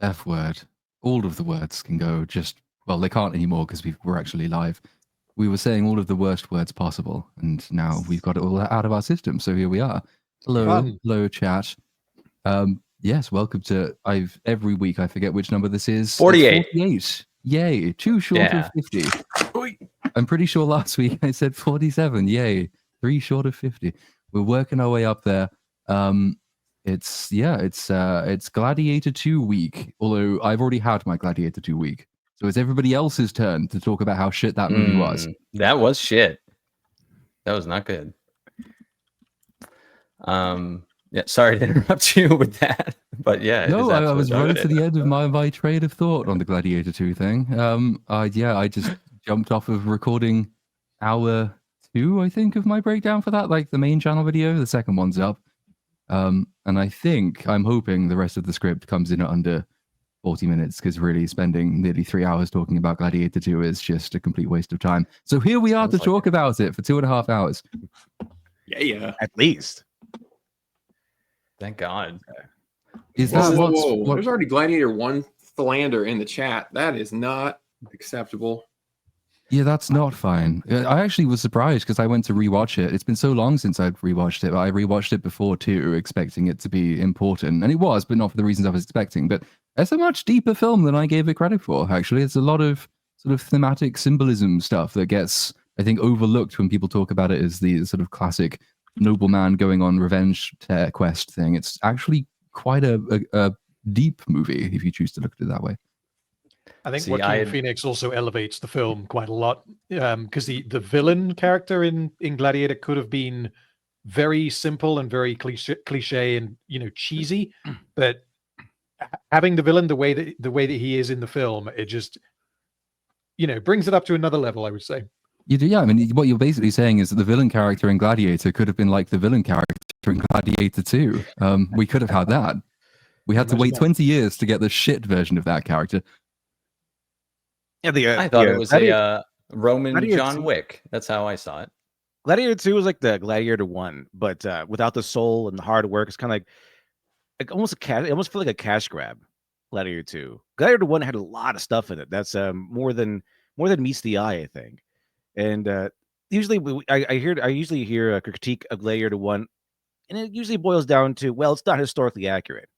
F word. All of the words can go just, well, they can't anymore because we're actually live. We were saying all of the worst words possible, and now we've got it all out of our system. So here we are. Hello, chat. Yes, welcome to. Every week I forget which number this is. 48. 48. Yay, 2 short of 50. I'm pretty sure last week I said 47. Yay, 3 short of 50. We're working our way up there. It's Gladiator 2 week. Although I've already had my Gladiator 2 week, so it's everybody else's turn to talk about how shit that movie was. That was shit. That was not good. Yeah, sorry to interrupt you with that, but yeah. No, I was right to the end of my train of thought on the Gladiator 2 thing. I just jumped off of recording hour 2, I think, of my breakdown for that, like the main channel video. The second one's up. And I'm hoping the rest of the script comes in at under 40 minutes, because really spending nearly 3 hours talking about Gladiator 2 is just a complete waste of time. So here we are to talk about it for 2.5 hours. Yeah. At least. Thank God. Is that whoa. There's already Gladiator 1 philander in the chat. That is not acceptable. Yeah, that's not fine. I actually was surprised because I went to rewatch it. It's been so long since I'd rewatched it, but I rewatched it before too, expecting it to be important. And it was, but not for the reasons I was expecting. But it's a much deeper film than I gave it credit for, actually. It's a lot of sort of thematic symbolism stuff that gets, I think, overlooked when people talk about it as the sort of classic nobleman going on revenge quest thing. It's actually quite a deep movie if you choose to look at it that way. I think Joaquin Phoenix also elevates the film quite a lot, because the villain character in Gladiator could have been very simple and very cliche and cheesy, but having the villain the way that he is in the film, it just brings it up to another level, I would say. You do, yeah. I mean, what you're basically saying is that the villain character in Gladiator could have been like the villain character in Gladiator 2. We could have had that. We had to wait 20 years to get the shit version of that character. Yeah, I thought it was a Roman Gladiator John 2. Wick. That's how I saw it. Gladiator 2 was like the Gladiator 1, but without the soul and the hard work. It's kind of like almost it almost felt like a cash grab. Gladiator 2. Gladiator 1 had a lot of stuff in it. That's more than meets the eye, I think. And usually I usually hear a critique of Gladiator 1, and it usually boils down to, well, it's not historically accurate.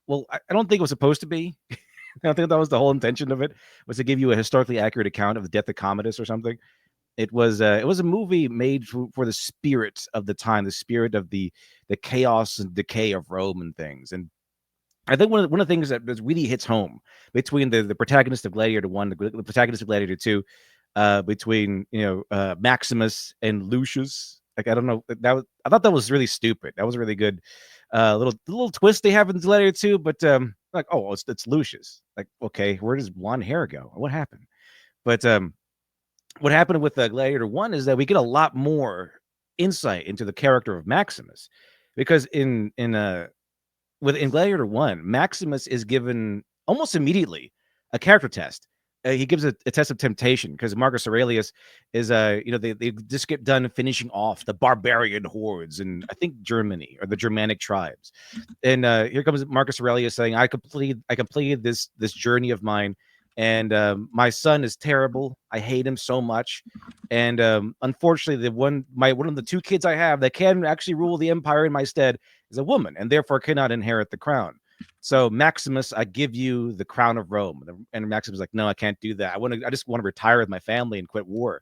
Well, I don't think it was supposed to be. I don't think that was the whole intention of it, was to give you a historically accurate account of the death of Commodus or something. It was a movie made for the spirit of the time, the spirit of the chaos and decay of Rome and things. And I think one of the things that really hits home between the protagonist of Gladiator 1, the protagonist of Gladiator 2, between Maximus and Lucius. Like, I don't know, I thought that was really stupid. That was really good. Little twist they have in Gladiator 2, but like, oh, it's Lucius. Like, okay, where does blonde hair go? What happened? But what happened with Gladiator 1 is that we get a lot more insight into the character of Maximus, because in Gladiator 1, Maximus is given almost immediately a character test. He gives a test of temptation, because Marcus Aurelius is they just get done finishing off the barbarian hordes in, I think, Germany, or the Germanic tribes. And here comes Marcus Aurelius saying, I completed this journey of mine, and my son is terrible. I hate him so much. And unfortunately, one of the 2 kids I have that can actually rule the empire in my stead is a woman, and therefore cannot inherit the crown. So, Maximus, I give you the crown of Rome. And Maximus is like, no, I can't do that. I just want to retire with my family and quit war.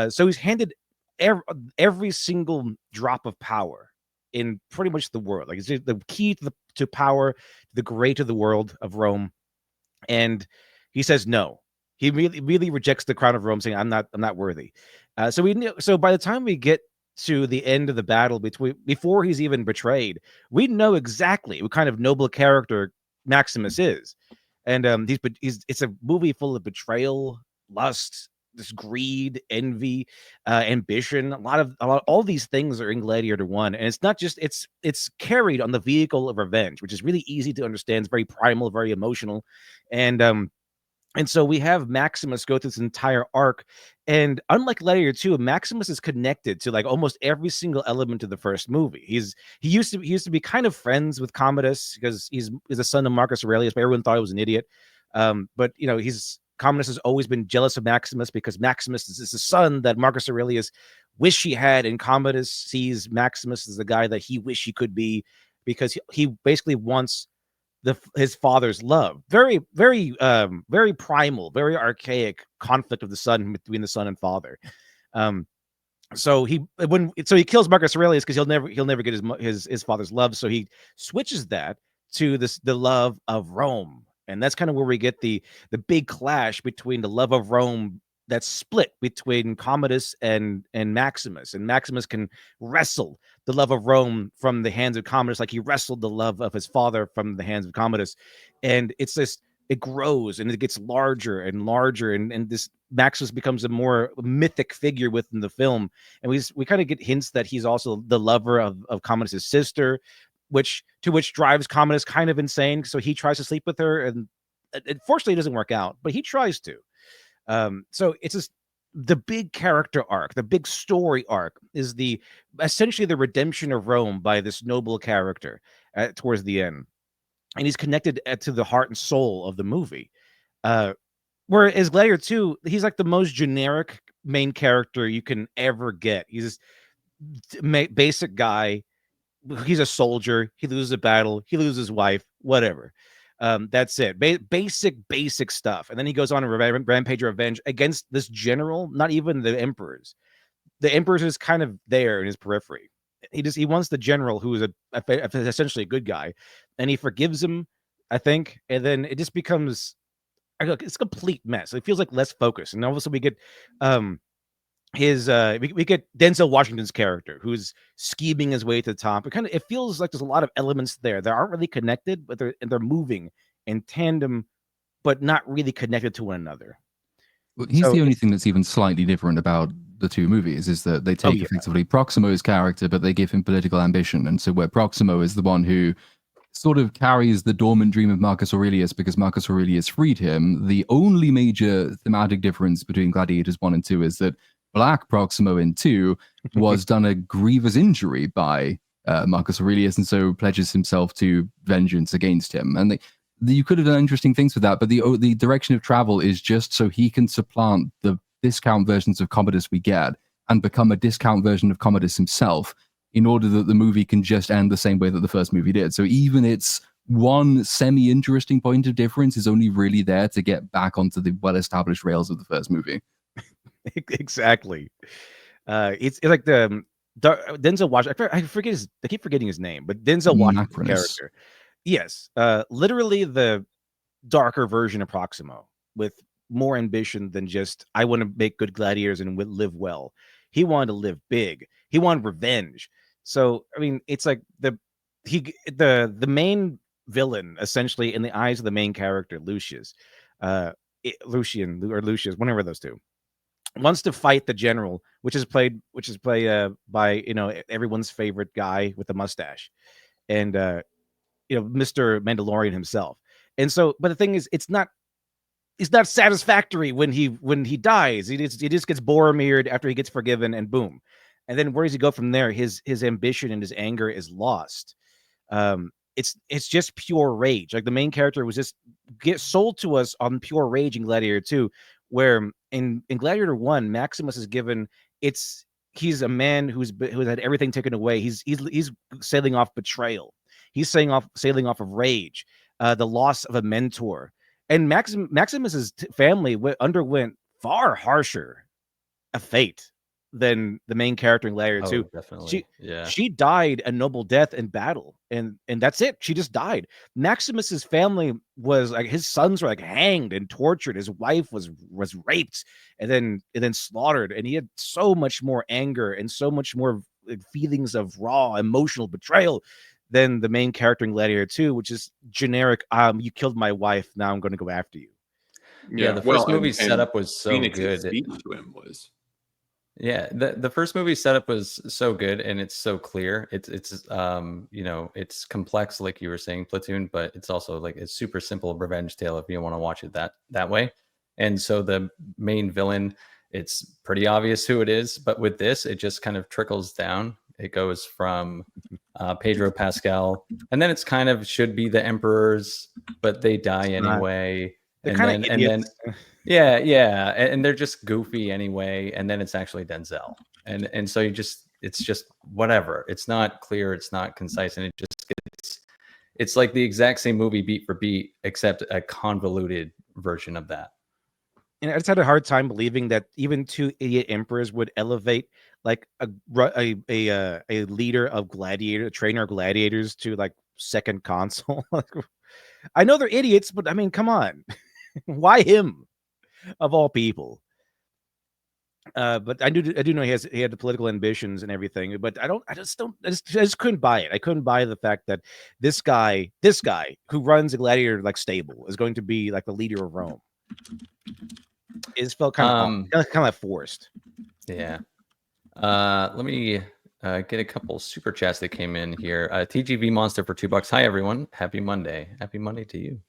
So he's handed every single drop of power in pretty much the world. Like, it's the key to power, the great of the world of Rome. And he says no. He really rejects the crown of Rome, saying, I'm not worthy. So by the time we get to the end of the battle, before he's even betrayed, we know exactly what kind of noble character Maximus is. And it's a movie full of betrayal, lust, this greed, envy, ambition. A lot of all these things are in Gladiator 1, and it's not just it's carried on the vehicle of revenge, which is really easy to understand. It's very primal, very emotional, and And so we have Maximus go through this entire arc, and unlike Gladiator 2, Maximus is connected to like almost every single element of the first movie. He used to be kind of friends with Commodus because he's the son of Marcus Aurelius, but everyone thought he was an idiot. But you know, Commodus has always been jealous of Maximus because Maximus is the son that Marcus Aurelius wish he had, and Commodus sees Maximus as the guy that he wish he could be because he basically wants his father's love. Very primal, very archaic conflict of the son between the son and father. So he kills Marcus Aurelius because he'll never get his father's love. So he switches that to the love of Rome, and that's kind of where we get the big clash between the love of Rome that's split between Commodus and Maximus. And Maximus can wrestle the love of Rome from the hands of Commodus like he wrestled the love of his father from the hands of Commodus. And it's this, it grows and it gets larger and larger, and this Maximus becomes a more mythic figure within the film. And we kind of get hints that he's also the lover of Commodus's sister, which drives Commodus kind of insane. So he tries to sleep with her, and unfortunately it doesn't work out, but he tries to. So it's just the big character arc, the big story arc is essentially the redemption of Rome by this noble character towards the end. And he's connected to the heart and soul of the movie. Whereas Gladiator 2, he's like the most generic main character you can ever get. He's this basic guy. He's a soldier. He loses a battle. He loses his wife, whatever. That's it. Basic stuff. And then he goes on a rampage of revenge against this general, not even the emperors. The emperors is kind of there in his periphery. He wants the general who is essentially a good guy, and he forgives him, I think. And then it just becomes it's a complete mess. It feels like less focused. And also we get we get Denzel Washington's character who's scheming his way to the top. It feels like there's a lot of elements there that aren't really connected, but they're moving in tandem, but not really connected to one another. Well, he's the only thing that's even slightly different about the two movies is that they take effectively Proximo's character, but they give him political ambition. And so where Proximo is the one who sort of carries the dormant dream of Marcus Aurelius because Marcus Aurelius freed him, the only major thematic difference between Gladiators 1 and 2 is that Black Proximo in 2 was done a grievous injury by Marcus Aurelius, and so pledges himself to vengeance against him. And you could have done interesting things with that, but the direction of travel is just so he can supplant the discount versions of Commodus we get and become a discount version of Commodus himself, in order that the movie can just end the same way that the first movie did. So even its one semi-interesting point of difference is only really there to get back onto the well-established rails of the first movie. Exactly. It's like the Denzel Washington. I keep forgetting his name, but Denzel Washington's character. Yes, literally the darker version of Proximo with more ambition than just I want to make good gladiators and live well. He wanted to live big. He wanted revenge. So I mean, it's like the main villain essentially in the eyes of the main character, Lucius, Lucian or Lucius, whatever those two, wants to fight the general, which is played by everyone's favorite guy with the mustache, and Mr. Mandalorian himself. And so, but the thing is, it's not satisfactory when he dies. He just gets Boromired after he gets forgiven, and boom. And then where does he go from there? His ambition and his anger is lost. It's just pure rage. Like the main character was just sold to us on pure rage in Gladiator 2, where in Gladiator 1, Maximus is given he's a man who's had everything taken away. He's sailing off betrayal. He's sailing off of rage, the loss of a mentor. And Maximus's family underwent far harsher a fate than the main character in Gladiator 2. Definitely. She died a noble death in battle, and that's it. She just died. Maximus's family was like, his sons were like hanged and tortured. His wife was raped and then slaughtered, and he had so much more anger and so much more feelings of raw emotional betrayal than the main character in Gladiator 2, which is generic. You killed my wife, now I'm going to go after you. Yeah, the first movie setup was so Phoenix's good. Speech to him was. Yeah, the first movie setup was so good, and it's so clear. It's it's complex, like you were saying, Platoon, but it's also like it's super simple revenge tale if you want to watch it that way. And so the main villain, it's pretty obvious who it is. But with this, it just kind of trickles down. It goes from Pedro Pascal, and then it's kind of should be the emperors, but they die anyway. They're kind of idiots. Yeah, and they're just goofy anyway. And then it's actually Denzel, and so it's just whatever. It's not clear, it's not concise, and it just it's like the exact same movie beat for beat, except a convoluted version of that. And I just had a hard time believing that even two idiot emperors would elevate like a leader of gladiator, a trainer of gladiators to like second consul. I know they're idiots, but I mean, come on, why him of all people? But I do know he had the political ambitions and everything. But I just couldn't buy it. I couldn't buy the fact that this guy who runs a gladiator like stable is going to be like the leader of Rome. It felt kind of forced. Yeah. Let me get a couple super chats that came in here. TGV Monster for $2. Hi everyone. Happy Monday. Happy Monday to you.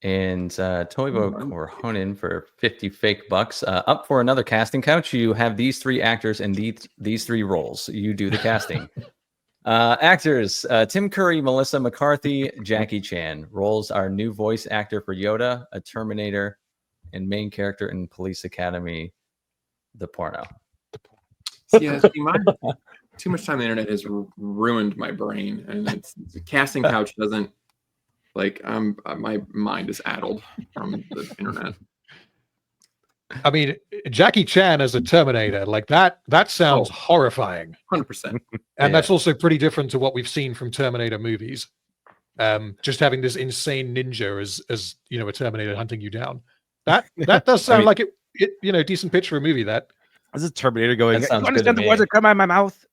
And Toivo Korhonen for 50 fake bucks. Up for another casting couch. You have these three actors and these three roles. You do the casting. Actors: Tim Curry, Melissa McCarthy, Jackie Chan. Roles are new voice actor for Yoda, a Terminator, and main character in Police Academy, the porno. Yeah, too much time on the internet has ruined my brain, and the casting couch doesn't like. My mind is addled from the internet. I mean, Jackie Chan as a Terminator, like that sounds horrifying. 100%. And that's also pretty different to what we've seen from Terminator movies. Just having this insane ninja as you know, a Terminator hunting you down. That does sound like it decent pitch for a movie. That as a Terminator going, you understand the words that come out of my mouth.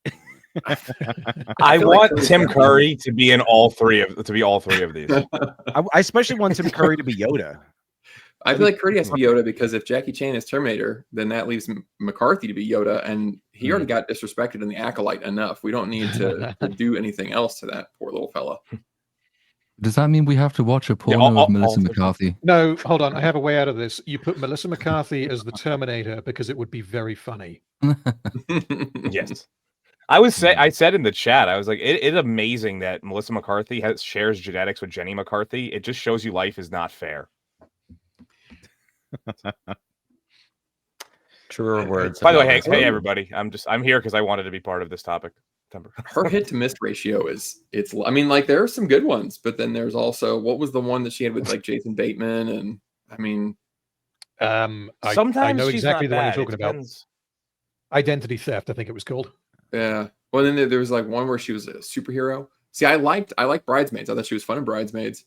I want Tim Curry to be in all three of these. I especially want Tim Curry to be Yoda. I feel like Curry has to be Yoda because if Jackie Chan is Terminator, then that leaves McCarthy to be Yoda, and he already got disrespected in The Acolyte enough. We don't need to do anything else to that poor little fella. Does that mean we have to watch a porno of Melissa McCarthy? No, hold on. I have a way out of this. You put Melissa McCarthy as the Terminator because it would be very funny. Yes. I said in the chat, I was like, it's amazing that Melissa McCarthy shares genetics with Jenny McCarthy. It just shows you life is not fair. Truer words. By the way, hey everybody, I'm here because I wanted to be part of this topic. Her hit to miss ratio I mean, like there are some good ones, but then there's also what was the one that she had with like Jason Bateman, and I mean, sometimes I know exactly the one you're bad. talking about. Identity Theft, I think it was called. Yeah. Well, then there was like one where she was a superhero. See, I liked Bridesmaids. I thought she was fun in Bridesmaids.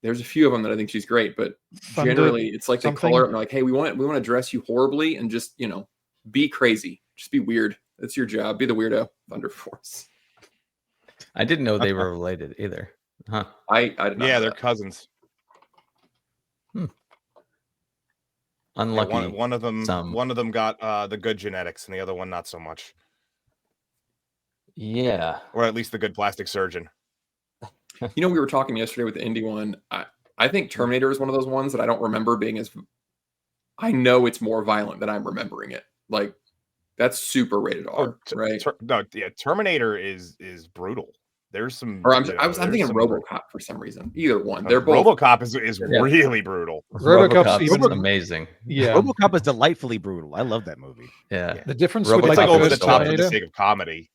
There's a few of them that I think she's great, but generally it's like they call her and they're like, hey, we want to dress you horribly and just, be crazy. Just be weird. That's your job. Be the weirdo. Thunder Force. I didn't know they were related either. Huh. I did not know they're that. cousins. Unlucky. One of them got the good genetics and the other one not so much. Yeah. Or at least the good plastic surgeon. We were talking yesterday with the indie one. I think Terminator is one of those ones that I don't remember being as. I know it's more violent than I'm remembering it. Like that's super rated R, right? Terminator is brutal. There's some. Or I'm thinking RoboCop for some reason. Either one. They're both. RoboCop is really brutal. RoboCop's even amazing. Yeah, RoboCop is delightfully brutal. I love that movie. Yeah. The difference RoboCop with like over the first top for Terminator, the sake of comedy.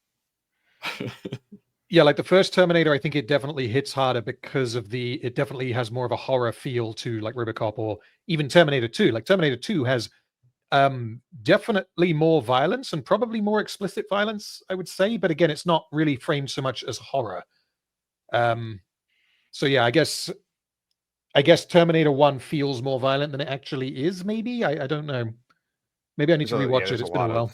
Yeah, like the first Terminator, I think it definitely hits harder because it definitely has more of a horror feel to like RoboCop or even Terminator 2. Like Terminator 2 has definitely more violence and probably more explicit violence, I would say. But again, it's not really framed so much as horror. So yeah, I guess Terminator 1 feels more violent than it actually is, maybe. I don't know. Maybe I need to rewatch it. It's been a while.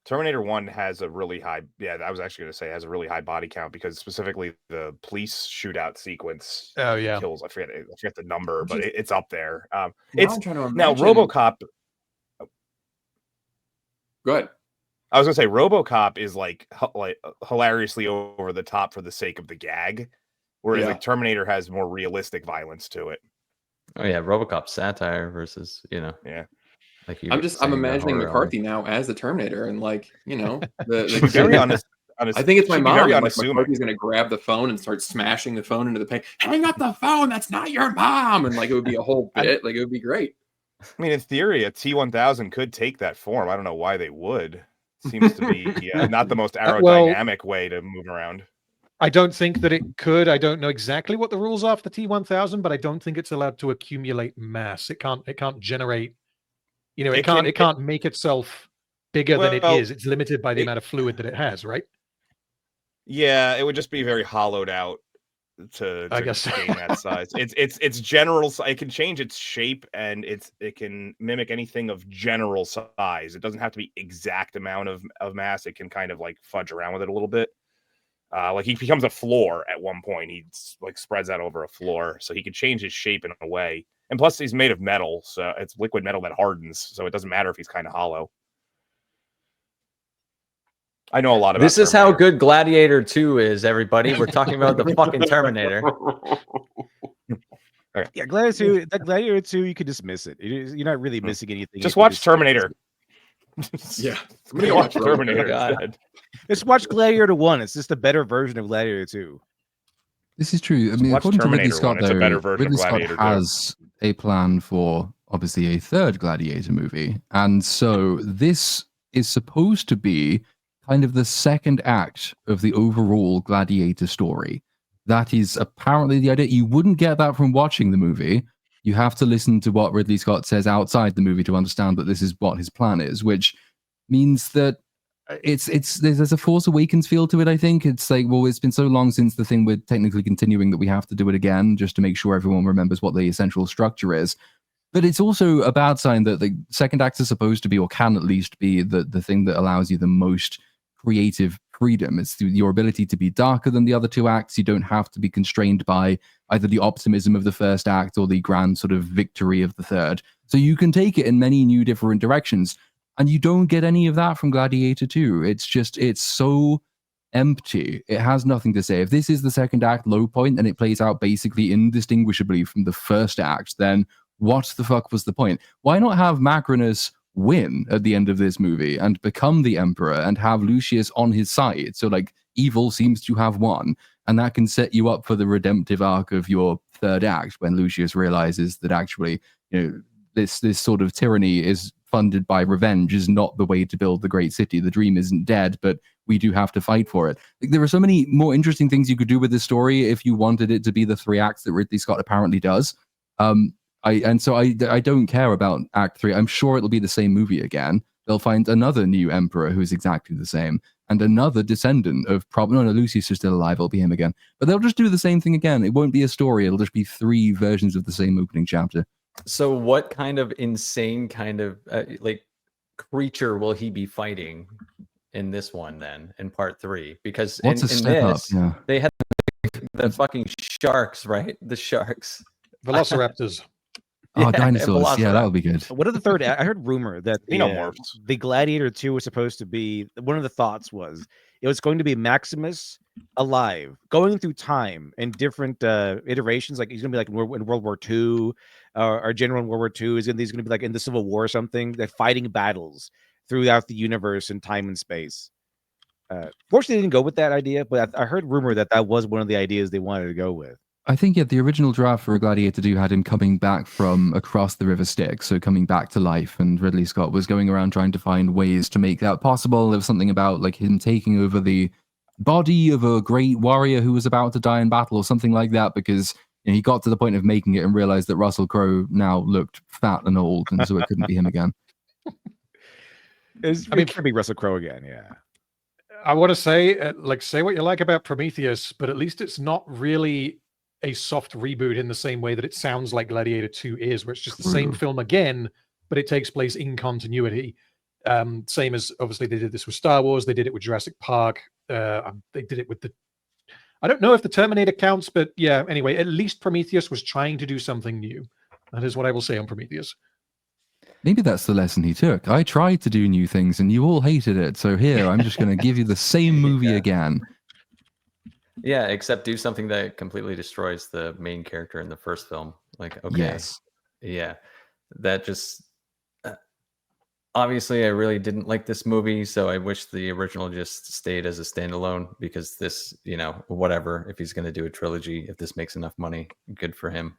Terminator 1 has a really high, I was actually going to say has a really high body count because specifically the police shootout sequence kills. I forget the number, but it's up there. Now RoboCop. Go ahead. I was going to say RoboCop is like hilariously over the top for the sake of the gag, whereas like Terminator has more realistic violence to it. Oh yeah, RoboCop satire versus yeah. Like you I'm imagining McCarthy now as the Terminator, and the very I think it's my mom. Very And, unassuming. McCarthy's gonna grab the phone and start smashing the phone into the paint. Hang up the phone. That's not your mom. And it would be a whole bit. It would be great. I mean, in theory, a T-1000 could take that form. I don't know why they would. Seems to be not the most aerodynamic way to move around. I don't think that it could. I don't know exactly what the rules are for the T-1000, but I don't think it's allowed to accumulate mass. It can't generate. It can't make itself bigger than it is. It's limited by the amount of fluid that it has, right? Yeah, it would just be very hollowed out to gain that size. It's general. It can change its shape, and it can mimic anything of general size. It doesn't have to be exact amount of mass. It can kind of like fudge around with it a little bit. Like he becomes a floor at one point. He like spreads out over a floor, so he could change his shape in a way. And plus, he's made of metal, so it's liquid metal that hardens. So it doesn't matter if he's kind of hollow. I know a lot about this. Is how good Gladiator 2 is, everybody. We're talking about the fucking Terminator. Okay. Yeah, Gladiator 2, you could dismiss it. You're not really missing anything. Just watch Terminator. Yeah. Somebody watch Terminator. Just watch Gladiator 1. It's just a better version of Gladiator 2. This is true. I mean, according to Ridley Scott, though, Ridley Scott has a plan for, obviously, a third Gladiator movie. And so this is supposed to be kind of the second act of the overall Gladiator story. That is apparently the idea. You wouldn't get that from watching the movie. You have to listen to what Ridley Scott says outside the movie to understand that this is what his plan is, which means that there's a Force Awakens feel to it, I think. It's like, well, it's been so long since the thing we're technically continuing that we have to do it again just to make sure everyone remembers what the essential structure is. But it's also a bad sign that the second act is supposed to be, or can at least be, the thing that allows you the most creative freedom. It's your ability to be darker than the other two acts. You don't have to be constrained by either the optimism of the first act or the grand sort of victory of the third. So you can take it in many new different directions. And you don't get any of that from Gladiator 2. It's so empty. It has nothing to say. If this is the second act low point and it plays out basically indistinguishably from the first act, then what the fuck was the point? Why not have Macrinus win at the end of this movie and become the emperor and have Lucius on his side? So like evil seems to have won, and that can set you up for the redemptive arc of your third act when Lucius realizes that actually, this sort of tyranny is funded by revenge is not the way to build the great city. The dream isn't dead, but we do have to fight for it. Like, there are so many more interesting things you could do with this story if you wanted it to be the three acts that Ridley Scott apparently does. I don't care about Act 3. I'm sure it'll be the same movie again. They'll find another new emperor who's exactly the same, and another descendant of Lucius is still alive. It'll be him again. But they'll just do the same thing again. It won't be a story. It'll just be three versions of the same opening chapter. So what kind of insane kind of creature will he be fighting in this one then, in part 3? Because in this, they had the fucking sharks, right? The sharks. Velociraptors. Oh, dinosaurs. Yeah, that would be good. What are the third? I heard rumor that the Gladiator 2 was supposed to be, one of the thoughts was it was going to be Maximus alive, going through time in different iterations. Like he's going to be like in World War II, or general in World War II. He's going to be like in the Civil War or something. They're fighting battles throughout the universe in time and space. Fortunately, they didn't go with that idea, but I heard rumor that was one of the ideas they wanted to go with. I think, the original draft for Gladiator 2 had him coming back from across the River Styx, so coming back to life, and Ridley Scott was going around trying to find ways to make that possible. There was something about like him taking over the body of a great warrior who was about to die in battle or something like that, because he got to the point of making it and realized that Russell Crowe now looked fat and old, and so it couldn't be him again. It could be Russell Crowe again, yeah. I want to say, say what you like about Prometheus, but at least it's not really a soft reboot in the same way that it sounds like Gladiator 2 is, where it's just the same film again, but it takes place in continuity. Same as, obviously, they did this with Star Wars, they did it with Jurassic Park, they did it with I don't know if the Terminator counts, but yeah, anyway, at least Prometheus was trying to do something new. That is what I will say on Prometheus. Maybe that's the lesson he took. I tried to do new things and you all hated it, so here, I'm just going to give you the same movie again. Yeah, except do something that completely destroys the main character in the first film. Like, okay, Yes. yeah, that just obviously I really didn't like this movie, so I wish the original just stayed as a standalone, because this, whatever, if he's going to do a trilogy, if this makes enough money, good for him.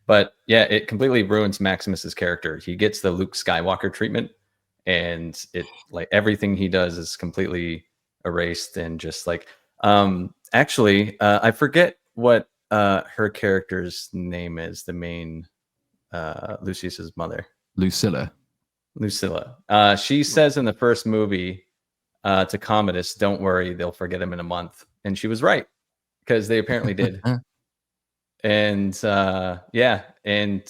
But yeah, it completely ruins Maximus's character. He gets the Luke Skywalker treatment, and it, like, everything he does is completely erased, and just like, actually, I forget what her character's name is, the main Lucius's mother. Lucilla. She says in the first movie to Commodus, "Don't worry, they'll forget him in a month," and she was right, because they apparently did. And yeah, and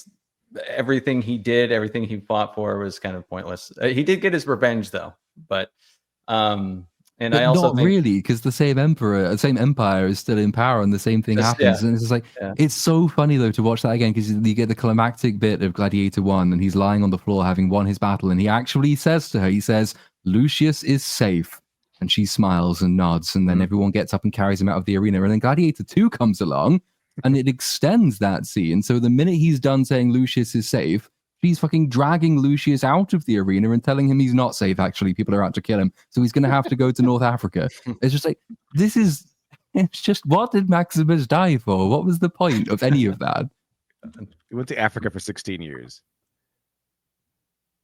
everything he did, everything he fought for, was kind of pointless. He did get his revenge though, but and but I also not think, really, because the same empire is still in power, and the same thing happens. And it's just like, it's so funny though to watch that again, because you get the climactic bit of Gladiator 1, and he's lying on the floor having won his battle, and he actually says to her, he says, "Lucius is safe," and she smiles and nods, and then everyone gets up and carries him out of the arena. And then Gladiator 2 comes along, and it extends that scene. So the minute he's done saying Lucius is safe, she's fucking dragging Lucius out of the arena and telling him he's not safe. Actually, people are out to kill him, so he's going to have to go to North Africa. It's just like, it's just, what did Maximus die for? What was the point of any of that? He went to Africa for 16 years.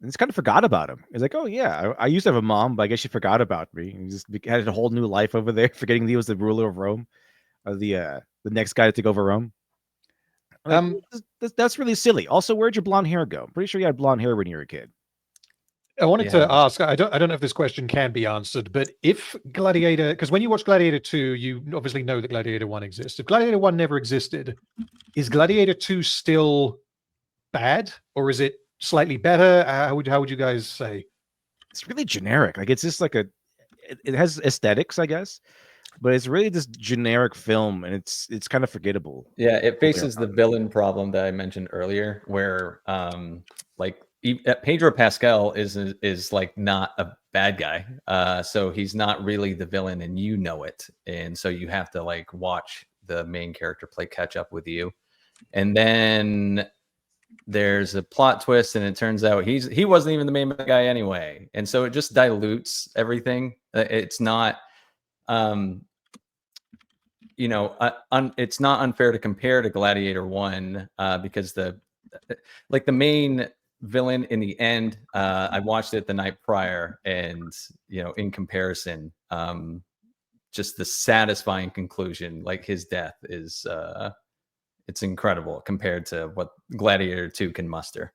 And it's kind of forgot about him. It's like, oh yeah, I used to have a mom, but I guess she forgot about me. He just had a whole new life over there, forgetting he was the ruler of Rome, or the next guy to take over Rome. That's really silly. Also, where'd your blonde hair go? I'm pretty sure you had blonde hair when you were a kid. I wanted to ask, I don't know if this question can be answered, but if Gladiator, because when you watch Gladiator 2, you obviously know that Gladiator 1 exists. If Gladiator 1 never existed, is Gladiator 2 still bad, or is it slightly better? How would you guys say? It's really generic. Like, it's just like it has aesthetics, I guess, but it's really this generic film, and it's kind of forgettable. Yeah, it faces the villain problem that I mentioned earlier, where like Pedro Pascal is like not a bad guy, so he's not really the villain, and you know it, and so you have to like watch the main character play catch up with you, and then there's a plot twist, and it turns out he wasn't even the main guy anyway, and so it just dilutes everything. It's not it's not unfair to compare to Gladiator 1, because the main villain in the end, I watched it the night prior, and in comparison, just the satisfying conclusion, like his death is it's incredible compared to what Gladiator 2 can muster.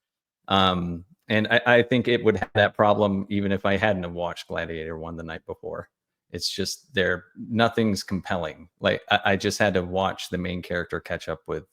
And I think it would have that problem even if I hadn't watched Gladiator 1 the night before. It's just nothing's compelling. Like I just had to watch the main character catch up with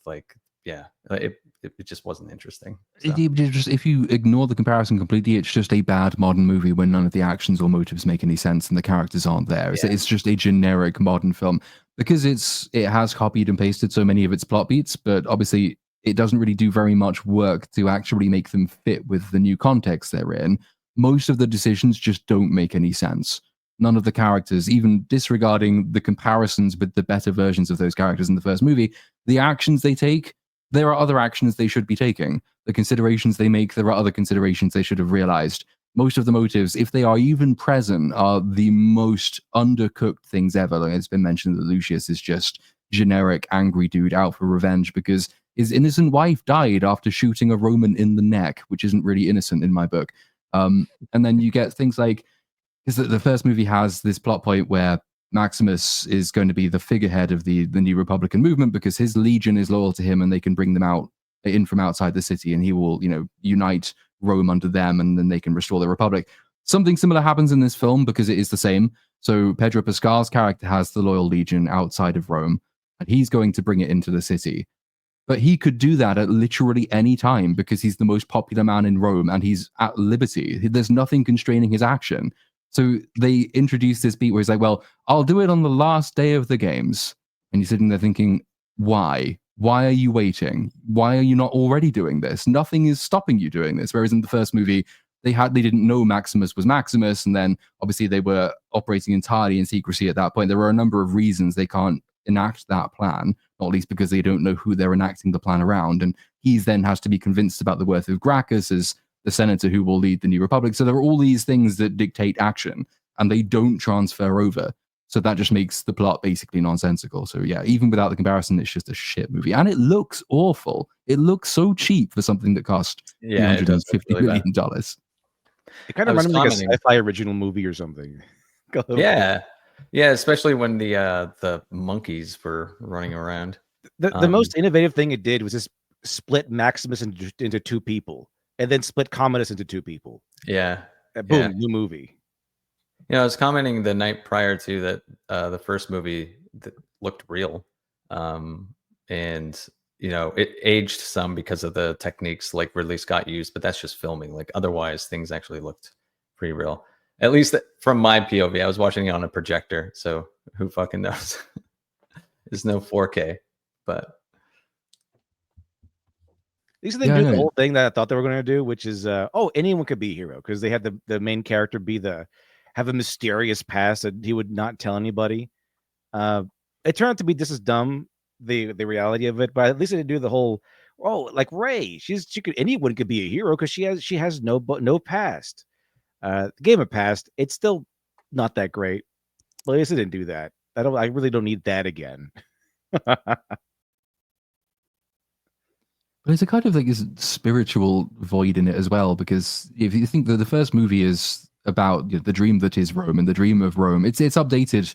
it just wasn't interesting. So. If you ignore the comparison completely, it's just a bad modern movie when none of the actions or motives make any sense and the characters aren't there. Yeah. It's just a generic modern film because it has copied and pasted so many of its plot beats, but obviously it doesn't really do very much work to actually make them fit with the new context they're in. Most of the decisions just don't make any sense. None of the characters, even disregarding the comparisons with the better versions of those characters in the first movie, the actions they take, there are other actions they should be taking. The considerations they make, there are other considerations they should have realized. Most of the motives, if they are even present, are the most undercooked things ever. Like it's been mentioned that Lucius is just generic angry dude out for revenge because his innocent wife died after shooting a Roman in the neck, which isn't really innocent in my book. And then you get things like, because the first movie has this plot point where Maximus is going to be the figurehead of the new Republican movement because his legion is loyal to him and they can bring them in from outside the city and he will, unite Rome under them and then they can restore the Republic. Something similar happens in this film because it is the same. So Pedro Pascal's character has the loyal legion outside of Rome and he's going to bring it into the city. But he could do that at literally any time because he's the most popular man in Rome and he's at liberty. There's nothing constraining his action. So they introduced this beat where he's like, well, I'll do it on the last day of the games. And you're sitting there thinking, why? Why are you waiting? Why are you not already doing this? Nothing is stopping you doing this. Whereas in the first movie, they didn't know Maximus was Maximus. And then obviously they were operating entirely in secrecy at that point. There were a number of reasons they can't enact that plan, not least because they don't know who they're enacting the plan around. And he then has to be convinced about the worth of Gracchus as the senator who will lead the New Republic. So there are all these things that dictate action, and they don't transfer over. So that just makes the plot basically nonsensical. So yeah, even without the comparison, it's just a shit movie. And it looks awful. It looks so cheap for something that cost $350 million. It kind of reminds me like a sci-fi original movie or something. Yeah. Yeah, especially when the monkeys were running around. The most innovative thing it did was just split Maximus into two people, and then split Commodus into two people. Yeah. Boom, new movie. I was commenting the night prior to that the first movie that looked real. And it aged some because of the techniques like Ridley Scott used, but that's just filming. Like otherwise things actually looked pretty real. At least from my POV. I was watching it on a projector, so who fucking knows? There's no 4K, but at least they do the whole thing that I thought they were going to do, which is anyone could be a hero, because they had the main character have a mysterious past that he would not tell anybody. It turned out to be just as dumb, the reality of it, but at least they did do the whole like Rey. Anyone could be a hero because she has no past. Game of Past, it's still not that great, but at least it didn't do that. I really don't need that again. But it's a kind of like this spiritual void in it as well, because if you think that the first movie is about the dream that is Rome and the dream of Rome, it's updated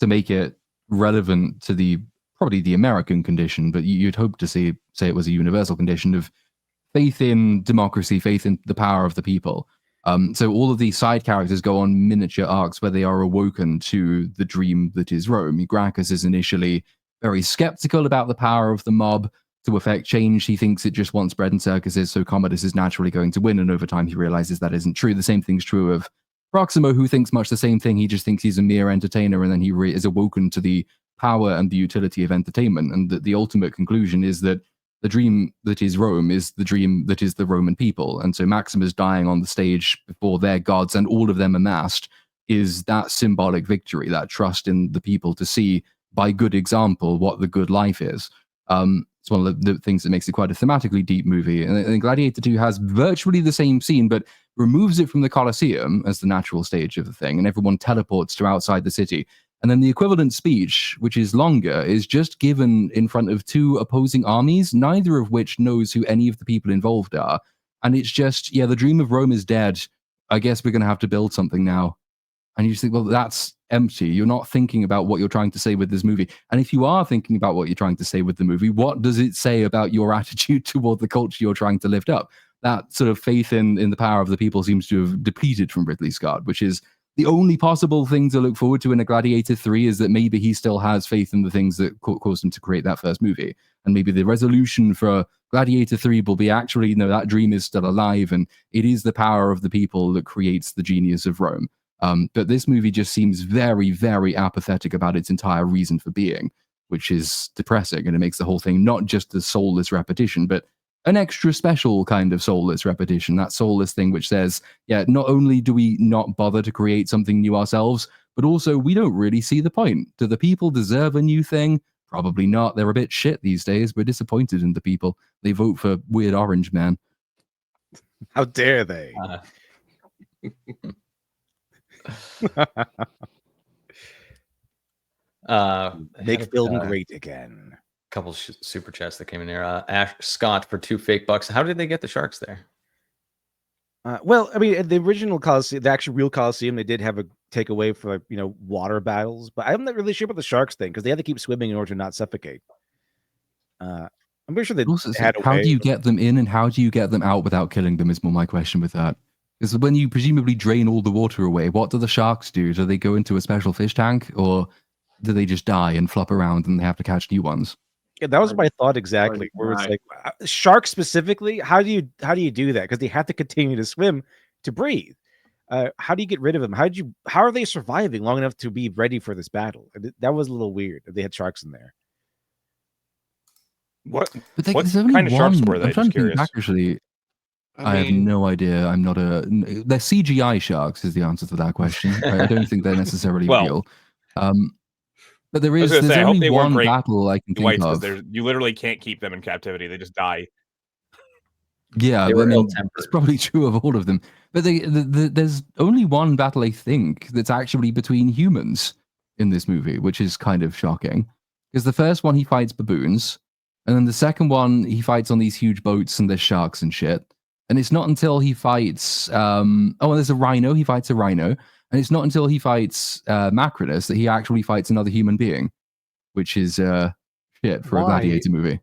to make it relevant to probably the American condition, but you'd hope to say it was a universal condition of faith in democracy, faith in the power of the people. So all of these side characters go on miniature arcs where they are awoken to the dream that is Rome. Gracchus is initially very skeptical about the power of the mob to effect change. He thinks it just wants bread and circuses, so Commodus is naturally going to win, and over time he realizes that isn't true. The same thing's true of Proximo, who thinks much the same thing. He just thinks he's a mere entertainer, and then he is awoken to the power and the utility of entertainment. And the ultimate conclusion is that the dream that is Rome is the dream that is the Roman people. And so Maximus dying on the stage before their gods and all of them amassed is that symbolic victory, that trust in the people to see by good example what the good life is. It's one of the things that makes it quite a thematically deep movie. And Gladiator 2 has virtually the same scene, but removes it from the Colosseum as the natural stage of the thing, and everyone teleports to outside the city. And then the equivalent speech, which is longer, is just given in front of two opposing armies, neither of which knows who any of the people involved are. And it's just, the dream of Rome is dead. I guess we're going to have to build something now. And you just think, well, that's empty. You're not thinking about what you're trying to say with this movie. And if you are thinking about what you're trying to say with the movie, what does it say about your attitude toward the culture you're trying to lift up? That sort of faith in the power of the people seems to have depleted from Ridley Scott, which is the only possible thing to look forward to in a Gladiator 3 is that maybe he still has faith in the things that caused him to create that first movie. And maybe the resolution for Gladiator 3 will be actually, that dream is still alive, and it is the power of the people that creates the genius of Rome. But this movie just seems very, very apathetic about its entire reason for being, which is depressing. And it makes the whole thing not just a soulless repetition, but an extra special kind of soulless repetition, that soulless thing which says, not only do we not bother to create something new ourselves, but also we don't really see the point. Do the people deserve a new thing? Probably not. They're a bit shit these days. We're disappointed in the people. They vote for Weird Orange Man. How dare they? Make film great again. Couple super chats that came in there. Ash Scott for $2 fake. How did they get the sharks there? Well, I mean, the original Coliseum, the actual real Coliseum, they did have a takeaway for water battles, but I'm not really sure about the sharks thing because they had to keep swimming in order to not suffocate. I'm pretty sure they had a how way. Do you get them in and how do you get them out without killing them? Is more my question with that. Because when you presumably drain all the water away, what do the sharks do? Do they go into a special fish tank, or do they just die and flop around and they have to catch new ones? Yeah, that was my thought exactly. Where it's like sharks specifically, how do you do that? Because they have to continue to swim to breathe. How do you get rid of them? How are they surviving long enough to be ready for this battle? That was a little weird. They had sharks in there. What kind of sharks were they? I'm trying to think back, actually. I have no idea. I'm not they're CGI sharks is the answer to that question. I don't think they're necessarily real. But there's only one battle I can think of. You literally can't keep them in captivity; they just die. Yeah, I mean, it's probably true of all of them. But there's only one battle I think that's actually between humans in this movie, which is kind of shocking. Because the first one he fights baboons, and then the second one he fights on these huge boats and there's sharks and shit. And it's not until he fights there's a rhino, he fights a rhino, and it's not until he fights Macronus that he actually fights another human being, which is shit for a Gladiator movie.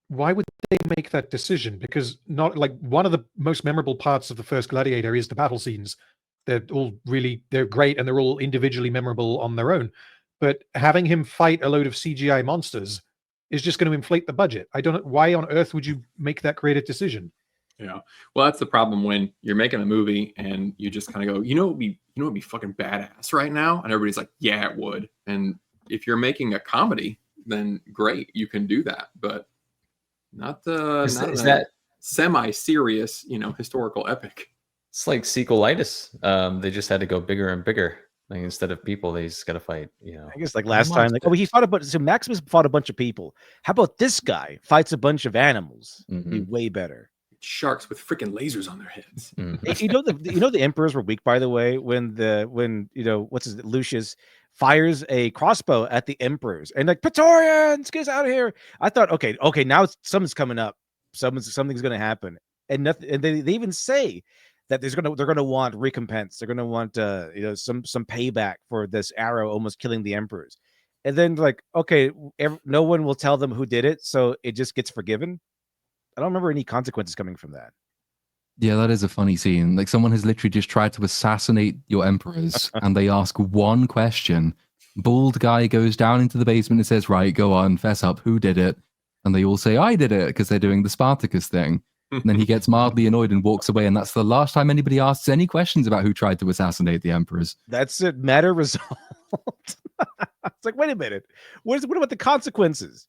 Why would they make that decision? Because not like one of the most memorable parts of the first Gladiator is the battle scenes. They're great and they're all individually memorable on their own. But having him fight a load of CGI monsters is just going to inflate the budget. I don't know why on earth would you make that creative decision? Yeah. Well, that's the problem when you're making a movie and you just kind of go, it'd be fucking badass right now. And everybody's like, yeah, it would. And if you're making a comedy, then great, you can do that. But not that semi-serious, historical epic. It's like sequelitis. They just had to go bigger and bigger. Like instead of people, they just got to fight. I guess like last time, he fought a bunch. So Maximus fought a bunch of people. How about this guy fights a bunch of animals? Mm-hmm. Be way better. Sharks with freaking lasers on their heads. Mm-hmm. The emperors were weak, by the way. When Lucius fires a crossbow at the emperors and like Praetorians, get us out of here. I thought, okay, now something's coming up. Something's going to happen, and nothing. And they even say that they're going to want recompense. They're going to want some payback for this arrow almost killing the emperors. And then like, okay, no one will tell them who did it, so it just gets forgiven. I don't remember any consequences coming from that. Yeah, that is a funny scene. Like someone has literally just tried to assassinate your emperors and they ask one question. Bald guy goes down into the basement and says, right, go on, fess up, who did it? And they all say, I did it, because they're doing the Spartacus thing. And then he gets mildly annoyed and walks away. And that's the last time anybody asks any questions about who tried to assassinate the emperors. That's it. Matter resolved. It's like, wait a minute. What about the consequences?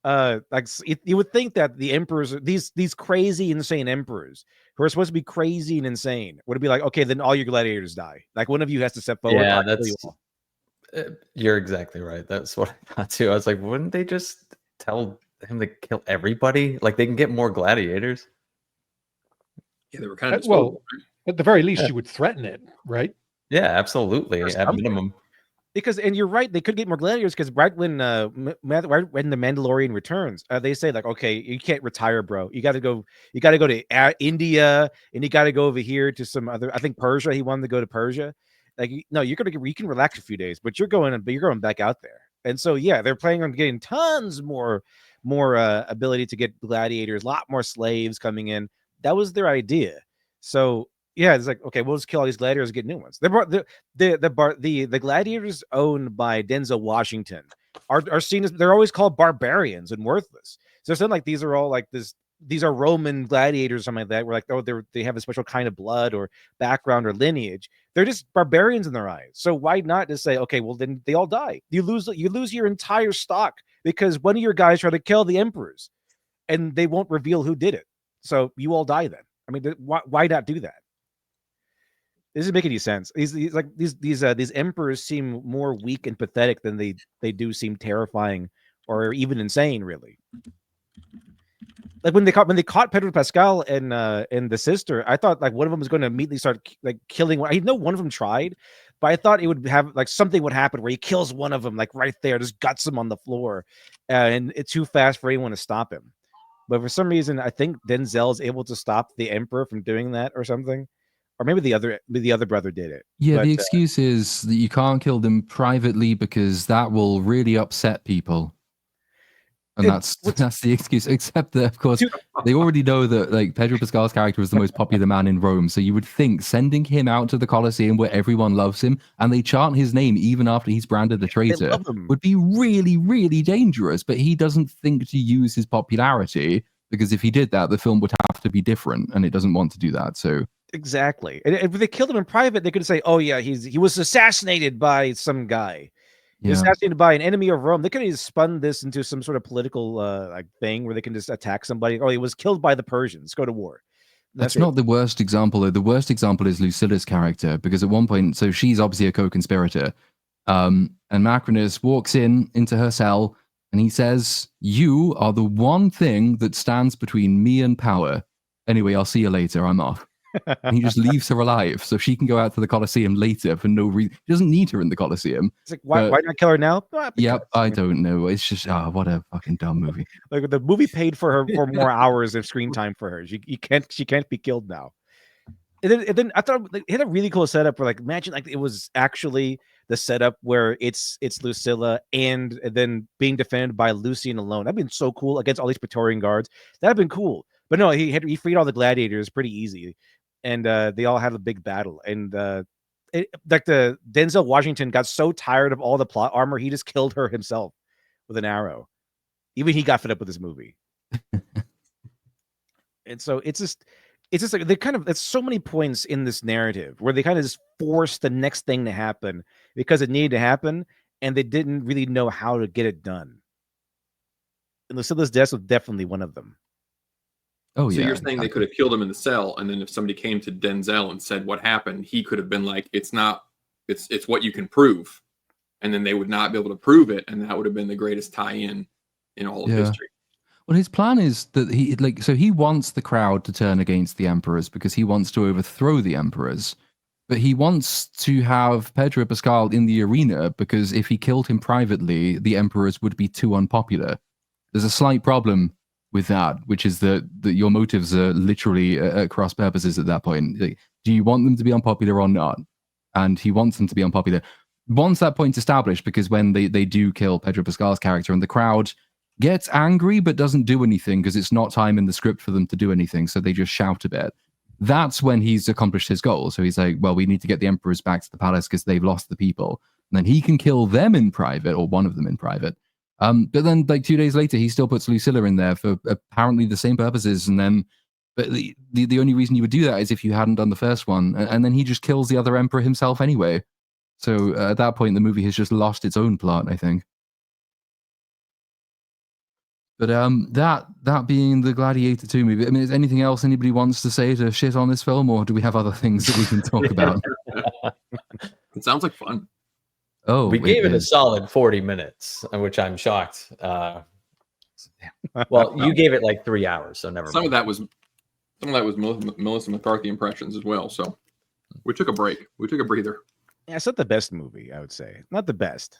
You would think that the emperors, these crazy, insane emperors who are supposed to be crazy and insane, would it be like, okay, then all your gladiators die. Like one of you has to step forward. Yeah, you're exactly right. That's what I thought too. I was like, wouldn't they just tell him to kill everybody? Like they can get more gladiators. Yeah, they were kind of at the very least, you would threaten it, right? Yeah, absolutely. At minimum. Because, and you're right, they could get more gladiators because right when the Mandalorian returns, they say like, okay, you can't retire, bro. You got to go to India, and you got to go over here to some other. I think Persia. He wanted to go to Persia. Like, no, you can relax a few days, but you're going back out there. And so, yeah, they're planning on getting tons more ability to get gladiators, a lot more slaves coming in. That was their idea. So. Yeah, it's like, okay, we'll just kill all these gladiators and get new ones. The gladiators owned by Denzel Washington are seen as, they're always called barbarians and worthless. So it's not like these are all like this. These are Roman gladiators or something like that. We're like, oh, they have a special kind of blood or background or lineage. They're just barbarians in their eyes. So why not just say, okay, well then they all die. You lose your entire stock because one of your guys tried to kill the emperors, and they won't reveal who did it. So you all die then. I mean, why not do that? This doesn't make any sense. These emperors seem more weak and pathetic than they do seem terrifying or even insane, really. Like when they caught Pedro Pascal and the sister, I thought like one of them was going to immediately start like killing. I know one of them tried, but I thought it would have like something would happen where he kills one of them like right there, just guts him on the floor, and it's too fast for anyone to stop him. But for some reason, I think Denzel is able to stop the emperor from doing that or something. Or maybe the other brother did it. Yeah, but the excuse is that you can't kill them privately because that will really upset people. And that's the excuse. Except that, of course, they already know that like Pedro Pascal's character is the most popular man in Rome. So you would think sending him out to the Colosseum where everyone loves him and they chant his name even after he's branded a traitor would be really, really dangerous. But he doesn't think to use his popularity because if he did that, the film would have to be different, and it doesn't want to do that. So. Exactly. And if they killed him in private, they could say, oh yeah, he was assassinated by some guy. He was assassinated by an enemy of Rome. They could have spun this into some sort of political like thing where they can just attack somebody. Oh, he was killed by the Persians. Go to war. That's not the worst example, though. The worst example is Lucilla's character, because at one point, so she's obviously a co-conspirator, And Macrinus walks into her cell, and he says, "You are the one thing that stands between me and power. Anyway, I'll see you later. I'm off." And he just leaves her alive so she can go out to the Colosseum later for no reason. He doesn't need her in the Colosseum. It's like, why not kill her now? Yep, I don't know. It's just, what a fucking dumb movie. Like the movie paid for her for more hours of screen time for her. She can't be killed now. And then I thought it had a really cool setup where, like, imagine like it was actually the setup where it's Lucilla and then being defended by Lucian alone. That'd been so cool against all these Praetorian guards. That'd been cool. But no, he freed all the gladiators pretty easy, and they all had a big battle. And like the Denzel Washington got so tired of all the plot armor, he just killed her himself with an arrow. Even he got fed up with this movie. And so it's just like they kind of, there's so many points in this narrative where they kind of just forced the next thing to happen because it needed to happen, and they didn't really know how to get it done. And Lucilla's death was definitely one of them. Oh, so you're saying they could have killed him in the cell, and then if somebody came to Denzel and said what happened, he could have been like, it's what you can prove, and then they would not be able to prove it, and that would have been the greatest tie-in in all of history. Well, his plan is that he wants the crowd to turn against the emperors because he wants to overthrow the emperors, but he wants to have Pedro Pascal in the arena because if he killed him privately, the emperors would be too unpopular. There's a slight problem with that, which is that your motives are literally at cross purposes at that point. Like, do you want them to be unpopular or not? And he wants them to be unpopular. Once that point's established, because when they do kill Pedro Pascal's character and the crowd gets angry but doesn't do anything because it's not time in the script for them to do anything, so they just shout a bit. That's when he's accomplished his goal. So he's like, well, we need to get the emperors back to the palace because they've lost the people. And then he can kill them in private, or one of them in private. But then, like 2 days later, he still puts Lucilla in there for apparently the same purposes. And then, but the only reason you would do that is if you hadn't done the first one. And then he just kills the other emperor himself anyway. So at that point, the movie has just lost its own plot, I think. But that being the Gladiator 2 movie, I mean, is anything else anybody wants to say to shit on this film, or do we have other things that we can talk about? It sounds like fun. Oh, we gave it a solid 40 minutes, which I'm shocked. Well, you gave it like 3 hours, so never. Some of that was Melissa McCarthy impressions as well. So we took a break. We took a breather. Yeah, it's not the best movie, I would say. Not the best.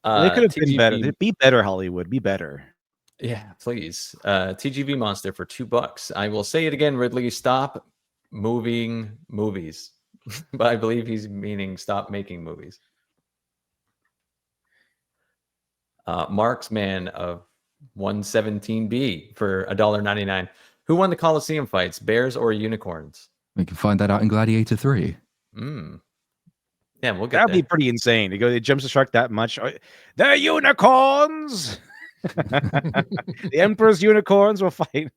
They could have been better. Be better, Hollywood. Be better. Yeah, please. TGV Monster for $2. I will say it again, Ridley. Stop moving movies. But I believe he's meaning stop making movies. Marksman of 117B for $1.99. Who won the Colosseum fights, bears or unicorns? We can find that out in Gladiator 3. Yeah, we'll get that'd be pretty insane. It jumps the shark that much. They're unicorns. The Emperor's unicorns will fight.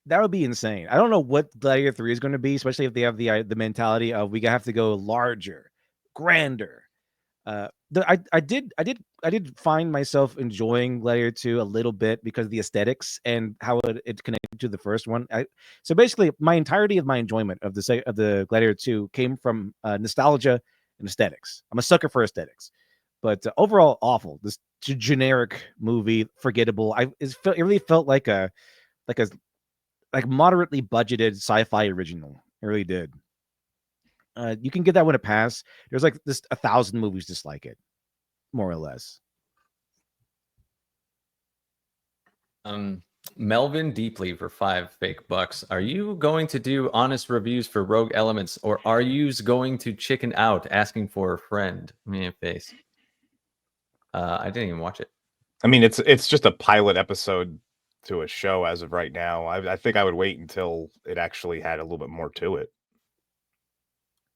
That would be insane. I don't know what Gladiator 3 is going to be, especially if they have the mentality of we have to go larger, grander. I did find myself enjoying Gladiator 2 a little bit because of the aesthetics and how it connected to the first one. So basically, my entirety of my enjoyment of the Gladiator 2 came from nostalgia and aesthetics. I'm a sucker for aesthetics, but overall, awful. This generic movie, forgettable. It really felt like a moderately budgeted sci-fi original. It really did. You can get that one a pass. There's like 1,000 movies just like it, more or less. Melvin Deeply for $5 Are you going to do honest reviews for Rogue Elements, or are you going to chicken out asking for a friend? Me face. I didn't even watch it. I mean, it's just a pilot episode to a show as of right now. I think I would wait until it actually had a little bit more to it.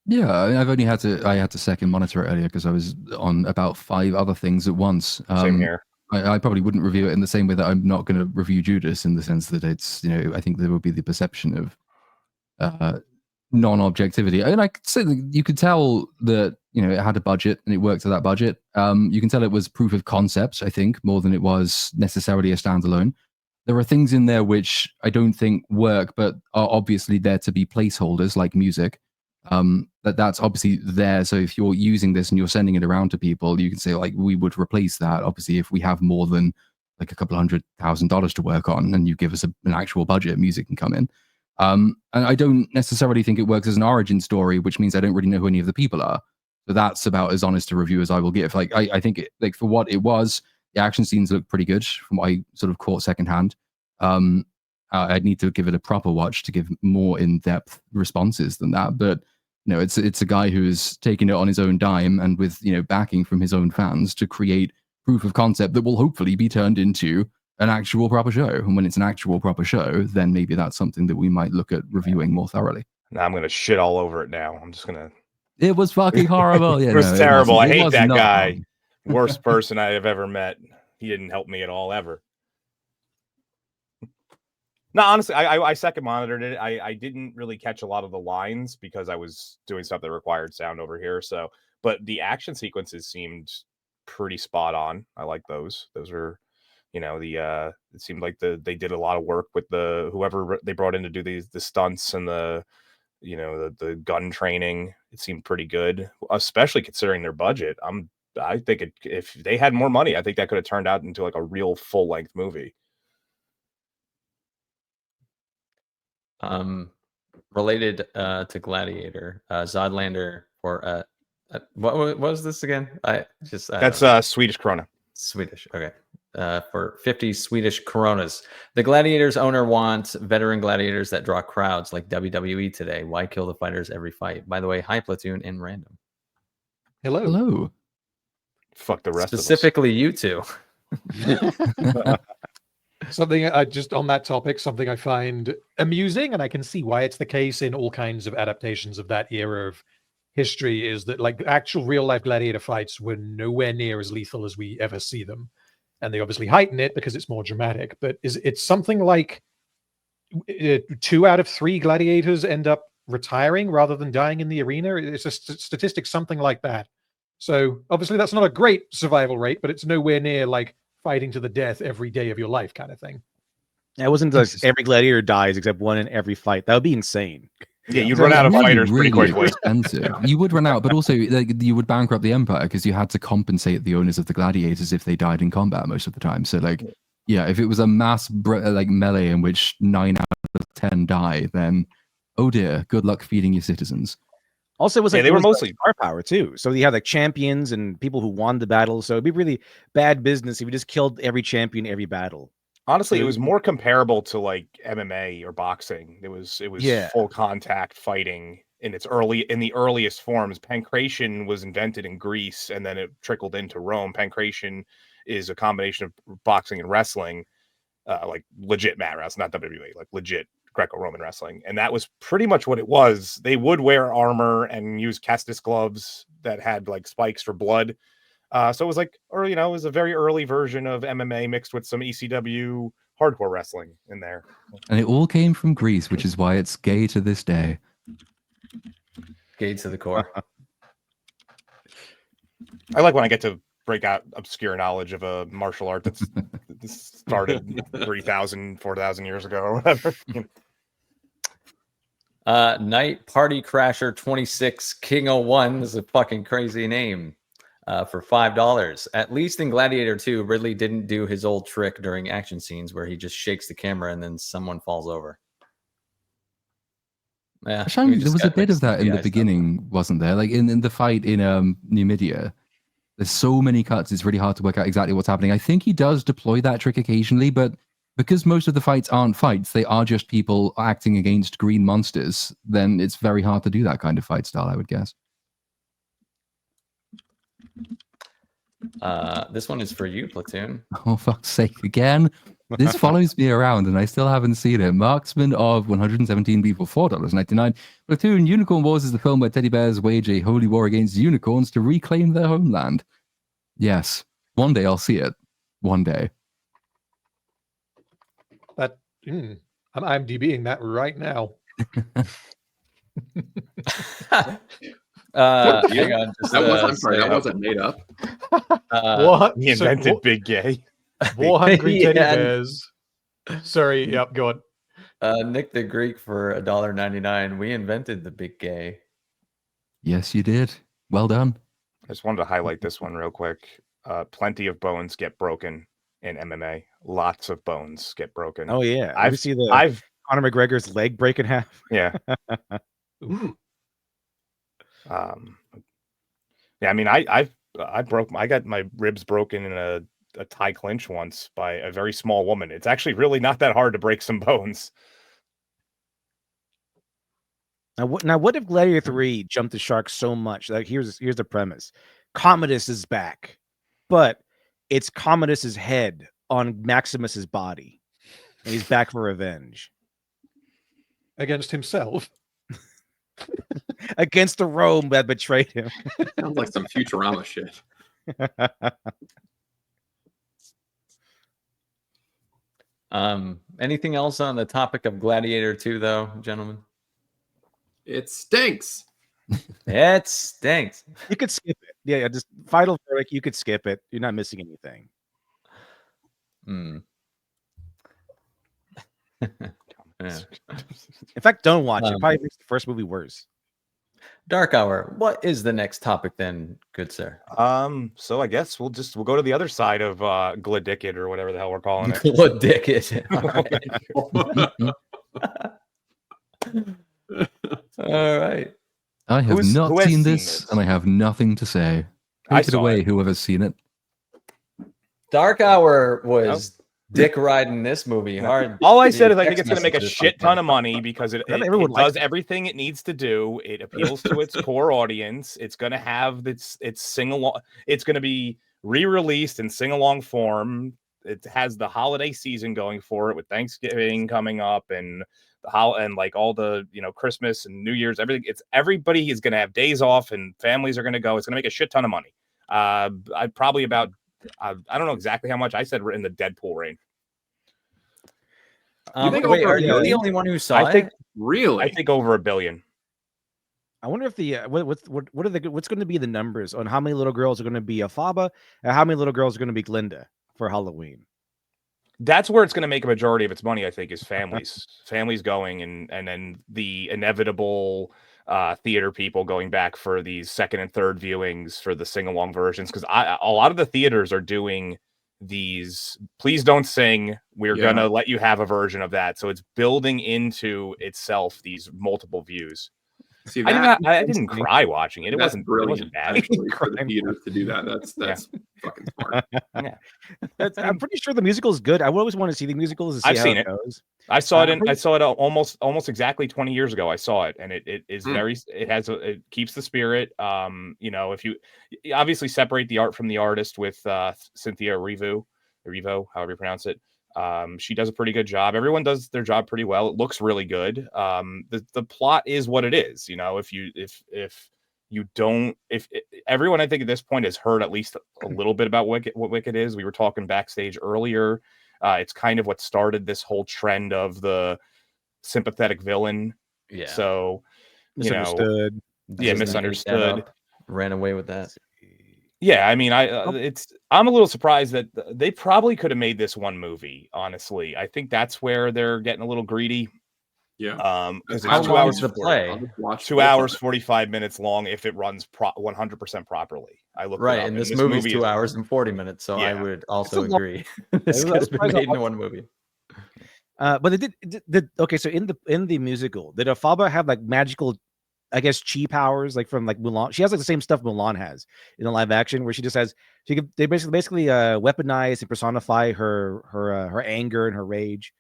Yeah, I had to second monitor it earlier because I was on about 5 other things at once. Same here. I probably wouldn't review it in the same way that I'm not going to review Judas, in the sense that it's, I think there would be the perception of non-objectivity. And I could say that you could tell that, it had a budget and it worked to that budget. You can tell it was proof of concept, I think, more than it was necessarily a standalone. There are things in there which I don't think work, but are obviously there to be placeholders, like music. That's obviously there. So if you're using this and you're sending it around to people, you can say like, we would replace that. Obviously, if we have more than like a couple $100,000 to work on, and you give us an actual budget, music can come in. And I don't necessarily think it works as an origin story, which means I don't really know who any of the people are. So that's about as honest a review as I will give. Like I think it, like for what it was, the action scenes look pretty good from what I sort of caught secondhand. I'd need to give it a proper watch to give more in-depth responses than that. But you know, it's a guy who is taking it on his own dime and with, you know, backing from his own fans to create proof of concept that will hopefully be turned into an actual proper show. And when it's an actual proper show, then maybe that's something that we might look at reviewing more thoroughly. Now I'm gonna shit all over it now. I'm just gonna. It was fucking horrible. Yeah, it was terrible. I hate that guy. Wrong. Worst person I have ever met. He didn't help me at all ever. No, honestly, I second monitored it. I didn't really catch a lot of the lines because I was doing stuff that required sound over here. So, but the action sequences seemed pretty spot on. I like those. Those were, you know, it seemed like they did a lot of work with whoever they brought in to do the stunts and the gun training. It seemed pretty good, especially considering their budget. I think if they had more money, I think that could have turned out into like a real full-length movie. Related to Gladiator, Zodlander for what was this again? That's Swedish krona. Swedish, okay. For 50 Swedish coronas. The Gladiators owner wants veteran gladiators that draw crowds like WWE today. Why kill the fighters every fight? By the way, hi Platoon and Random. Hello. Fuck the rest Specifically you two. Something I just on that topic, something I find amusing, and I can see why it's the case in all kinds of adaptations of that era of history, is that like actual real life gladiator fights were nowhere near as lethal as we ever see them. And they obviously heighten it because it's more dramatic, but it's something like 2 out of 3 gladiators end up retiring rather than dying in the arena. It's a statistic, something like that. So obviously that's not a great survival rate, but it's nowhere near like fighting to the death every day of your life kind of thing. It wasn't like every gladiator dies except one in every fight. That would be insane. Yeah, you'd run out of fighters pretty quickly. Expensive. You would run out, but also you would bankrupt the empire because you had to compensate the owners of the gladiators if they died in combat most of the time. So like, yeah, if it was a mass like melee in which 9 out of 10 die, then oh dear, good luck feeding your citizens. Also, it was like they were mostly star power too. So you have like champions and people who won the battle. So it'd be really bad business if you just killed every champion every battle. Honestly, it was more comparable to like MMA or boxing. It was full contact fighting in the earliest forms. Pancration was invented in Greece and then it trickled into Rome. Pancration is a combination of boxing and wrestling, like legit mat wrestling, not WWE, like legit Greco-Roman wrestling. And that was pretty much what it was. They would wear armor and use Castus gloves that had like spikes for blood. So it was like, or it was a very early version of MMA mixed with some ECW hardcore wrestling in there. And it all came from Greece, which is why it's gay to this day. Gay to the core. I like when I get to break out obscure knowledge of a martial art that's started 3,000, 4,000 years ago or whatever. Night Party Crasher 26 King 01 is a fucking crazy name. For $5. At least in Gladiator 2, Ridley didn't do his old trick during action scenes where he just shakes the camera and then someone falls over. Yeah, there was a bit of that in the beginning, wasn't there? Like in the fight in Numidia, there's so many cuts, it's really hard to work out exactly what's happening. I think he does deploy that trick occasionally, but because most of the fights aren't fights, they are just people acting against green monsters, then it's very hard to do that kind of fight style, I would guess. This one is for you, Platoon. Oh, fuck's sake, again? This follows me around and I still haven't seen it. Marksman of 117 people, $4.99. Platoon, Unicorn Wars is the film where teddy bears wage a holy war against unicorns to reclaim their homeland. Yes. One day I'll see it. One day. I'm IMDbing that right now. Hang on, I'm sorry, that wasn't made up. What? He invented Big Gay. War hungry teddy bears. Sorry, yep, go on. Nick the Greek for $1.99. We invented the big gay. Yes, you did. Well done. I just wanted to highlight this one real quick. Plenty of bones get broken in MMA. Lots of bones get broken. Oh yeah, I've see Conor McGregor's leg break in half. Yeah. Yeah, I mean, I got my ribs broken in a Thai clinch once by a very small woman. It's actually really not that hard to break some bones. Now what if Gladiator 3 jumped the shark so much? Like here's the premise. Commodus is back, but it's Commodus's head on Maximus's body. And he's back for revenge. Against himself? Against the Rome that betrayed him. Sounds like some Futurama shit. Anything else on the topic of Gladiator 2, though, gentlemen? It stinks. It stinks. You could skip it. Yeah, just final verdict. You could skip it. You're not missing anything. Yeah. In fact, don't watch it. Probably makes the first movie worse. Dark Hour. What is the next topic then, good sir? So I guess we'll go to the other side of Gladiator or whatever the hell we're calling it. Gladiator. All right. I have not seen this, and I have nothing to say. Take it away, whoever's seen it. Dark Hour was dick riding this movie hard. All I said is I think it's going to make a shit ton of money because it does everything it needs to do. It appeals to its core audience. It's going to have its sing along. It's going to be re-released in sing along form. It has the holiday season going for it with Thanksgiving coming up and like all the Christmas and New Year's. Everybody is going to have days off and families are going to go. It's going to make a shit ton of money. I don't know exactly how much. I said we're in the Deadpool range. Wait, are you the only one who saw it? Really? I think over $1 billion. I wonder if the what's going to be the numbers on how many little girls are going to be Afaba and how many little girls are going to be Glinda for Halloween. That's where it's going to make a majority of its money, I think, is families going and then the inevitable theater people going back for these second and third viewings for the sing-along versions, because a lot of the theaters are doing these please don't sing, we're gonna let you have a version of that, so it's building into itself these multiple views. See, I didn't cry watching it. It wasn't bad for the theaters to do that. That's fucking smart. Yeah, I'm pretty sure the musical is good. I always want to see the musicals to see I've how seen it goes. I saw it. I saw it almost exactly 20 years ago. I saw it, and it is it keeps the spirit. If you obviously separate the art from the artist with Cynthia Erivo, however you pronounce it. She does a pretty good job. Everyone does their job pretty well. It looks really good. The plot is what it is. If everyone, I think at this point has heard at least a little bit about what Wicked is. We were talking backstage earlier. It's kind of what started this whole trend of the sympathetic villain. Yeah. So, misunderstood. Misunderstood. Ran away with that. Yeah, I mean, I'm a little surprised that they probably could have made this one movie. Honestly, I think that's where they're getting a little greedy. Yeah. Because how it's 2 long hours is the play? 2 hours 45 minutes long if it runs 100% properly. I looked right, it up, and this movie's 2 hours and 40 minutes, so I would also agree. This could have been made in one movie. But it did okay. So in the musical, did Afaba have like magical, I guess, chi powers like from like Mulan? She has like the same stuff Mulan has in the live action, where she just has they basically weaponize and personify her anger and her rage.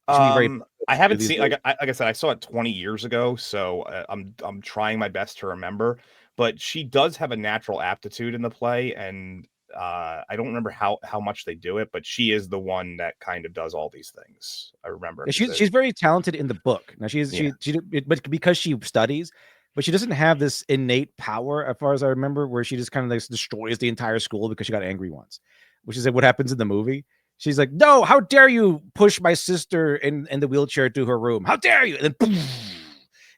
I haven't seen like I said, I saw it 20 years ago, so I'm trying my best to remember. But she does have a natural aptitude in the play, and I don't remember how much they do it, but she is the one that kind of does all these things. I remember. Yeah, she's very talented in the book. Now she but because she studies, but she doesn't have this innate power, as far as I remember, where she just kind of like destroys the entire school because she got angry once, which is what happens in the movie. She's like, "No, how dare you push my sister in the wheelchair to her room? How dare you!" And then boom,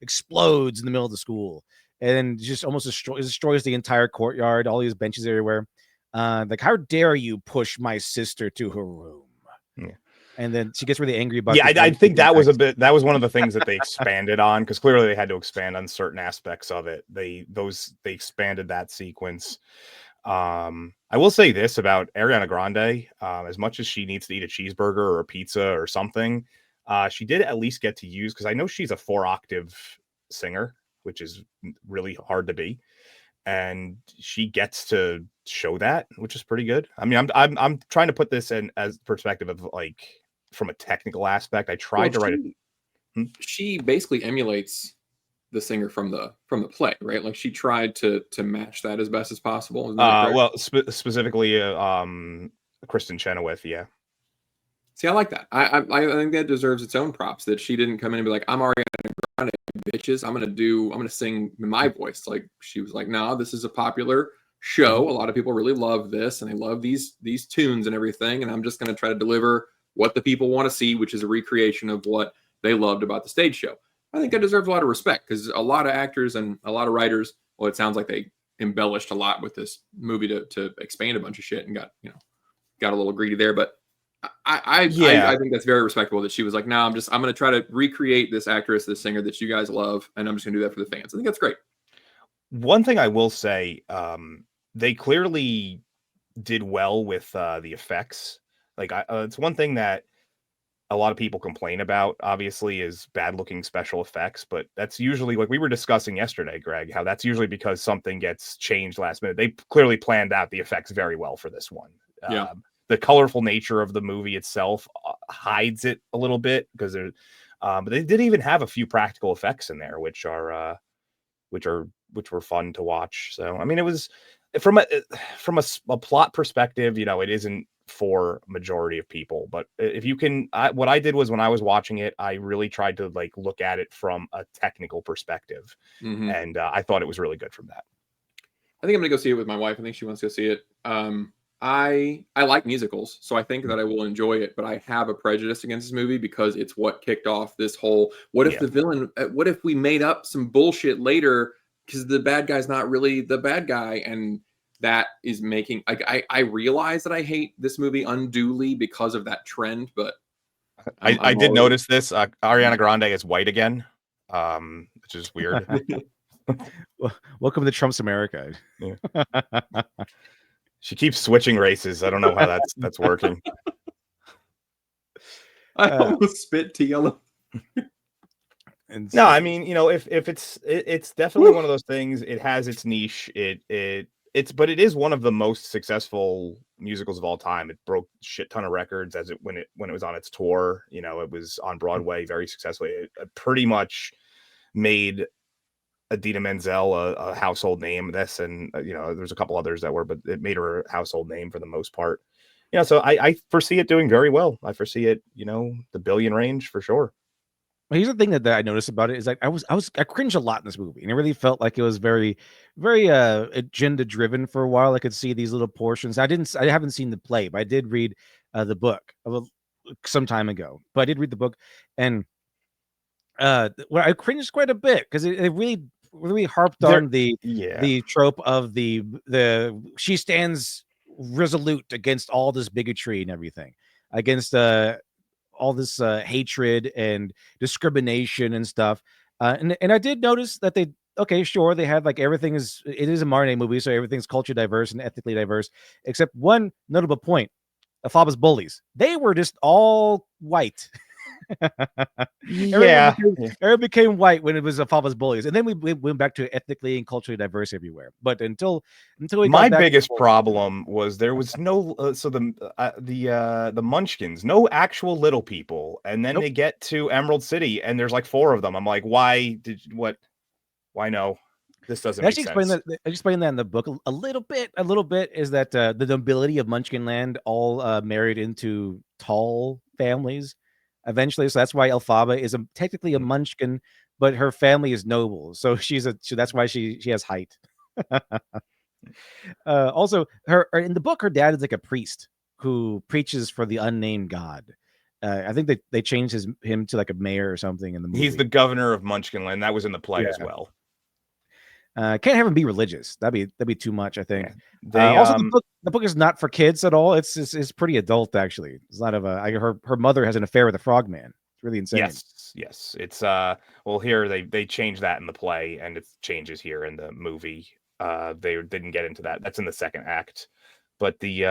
explodes in the middle of the school, and then just almost destroys the entire courtyard, all these benches everywhere. Like, how dare you push my sister to her room? Yeah. and then she gets really angry about. Yeah, I think that was one of the things that they expanded on, because clearly they had to expand on certain aspects of it. They expanded that sequence. I will say this about Ariana Grande: as much as she needs to eat a cheeseburger or a pizza or something, she did at least get to use, because I know she's a 4-octave singer, which is really hard to be, and she gets to show that, which is pretty good. I mean, I'm trying to put this in as perspective of like from a technical aspect. I tried to write it. She basically emulates the singer from the play, right? Like she tried to match that as best as possible. Well, specifically, Kristen Chenoweth, yeah. See, I like that. I think that deserves its own props. That she didn't come in and be like, "I'm Ariana Grande, bitches. I'm gonna sing in my voice." Like she was like, "No, this is a popular show. A lot of people really love this, and they love these tunes and everything. And I'm just gonna try to deliver what the people want to see, which is a recreation of what they loved about the stage show." I think that deserves a lot of respect, because a lot of actors and a lot of writers, well, it sounds like they embellished a lot with this movie to expand a bunch of shit and got a little greedy there. But I think that's very respectable that she was like, "No, I'm going to try to recreate this actress, this singer that you guys love, and I'm just going to do that for the fans." I think that's great. One thing I will say, they clearly did well with the effects. Like, it's one thing that a lot of people complain about, obviously, is bad looking special effects, but that's usually, like we were discussing yesterday, Greg, how that's usually because something gets changed last minute. They clearly planned out the effects very well for this one. Yeah. The colorful nature of the movie itself hides it a little bit, because but they did even have a few practical effects in there, which were fun to watch. So, I mean, it was from a plot perspective, it isn't for majority of people, but if you can, what I did was, when I was watching it, I really tried to like look at it from a technical perspective, and I thought it was really good from that. I think I'm gonna go see it with my wife. I think she wants to go see it. I like musicals, so I think that I will enjoy it, but I have a prejudice against this movie because it's what kicked off this whole, what if the villain, what if we made up some bullshit later because the bad guy's not really the bad guy, and that is making, like, I realize that I hate this movie unduly because of that trend, but I did notice this. Ariana Grande is white again, which is weird. Welcome to Trump's America. Yeah. She keeps switching races. I don't know how that's working. I almost spit to yellow. No, I mean, if it's definitely one of those things. It has its niche. But it is one of the most successful musicals of all time. It broke a shit ton of records when it was on its tour. It was on Broadway very successfully. It pretty much made Idina Menzel a household name. This, and there's a couple others that were, but it made her a household name for the most part. So I foresee it doing very well. I foresee it, the billion range for sure. Well, here's the thing that I noticed about it is, like, I cringed a lot in this movie, and it really felt like it was very, very agenda driven for a while. I could see these little portions. I haven't seen the play, but I did read the book some time ago. But I did read the book, and well, I cringed quite a bit because it really harped on the trope of the she stands resolute against all this bigotry and everything, against all this hatred and discrimination and stuff. And I did notice that they had, like, it is a Marnie movie, so everything's culture diverse and ethnically diverse, except one notable point: Alphaba's bullies. They were just all white. Everyone became white when it was Alphaba's bullies, and then we went back to ethnically and culturally diverse everywhere. But until we my biggest problem was there was no the Munchkins, no actual little people, and then they get to Emerald City and there's like 4 of them. I'm like, why no? This doesn't make sense. I explained that in the book a little bit. Is that the nobility of Munchkinland all married into tall families eventually, so that's why Elphaba is technically a Munchkin, but her family is noble, so that's why she has height. Also, in the book, her dad is like a priest who preaches for the unnamed god. I think they changed him to like a mayor or something in the movie. He's the governor of Munchkinland. That was in the play as well. Can't have them be religious. That'd be too much, I think. Yeah. Also, the book is not for kids at all. It's pretty adult, actually. It's not of her mother has an affair with a frogman. It's really insane. Yes. It's well, here they changed that in the play, and it changes here in the movie. They didn't get into that. That's in the second act. But they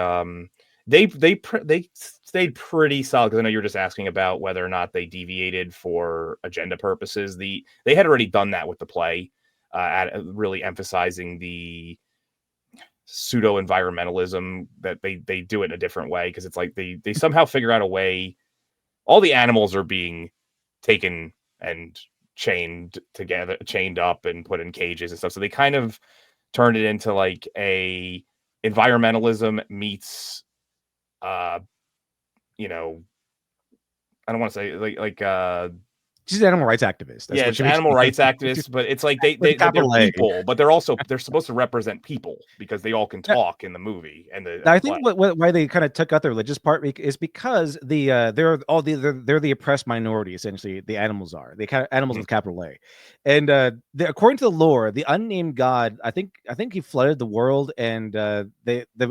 stayed pretty solid, because I know you're just asking about whether or not they deviated for agenda purposes. They had already done that with the play, really emphasizing the pseudo environmentalism, that they do it in a different way, because it's like they somehow figure out a way. All the animals are being taken and chained up and put in cages and stuff. So they kind of turned it into like a environmentalism meets, I don't want to say like she's an animal rights activist. That's it's animal rights activist, but it's like they're people, but they're supposed to represent people, because they all can talk in the movie. And I think why they kind of took out the religious part is because they're the oppressed minority, essentially. The animals are animals with capital A, and according to the lore, the unnamed god, I think he flooded the world, and the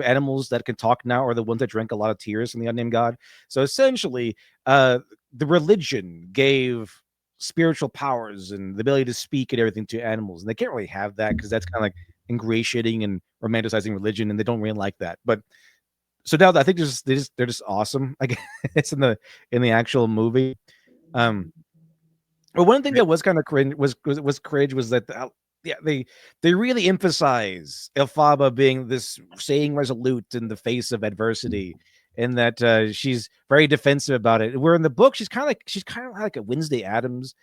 animals that can talk now are the ones that drink a lot of tears from the unnamed god. So essentially, the religion gave spiritual powers and the ability to speak and everything to animals, and they can't really have that, because that's kind of like ingratiating and romanticizing religion, and they don't really like that. But so now I think they're just awesome, I guess, in the actual movie. But one thing that was kind of cringe was that they really emphasize Elphaba being this staying resolute in the face of adversity, and that she's very defensive about it. Where in the book, she's kind of like a Wednesday Addams,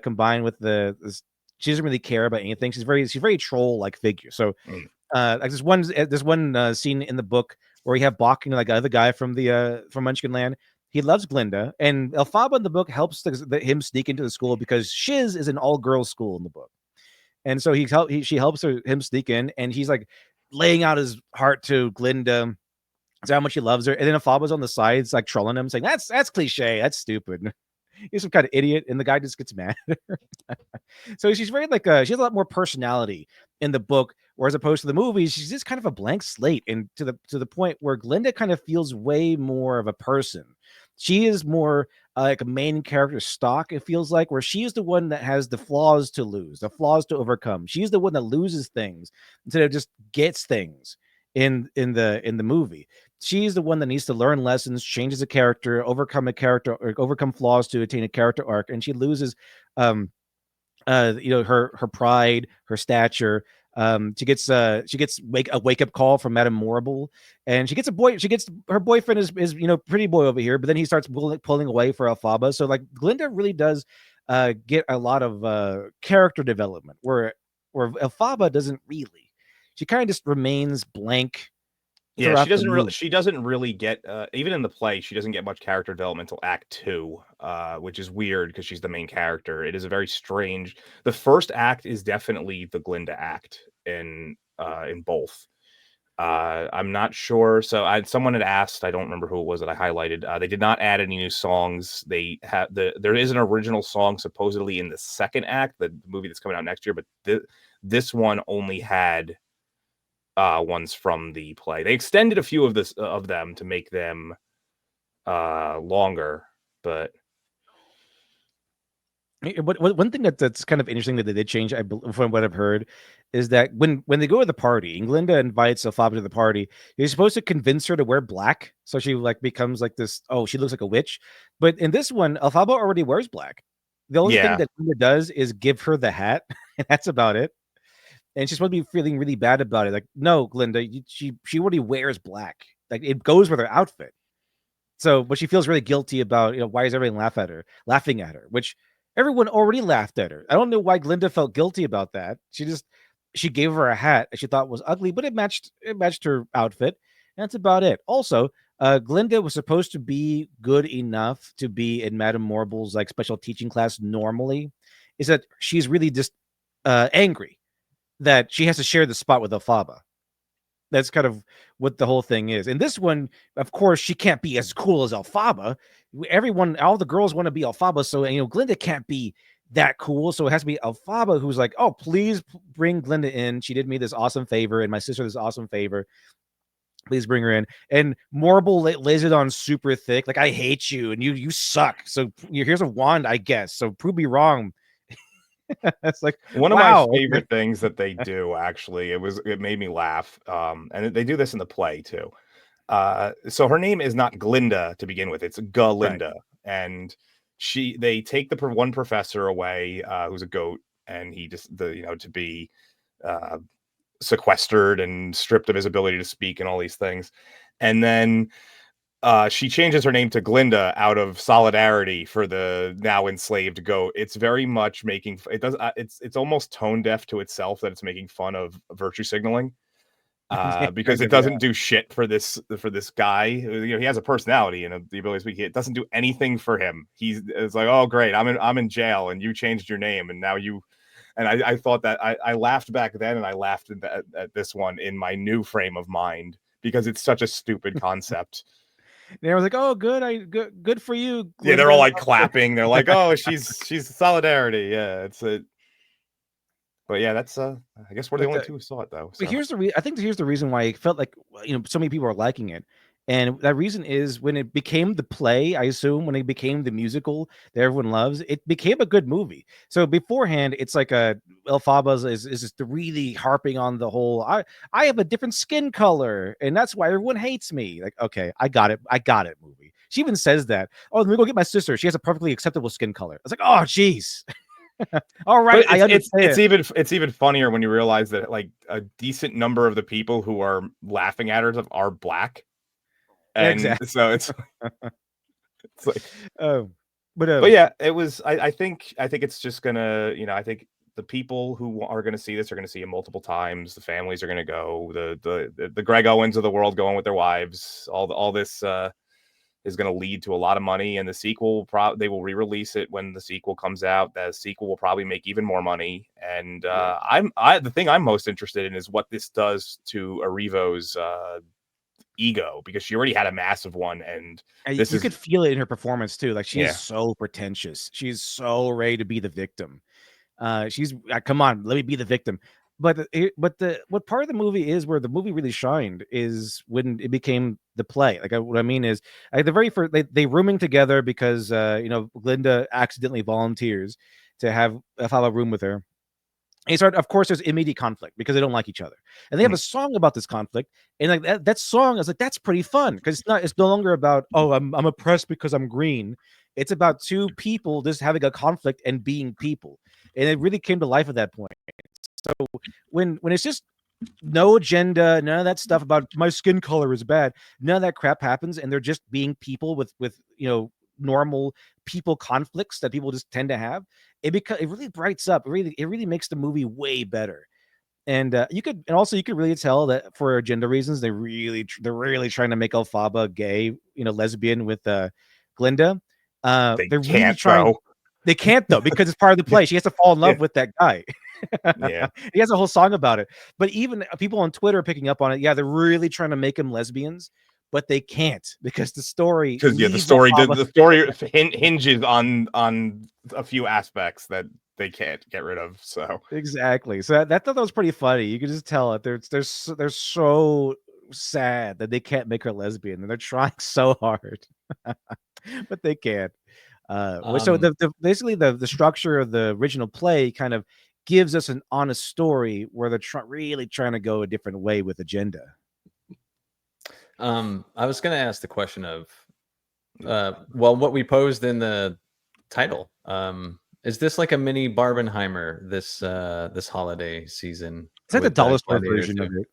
combined with she doesn't really care about anything. She's very troll like figure. So like this one scene in the book where you have Bach, like other guy from Munchkin Land. He loves Glinda, and Elphaba in the book helps him sneak into the school, because Shiz is an all-girls school in the book, and so she helps him sneak in, and he's like laying out his heart to Glinda. How much he loves her, and then Elphaba's on the sides like trolling him, saying that's cliche, that's stupid. He's some kind of idiot, and the guy just gets mad. So she's very she has a lot more personality in the book, whereas opposed to the movies, she's just kind of a blank slate, and to the point where Glinda kind of feels way more of a person. She is more like a main character stock, it feels like, where she is the one that has the flaws to lose, the flaws to overcome. She's the one that loses things instead of just gets things in the movie. She's the one that needs to learn lessons, changes a character, overcome flaws to attain a character arc, and she loses her pride, her stature. She gets a wake-up call from Madame Morrible, and she gets her boyfriend is pretty boy over here, but then he starts pulling away for Elphaba. So like Glinda really does get a lot of character development, where Elphaba doesn't really. She kind of just remains blank. Yeah, she doesn't really get even in the play, she doesn't get much character development until Act 2, which is weird, because she's the main character. It is a very strange. The first act is definitely the Glinda act in both. I'm not sure. So someone had asked, I don't remember who it was that I highlighted. They did not add any new songs. They have there is an original song supposedly in the second act, the movie that's coming out next year, but this one only had ones from the play. They extended a few of them to make them longer, but one thing that's kind of interesting that they did change, from what I've heard, is that when they go to the party, and Glinda invites Elphaba to the party, you're supposed to convince her to wear black, so she becomes like this. Oh, she looks like a witch. But in this one, Elphaba already wears black. The only thing that Glinda does is give her the hat, and that's about it. And she's supposed to be feeling really bad about it. Like, no, Glinda, she already wears black. Like, it goes with her outfit. So, but she feels really guilty about, why is everyone laughing at her? Which everyone already laughed at her. I don't know why Glinda felt guilty about that. She gave her a hat that she thought was ugly, but it matched her outfit. And that's about it. Also, Glinda was supposed to be good enough to be in Madame Morrible's like special teaching class normally. Is that she's really just angry that she has to share the spot with Elphaba. That's kind of what the whole thing is. In this one, of course, she can't be as cool as Elphaba. All the girls want to be Elphaba, so Glinda can't be that cool. So it has to be Elphaba who's like, oh, please bring Glinda in. She did me this awesome favor, and my sister this awesome favor. Please bring her in. And Morble lays it on super thick. Like, I hate you and you suck. So here's a wand, I guess. So prove me wrong. It's like one of my favorite things that they do, actually. It made me laugh. And they do this in the play too. So her name is not Glinda to begin with, it's Galinda. Right. And they take the one professor away, who's a goat, and he just to be sequestered and stripped of his ability to speak and all these things. And then she changes her name to Glinda out of solidarity for the now enslaved goat. It's very much making it's almost tone deaf to itself that it's making fun of virtue signaling. Because it doesn't do shit for this guy. He has a personality and the ability to speak. It doesn't do anything for him. It's like, oh great, I'm in jail and you changed your name and now you. And I thought that I laughed back then, and I laughed at this one in my new frame of mind because it's such a stupid concept. And I was like, "Oh, good for you." Glinda. Yeah, they're all like clapping. They're like, "Oh, she's solidarity." Yeah, it's a. But yeah, that's I guess we're the only two who saw it though. So. But I think here's the reason why it felt like so many people are liking it. And that reason is when it became the play, I assume, when it became the musical that everyone loves, it became a good movie. So beforehand, it's like Elphaba is just really harping on the whole, I have a different skin color, and that's why everyone hates me. Like, okay, I got it movie. She even says that, oh, let me go get my sister. She has a perfectly acceptable skin color. I was like, oh, geez. All right, I understand. It's even funnier when you realize that like a decent number of the people who are laughing at her are black. And exactly. So it's like, but yeah, it was. I think it's just gonna, I think the people who are gonna see this are gonna see it multiple times. The families are gonna go. The Greg Owens of the world going with their wives. All this is gonna lead to a lot of money. And the sequel, they will re-release it when the sequel comes out. The sequel will probably make even more money. And the thing I'm most interested in is what this does to Erivo's ego, because she already had a massive one, and you could feel it in her performance too. Like she's so pretentious. She's so ready to be the victim. She's come on, let me be the victim. But what part of the movie is where the movie really shined is when it became the play. Like what I mean is, the very first they rooming together because Glinda accidentally volunteers to have a room with her. And of course, there's immediate conflict because they don't like each other, and they have a song about this conflict. And like that song is like, that's pretty fun because it's no longer about, oh, I'm oppressed because I'm green. It's about two people just having a conflict and being people, and it really came to life at that point. So when it's just no agenda, none of that stuff about my skin color is bad, none of that crap happens, and they're just being people with normal people conflicts that people just tend to have. It really brights up. It really makes the movie way better. And you could really tell that for agenda reasons, they're really trying to make Elphaba gay, lesbian with Glinda. They're really trying. Though. They can't though, because it's part of the play. She has to fall in love with that guy. Yeah, he has a whole song about it. But even people on Twitter are picking up on it. Yeah, they're really trying to make them lesbians, but they can't because the story. Because the story hinges on a few aspects that they can't get rid of. So exactly. So I thought that was pretty funny. You could just tell it. They're so sad that they can't make her lesbian, and they're trying so hard, but they can't. So basically the structure of the original play kind of gives us an honest story where they're really trying to go a different way with agenda. I was going to ask the question of, what we posed in the title. Is this like a mini Barbenheimer this holiday season? It's like the dollar store version of it.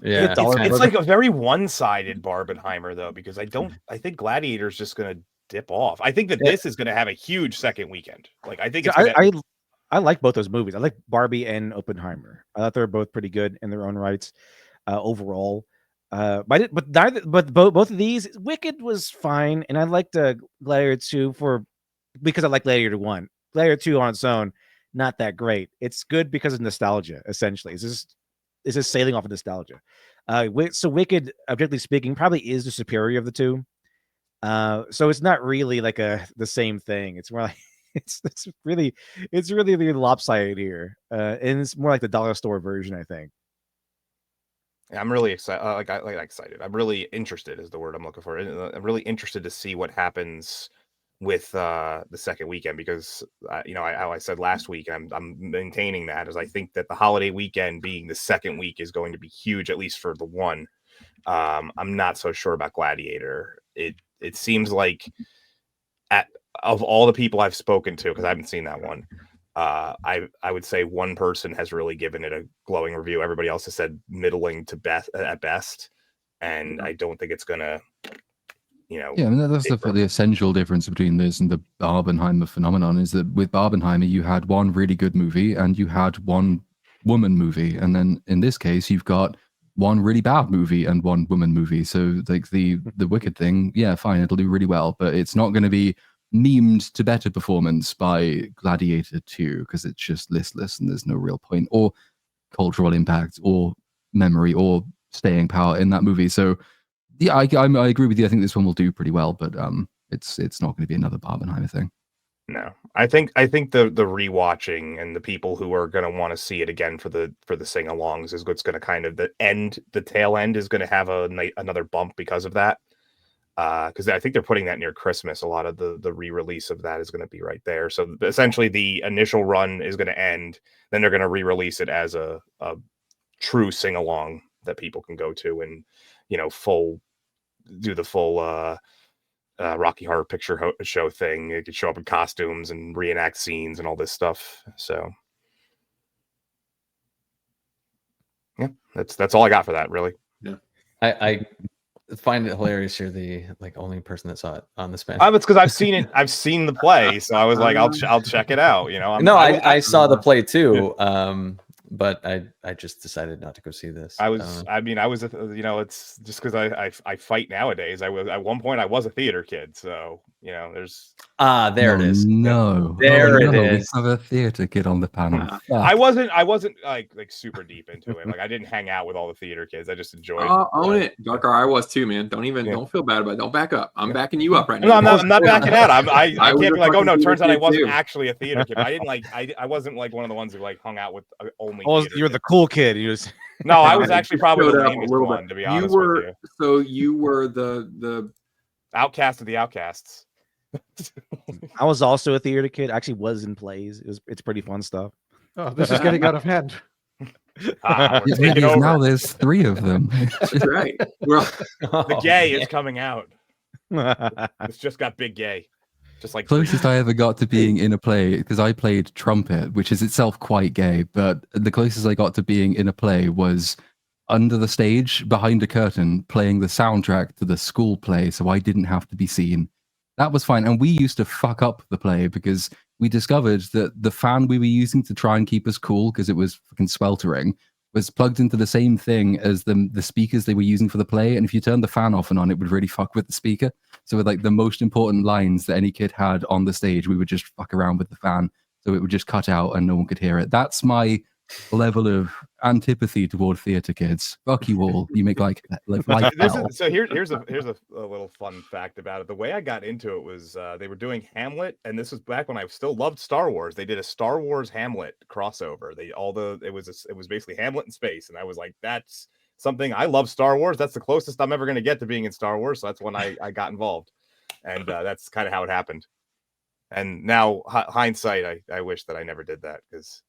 Yeah, it's like a very one-sided Barbenheimer though, because I think Gladiator's just going to dip off. I think that this is going to have a huge second weekend. Like I think it's I like both those movies. I like Barbie and Oppenheimer. I thought they were both pretty good in their own rights overall. But both of these, Wicked was fine, and I liked Gladiator 2 because I like Gladiator 1. Gladiator 2 on its own, not that great. It's good because of nostalgia. Essentially, it's just sailing off of nostalgia. So Wicked, objectively speaking, probably is the superior of the two. So it's not really like the same thing. It's more like it's really lopsided here, and it's more like the dollar store version, I think. I'm really excited. Excited. I'm really interested is the word I'm looking for. I'm really interested to see what happens with the second weekend, because how I said last week, and I'm maintaining that, is I think that the holiday weekend being the second week is going to be huge, at least for the one. I'm not so sure about Gladiator. It seems like of all the people I've spoken to, because I haven't seen that one, I would say one person has really given it a glowing review. Everybody else has said middling to best at best, and I don't think it's gonna, Yeah, I mean, that's the essential difference between this and the Barbenheimer phenomenon, is that with Barbenheimer you had one really good movie and you had one woman movie, and then in this case you've got one really bad movie and one woman movie. So like the Wicked thing, yeah, fine, it'll do really well, but it's not going to be memed to better performance by Gladiator 2, because it's just listless and there's no real point or cultural impact or memory or staying power in that movie. So yeah, I agree with you. I think this one will do pretty well, but it's not going to be another Barbenheimer thing. No, I think the rewatching and the people who are going to want to see it again for the sing-alongs is what's going to kind of the tail end is going to have another bump because of that. Because I think they're putting that near Christmas. A lot of the re-release of that is going to be right there. So essentially, the initial run is going to end. Then they're going to re-release it as a true sing-along that people can go to and do the full Rocky Horror Picture Show thing. You could show up in costumes and reenact scenes and all this stuff. So yeah, that's all I got for that, really. Yeah, I find it hilarious. You're the only person that saw it on the Spanish. It's because I've seen it. I've seen the play, so I was like, I'll check it out. I saw the play too. But I just decided not to go see this. It's just because I fight nowadays. At one point I was a theater kid, so there's there it is. No, there it is. We have a theater kid on the panel. I wasn't like super deep into it. Like I didn't hang out with all the theater kids. I just enjoyed. Own it, Darkar. I was too, man. Don't feel bad about it. Don't back up. I'm backing you up right now. No, I'm not backing out. I can't be like, oh no, turns out I wasn't too. actually a theater kid. I didn't I wasn't like one of the ones who hung out with only. You're the cool kid. You just no, I was actually probably the lamest one, to be honest with you. So you were the outcast of the outcasts. I was also a theater kid. I actually was in plays. It's pretty fun stuff. Oh, this is getting out of hand. Now there's 3 of them. That's right. Well, the gay is coming out. It's just got big gay. Just like closest I ever got to being in a play, because I played trumpet, which is itself quite gay, but the closest I got to being in a play was under the stage behind a curtain playing the soundtrack to the school play, so I didn't have to be seen. That was fine. And we used to fuck up the play because we discovered that the fan we were using to try and keep us cool, because it was fucking sweltering, was plugged into the same thing as the speakers they were using for the play. And if you turned the fan off and on, it would really fuck with the speaker. So with like the most important lines that any kid had on the stage, we would just fuck around with the fan. So it would just cut out and no one could hear it. That's my level of antipathy toward theater kids. Fuck you all. You make life hell. So here's a little fun fact about it. The way I got into it was they were doing Hamlet, and this was back when I still loved Star Wars. They did a Star Wars Hamlet crossover. It was basically Hamlet in space, and I was like, that's something. I love Star Wars. That's the closest I'm ever going to get to being in Star Wars. So that's when I got involved, and that's kind of how it happened. And now hindsight, I wish that I never did that, because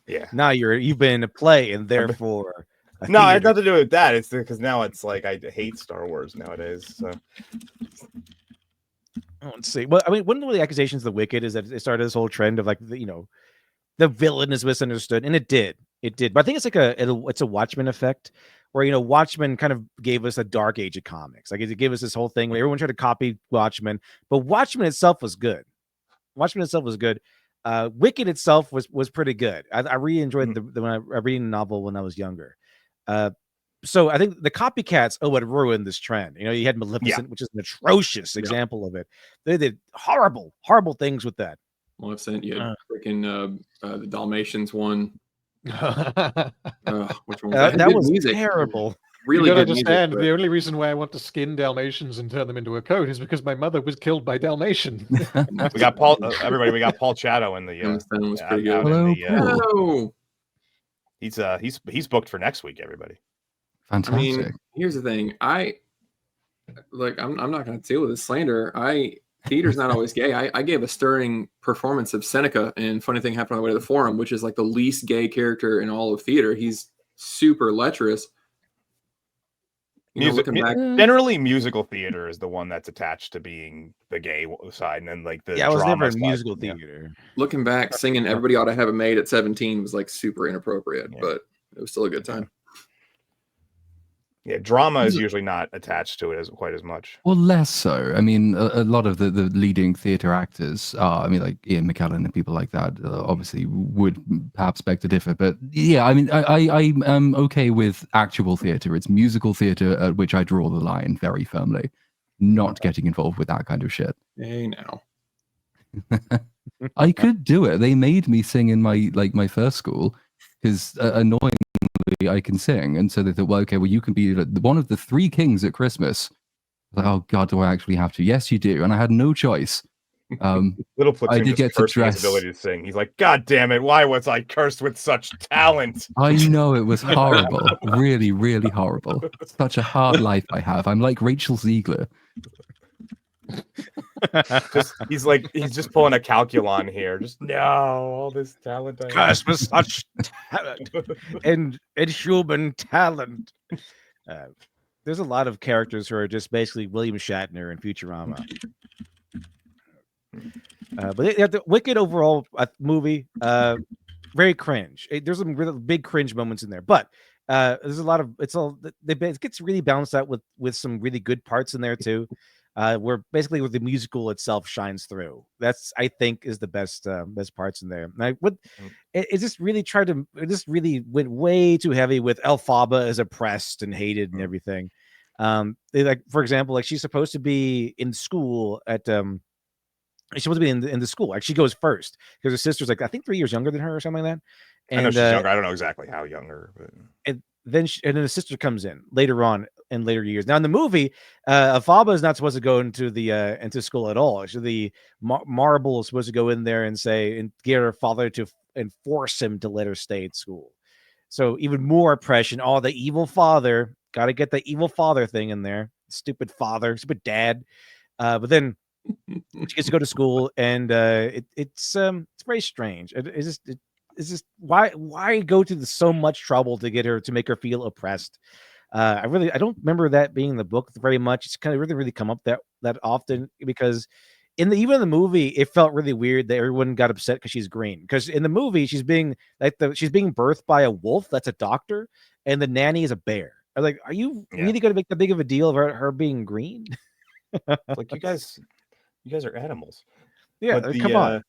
yeah. Now you've been in a play, and therefore no, it had nothing to do with that. It's because now it's like I hate Star Wars nowadays. So let's see. Well, I mean, one of the accusations of the Wicked is that it started this whole trend of like the villain is misunderstood, and it did. But I think it's like it's a Watchmen effect, where Watchmen kind of gave us a dark age of comics. Like it gave us this whole thing where everyone tried to copy Watchmen, but Watchmen itself was good. Wicked itself was pretty good. I really enjoyed when I reading the novel when I was younger. So I think the copycats what ruined this trend. You had Maleficent, which is an atrocious example of it. They did horrible things with that. Maleficent, you had freaking the Dalmatians one. Which one? That was terrible. really you good understand, music. the only reason why I want to skin Dalmatians and turn them into a coat is because my mother was killed by Dalmatian. We got Paul. Everybody, we got Paul Chato in the. That was pretty good. Hello, Paul. He's booked for next week. Everybody. Fantastic. I mean, here's the thing. I'm not going to deal with this slander. Theater's not always gay. I gave a stirring performance of Seneca in Funny Thing Happened on the Way to the Forum, which is like the least gay character in all of theater. He's super lecherous. Generally, musical theater is the one that's attached to being the gay side, and then like the I was never in musical theater. Looking back, singing "Everybody Ought to Have a Maid" at 17 was like super inappropriate, but it was still a good time. Yeah, drama is usually not attached to it quite as much. Well, less so. I mean, a lot of the leading theatre actors, I mean, like Ian McKellen and people like that, obviously would perhaps beg to differ. But yeah, I mean, I am okay with actual theatre. It's musical theatre at which I draw the line very firmly. Not getting involved with that kind of shit. Hey, now. I could do it. They made me sing in my first school because annoyingly I can sing, and so they thought, well, okay, well, you can be one of the three kings at Christmas. Like, oh God, do I actually have to? Yes, you do. And I had no choice. Little Platoon I did get to dress. His ability to sing. He's like, God damn it! Why was I cursed with such talent? I know, it was horrible, really, really horrible. Such a hard life I have. I'm like Rachel Ziegler. He's just pulling a calculon here. Just no, all this talent. Cursed with such talent and human talent. There's a lot of characters who are just basically William Shatner in Futurama. But the Wicked overall movie, very cringe. There's some really big cringe moments in there, but there's a lot of it gets really balanced out with some really good parts in there too. Where the musical itself shines through. That's, I think, is the best parts in there. And it just really went way too heavy with Elphaba as oppressed and hated and everything. For example, like she's supposed to be in school at she's supposed to be in the school. Like she goes first because her sister's like I think 3 years younger than her or something like that. And I know she's younger. I don't know exactly how younger, but and then the sister comes in later on in later years. Now in the movie, Elphaba is not supposed to go into the into school at all. Actually, the Marble is supposed to go in there and get her father to enforce him to let her stay at school. So even more oppression. Oh, the evil father. Got to get the evil father thing in there. Stupid father, stupid dad. But then she gets to go to school, and it's very strange. It's just why go to so much trouble to get her to make her feel oppressed. I don't remember that being in the book very much. It's kind of really come up that often because even in the movie it felt really weird that everyone got upset because she's green. Because in the movie she's being birthed by a wolf that's a doctor, and the nanny is a bear. I'm like, are you really going to make that big of a deal of her being green? Like you guys are animals. Yeah, come on.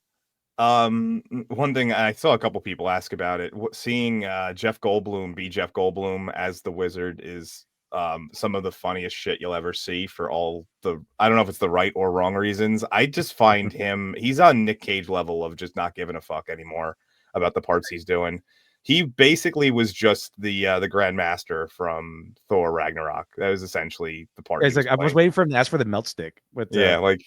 One thing I saw a couple people ask about it, seeing Jeff Goldblum be Jeff Goldblum as the wizard is some of the funniest shit you'll ever see for all the, I don't know if it's the right or wrong reasons. I just find he's on Nick Cage level of just not giving a fuck anymore about the parts he's doing. He basically was just the Grand Master from Thor Ragnarok. That was essentially the part. It's like I was waiting for him to ask for the melt stick. But like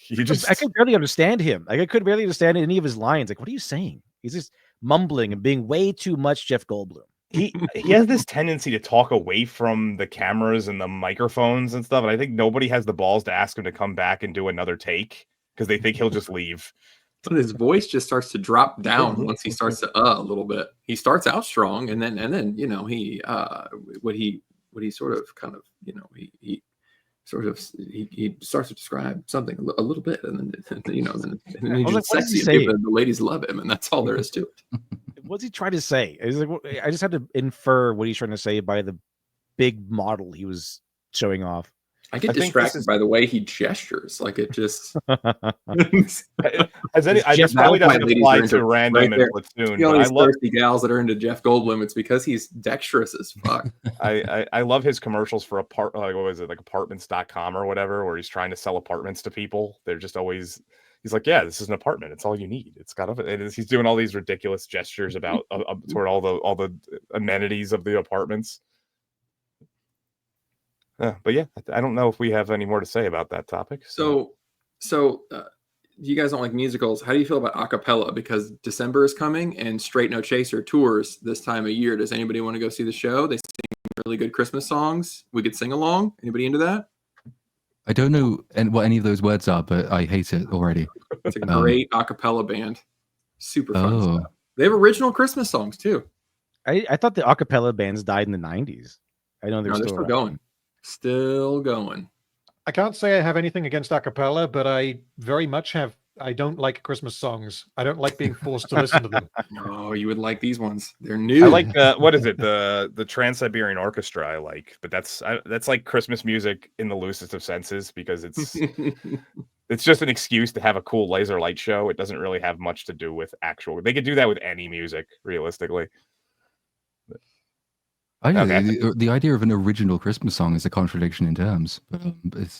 I could barely understand him. Like I could barely understand any of his lines. Like, what are you saying? He's just mumbling and being way too much Jeff Goldblum. He has this tendency to talk away from the cameras and the microphones and stuff. And I think nobody has the balls to ask him to come back and do another take because they think he'll just leave. But his voice just starts to drop down once he starts to a little bit. He starts out strong, and then you know he sort of kind of he starts to describe something a little bit, and then then he's just sexy. And the ladies love him, and that's all there is to it. What's he trying to say? I just had to infer what he's trying to say by the big model he was showing off. I get distracted by the way he gestures. Like it just. This probably doesn't apply to random and Platoon. I love thirsty gals that are into Jeff Goldblum. It's because he's dexterous as fuck. I love his commercials for apartments.com or whatever, where he's trying to sell apartments to people. They're just always. He's like, yeah, this is an apartment. It's all you need. It's got he's doing all these ridiculous gestures about toward all the amenities of the apartments. But yeah, I don't know if we have any more to say about that topic. So you guys don't like musicals. How do you feel about a cappella? Because December is coming and Straight No Chaser tours this time of year. Does anybody want to go see the show? They sing really good Christmas songs. We could sing along. Anybody into that? I don't know what any of those words are, but I hate it already. It's a great a cappella band. Super fun stuff. Oh. They have original Christmas songs too. I thought the acapella bands died in the 90s. I know they're still going. Still going. I can't say I have anything against a cappella, but I very much have. I don't like Christmas songs. I don't like being forced to listen to them. Oh, you would like these ones. They're new. I like what is it? The Trans-Siberian Orchestra. I like, but that's like Christmas music in the loosest of senses because it's it's just an excuse to have a cool laser light show. It doesn't really have much to do with actual. They could do that with any music, realistically. The idea of an original Christmas song is a contradiction in terms. But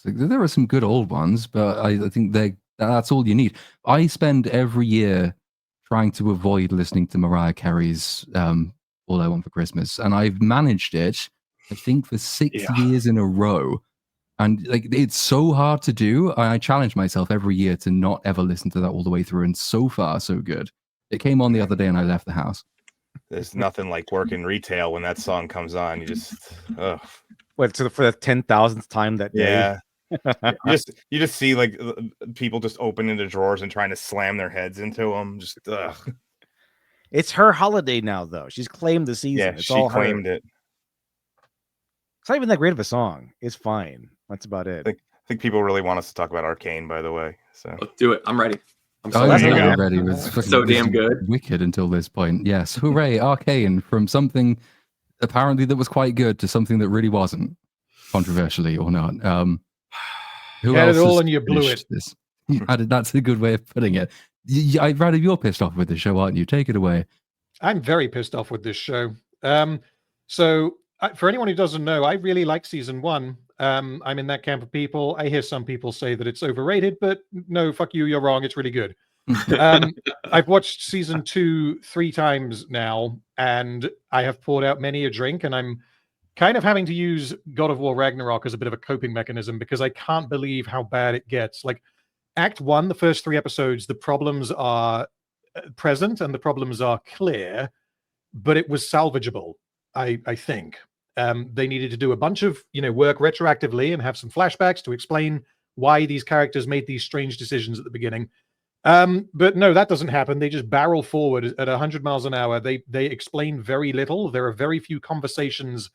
there are some good old ones, but I think that's all you need. I spend every year trying to avoid listening to Mariah Carey's All I Want for Christmas, and I've managed it, I think, for 6 years in a row. And like, it's so hard to do. I challenge myself every year to not ever listen to that all the way through, and so far, so good. It came on the other day and I left the house. There's nothing like working retail when that song comes on. You just, What, so for the 10,000th time that day? Yeah. you just see like people just opening the drawers and trying to slam their heads into them. Just, It's her holiday now, though. She's claimed the season. Yeah, it's she all claimed it. It's not even that great of a song. It's fine. That's about it. I think people really want us to talk about Arcane, by the way. So let's do it. I'm ready. I'm so ready. It was so damn good. Wicked until this point. Yes. Hooray, Arcane, from something apparently that was quite good to something that really wasn't, controversially or not. Who had else it all and you blew it. This? That's a good way of putting it. I'd rather you're pissed off with the show, aren't you? Take it away. I'm very pissed off with this show. For anyone who doesn't know, I really like season 1. I'm in that camp of people. I hear some people say that it's overrated, but no, fuck you, you're wrong. It's really good. I've watched season 2 3 times now, and I have poured out many a drink, and I'm kind of having to use God of War Ragnarok as a bit of a coping mechanism because I can't believe how bad it gets. Like Act 1, the first 3 episodes, the problems are present and the problems are clear, but it was salvageable, I think. They needed to do a bunch of work retroactively and have some flashbacks to explain why these characters made these strange decisions at the beginning. But no, that doesn't happen. They just barrel forward at 100 miles an hour. They explain very little. There are very few conversations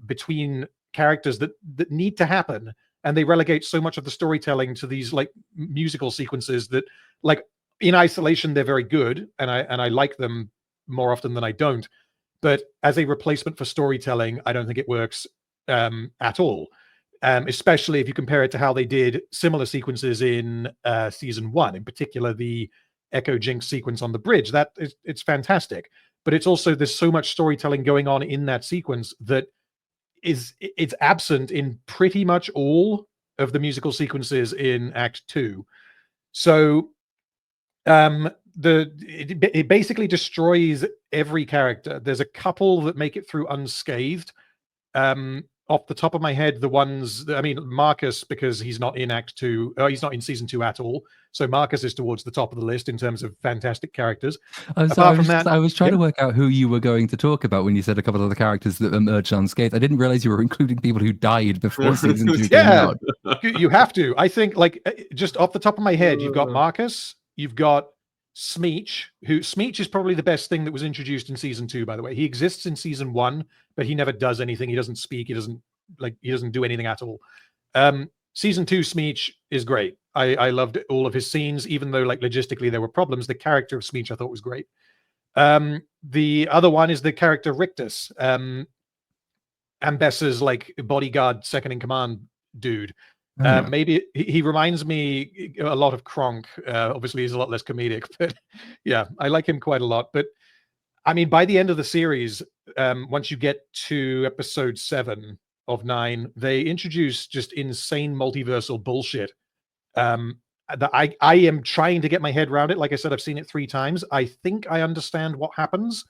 between characters that need to happen, and they relegate so much of the storytelling to these like musical sequences that, like, in isolation they're very good, and I like them more often than I don't. But as a replacement for storytelling, I don't think it works at all. Especially if you compare it to how they did similar sequences in season 1, in particular the Echo Jinx sequence on the bridge. It's fantastic, but it's also, there's so much storytelling going on in that sequence that it's absent in pretty much all of the musical sequences in Act 2. So it basically destroys every character. There's a couple that make it through unscathed. Off the top of my head, the ones, I mean, Marcus, because he's not in Act 2, he's not in season 2 at all. So Marcus is towards the top of the list in terms of fantastic characters. I was trying to work out who you were going to talk about when you said a couple of the characters that emerged unscathed. I didn't realize you were including people who died before season 2 came out. You have to. I think, like, just off the top of my head, you've got Marcus, you've got Smeech, Smeech is probably the best thing that was introduced in season 2, by the way. He exists in season 1, but he never does anything. He doesn't speak. He doesn't do anything at all. Season 2 Smeech is great. I loved all of his scenes, even though, like, logistically there were problems. The character of Smeech I thought was great. The other one is the character Rictus, Ambessa's like bodyguard, second in command dude. Maybe he reminds me a lot of Kronk. Obviously, he's a lot less comedic, but yeah, I like him quite a lot. But I mean, by the end of the series, once you get to episode 7 of 9, they introduce just insane multiversal bullshit. That I am trying to get my head around it. Like I said, I've seen it 3 times. I think I understand what happens,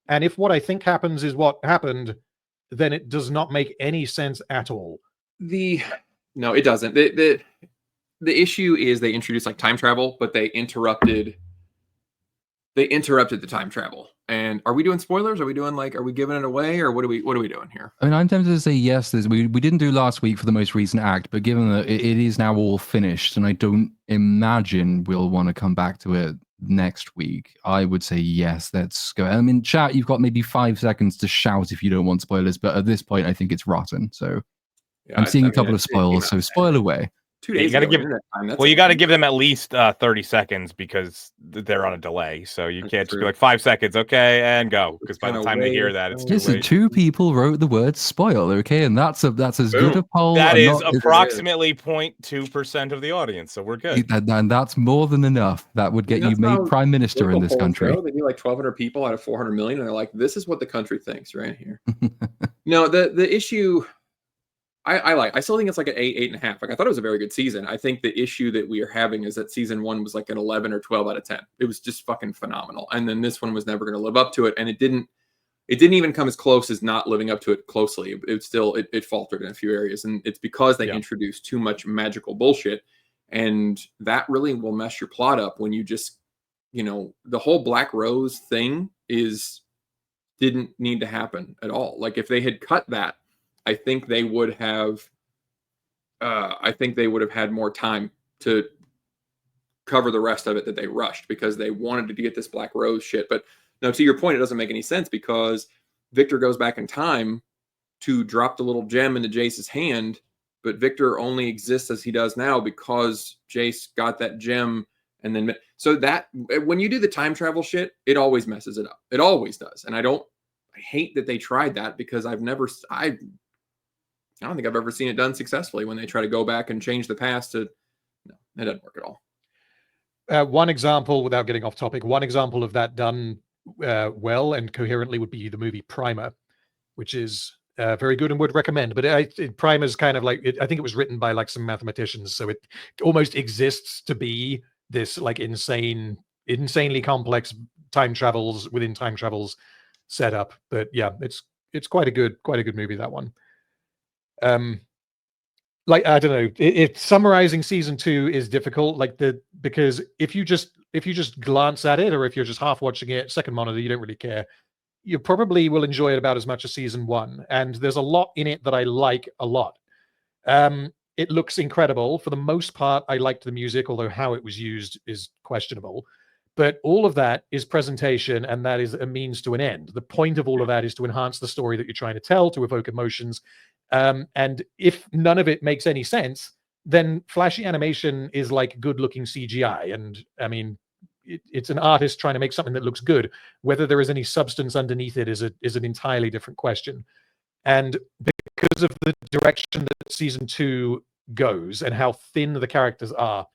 and if what I think happens is what happened, then it does not make any sense at all. No, it doesn't. The issue is they introduced like time travel, but they interrupted the time travel. And are we doing spoilers? Are we giving it away, or what are we doing here? I mean, I'm tempted to say yes. We didn't do last week for the most recent act, but given that it is now all finished, and I don't imagine we'll want to come back to it next week, I would say yes, let's go. I mean, chat, you've got maybe 5 seconds to shout if you don't want spoilers, but at this point, I think it's rotten. So yeah, I'm seeing a couple of spoils, so spoil away. 2 days you ago, got to give them at least 30 seconds because they're on a delay. So you can't just be like 5 seconds, okay, and go. Because by the time they hear that, it's too late. 2 people wrote the word spoil, okay, and that's as good a poll. That is approximately 0.2% of the audience, so we're good. And that's more than enough. That would get you made prime minister in this country. They do like 1,200 people out of 400 million, and they're like, "This is what the country thinks right here." No, the issue. I still think it's like an 8.5. Like I thought it was a very good season. I think the issue that we are having is that season 1 was like an 11 or 12 out of 10. It was just fucking phenomenal. And then this one was never going to live up to it. And it didn't even come as close as not living up to it closely. It faltered in a few areas. And it's because they introduced too much magical bullshit. And that really will mess your plot up when you just, the whole Black Rose thing didn't need to happen at all. Like if they had cut that, I think they would have had more time to cover the rest of it that they rushed because they wanted to get this Black Rose shit. But no, to your point, it doesn't make any sense because Victor goes back in time to drop the little gem into Jace's hand, but Victor only exists as he does now because Jace got that gem. And then, so that when you do the time travel shit, it always messes it up. It always does. And I hate that they tried that because I don't think I've ever seen it done successfully when they try to go back and change the past. No, it doesn't work at all. One example, without getting off topic, one example of that done well and coherently would be the movie Primer, which is very good and would recommend. But Primer's kind of like, I think it was written by like some mathematicians, so it almost exists to be this like insanely complex time travels within time travels setup. But yeah, it's quite a good movie, that one. Like I don't know, if summarizing season 2 is difficult, because if you just glance at it, or if you're just half watching it, second monitor, you don't really care, you probably will enjoy it about as much as season 1. And there's a lot in it that I like a lot. It looks incredible. For the most part, I liked the music, although how it was used is questionable. But all of that is presentation, and that is a means to an end. The point of all of that is to enhance the story that you're trying to tell, to evoke emotions. And if none of it makes any sense, then flashy animation is like good-looking CGI. And I mean, it's an artist trying to make something that looks good. Whether there is any substance underneath it is an entirely different question. And because of the direction that season 2 goes and how thin the characters are,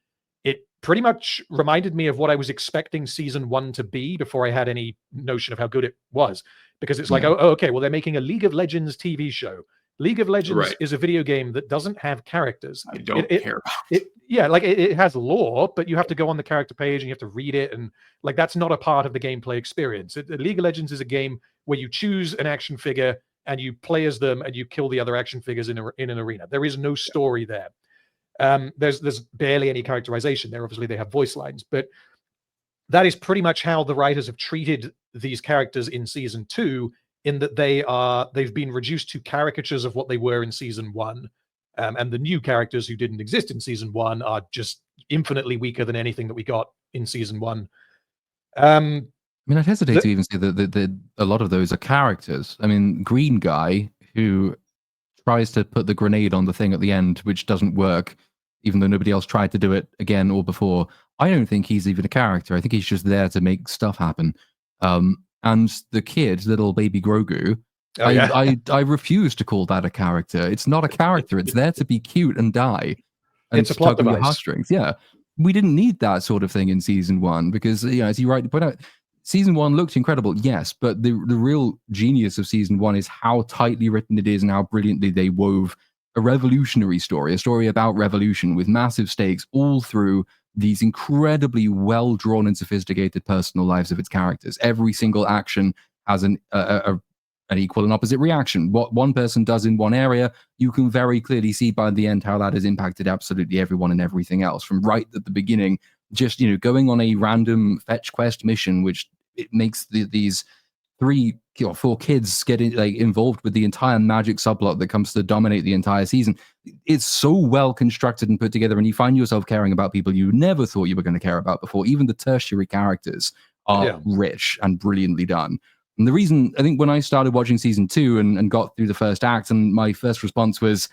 it pretty much reminded me of what I was expecting season 1 to be before I had any notion of how good it was. Because it's like, okay, well, they're making a League of Legends TV show. League of Legends is a video game that doesn't have characters. I don't care about it. Yeah, like it has lore, but you have to go on the character page and you have to read it, and like that's not a part of the gameplay experience. League of Legends is a game where you choose an action figure and you play as them and you kill the other action figures in an arena. There is no story there. There's barely any characterization there. Obviously, they have voice lines, but that is pretty much how the writers have treated these characters in season 2. In that they've been reduced to caricatures of what they were in season 1. And the new characters who didn't exist in season 1 are just infinitely weaker than anything that we got in season 1. I mean, I'd hesitate to even say that a lot of those are characters. I mean, Green Guy, who tries to put the grenade on the thing at the end, which doesn't work, even though nobody else tried to do it again or before. I don't think he's even a character. I think he's just there to make stuff happen. And the kid, little baby Grogu, I refuse to call that a character. It's not a character. It's there to be cute and die. And it's a plot device. Heartstrings. Yeah. We didn't need that sort of thing in season 1 because, as you rightly point out, season 1 looked incredible, yes, but the real genius of season 1 is how tightly written it is and how brilliantly they wove a revolutionary story, a story about revolution with massive stakes all through these incredibly well-drawn and sophisticated personal lives of its characters. Every single action has a an equal and opposite reaction. What one person does in one area, you can very clearly see by the end how that has impacted absolutely everyone and everything else. From right at the beginning, just going on a random fetch quest mission, which it makes these 3 or 4 kids get involved with the entire magic subplot that comes to dominate the entire season. It's so well constructed and put together, and you find yourself caring about people you never thought you were going to care about before. Even the tertiary characters are rich and brilliantly done. And the reason, I think, when I started watching season 2 and got through the first act, and my first response was,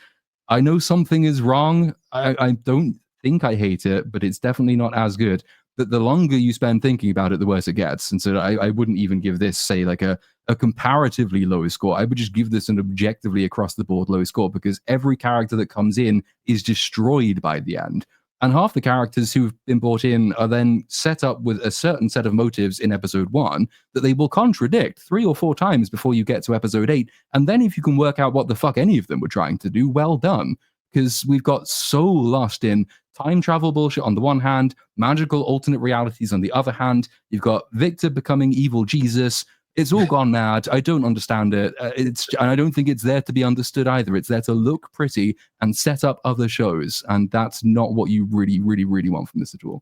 I know something is wrong. I don't think I hate it, but it's definitely not as good. That the longer you spend thinking about it, the worse it gets. And so I wouldn't even give this, say, like a comparatively low score. I would just give this an objectively across the board low score, because every character that comes in is destroyed by the end. And half the characters who've been brought in are then set up with a certain set of motives in episode 1 that they will contradict 3 or 4 times before you get to episode 8. And then if you can work out what the fuck any of them were trying to do, well done. Because we've got so lost in time travel bullshit on the one hand, magical alternate realities on the other hand. You've got Victor becoming evil Jesus. It's all gone mad. I don't understand it. And I don't think it's there to be understood either. It's there to look pretty and set up other shows. And that's not what you really, really, really want from this at all.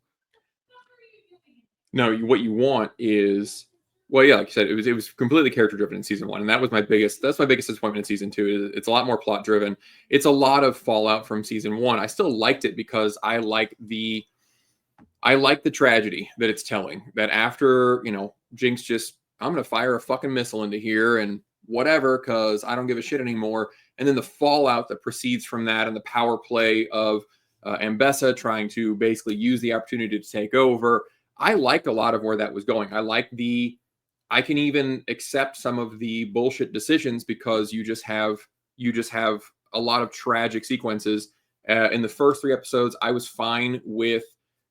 No, what you want is, well, yeah, like you said, it was completely character driven in season 1, and that's my biggest disappointment in season 2. It's a lot more plot driven. It's a lot of fallout from season 1. I still liked it because I like the tragedy that it's telling. That after Jinx just, I'm gonna fire a fucking missile into here and whatever, because I don't give a shit anymore. And then the fallout that proceeds from that, and the power play of Ambessa trying to basically use the opportunity to take over. I liked a lot of where that was going. I can even accept some of the bullshit decisions because you just have a lot of tragic sequences. In the first 3 episodes, I was fine with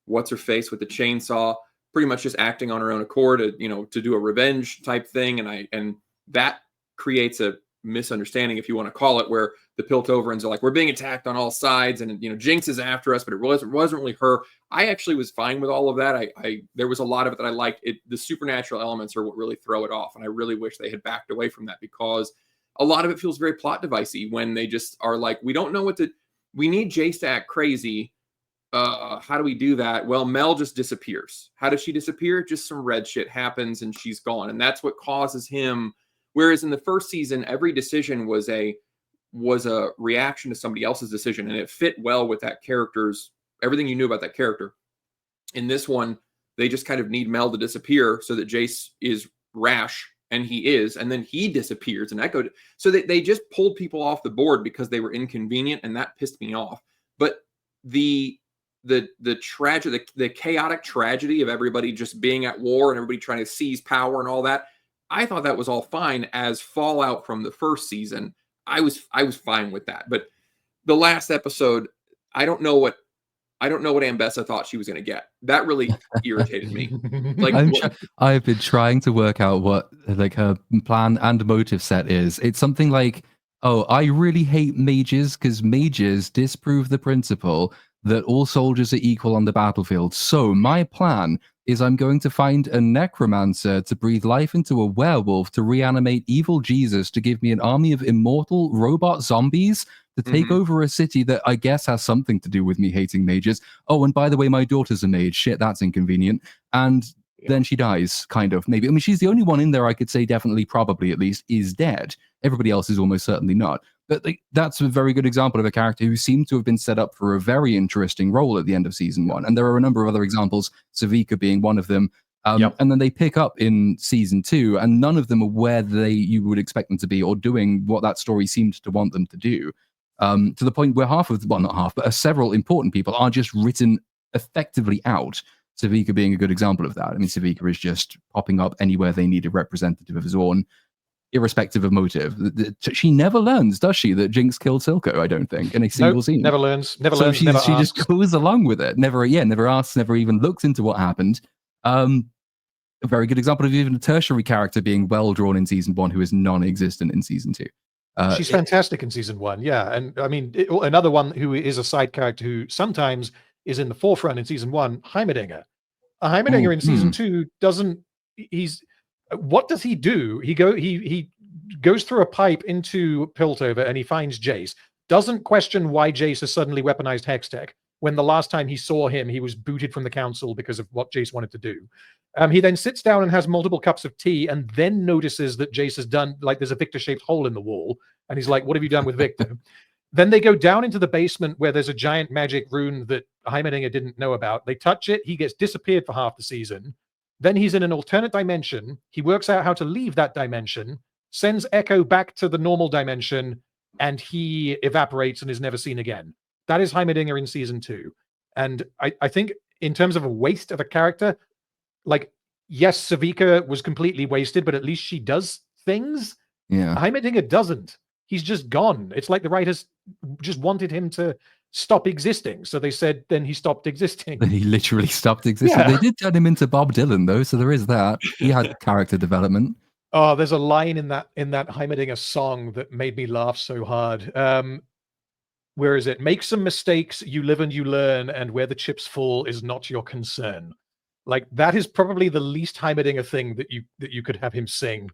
what's her face with the chainsaw, pretty much just acting on her own accord, to do a revenge type thing, and that creates a misunderstanding, if you want to call it, where the Piltoverans are like, we're being attacked on all sides, and Jinx is after us, but it wasn't really her. I actually was fine with all of that. There was a lot of it that I liked. The supernatural elements are what really throw it off, and I really wish they had backed away from that, because a lot of it feels very plot devicey when they just are like, we don't know we need Jace to act crazy. How do we do that? Well, Mel just disappears. How does she disappear? Just some red shit happens and she's gone, and that's what causes him. Whereas in the first season, every decision was a reaction to somebody else's decision, and it fit well with that character's everything you knew about that character. In this one, they just kind of need Mel to disappear so that Jace is rash, and he is, and then he disappears, and Echo. So they just pulled people off the board because they were inconvenient, and that pissed me off. But the tragedy, the chaotic tragedy of everybody just being at war and everybody trying to seize power and all that, I thought that was all fine as fallout from the first season. I was fine with that. But the last episode, I don't know what Ambessa thought she was going to get. That really irritated me. Like, I've been trying to work out what her plan and motive set is. It's something like, oh, I really hate mages because mages disprove the principle that all soldiers are equal on the battlefield. So my plan is I'm going to find a necromancer to breathe life into a werewolf to reanimate evil Jesus to give me an army of immortal robot zombies to take over a city that I guess has something to do with me hating mages. Oh, and by the way, my daughter's a mage. Shit, that's inconvenient. And then she dies, kind of, maybe. I mean, she's the only one in there I could say definitely, probably at least, is dead. Everybody else is almost certainly not. But that's a very good example of a character who seemed to have been set up for a very interesting role at the end of season 1. And there are a number of other examples, Savika being one of them. And then they pick up in season 2, and none of them are where you would expect them to be or doing what that story seemed to want them to do. To the point where not half, but several important people are just written effectively out. Savika being a good example of that. I mean, Savika is just popping up anywhere they need a representative of Zorn, irrespective of motive. She never learns, does she, that Jinx killed Silco, I don't think, in a single scene. Never learns. She just goes along with it. Never asks, never even looks into what happened. A very good example of even a tertiary character being well drawn in season 1 who is non-existent in season 2. She's fantastic in season 1, yeah. And I mean, another one who is a side character who sometimes is in the forefront in season 1, Heimerdinger. Heimerdinger in season 2 doesn't. What does he do? He goes through a pipe into Piltover and he finds Jace. Doesn't question why Jace has suddenly weaponized Hextech, when the last time he saw him, he was booted from the council because of what Jace wanted to do. He then sits down and has multiple cups of tea and then notices that Jace has done, like, there's a Victor-shaped hole in the wall. And he's like, what have you done with Victor? Then they go down into the basement where there's a giant magic rune that Heimerdinger didn't know about. They touch it. He gets disappeared for half the season. Then he's in an alternate dimension. He works out how to leave that dimension, sends Echo back to the normal dimension, and he evaporates and is never seen again. That is Heimerdinger in season 2. And I think in terms of a waste of a character, like, yes, Savika was completely wasted, but at least she does things. Yeah. Heimerdinger doesn't. He's just gone. It's like the writers just wanted him to stop existing. So they said then he stopped existing. Then he literally stopped existing. Yeah. They did turn him into Bob Dylan, though, so there is that. He had character development. Oh, there's a line in that Heimerdinger song that made me laugh so hard. Where is it? Make some mistakes, you live and you learn, and where the chips fall is not your concern. Like, that is probably the least Heimerdinger thing that you could have him sing.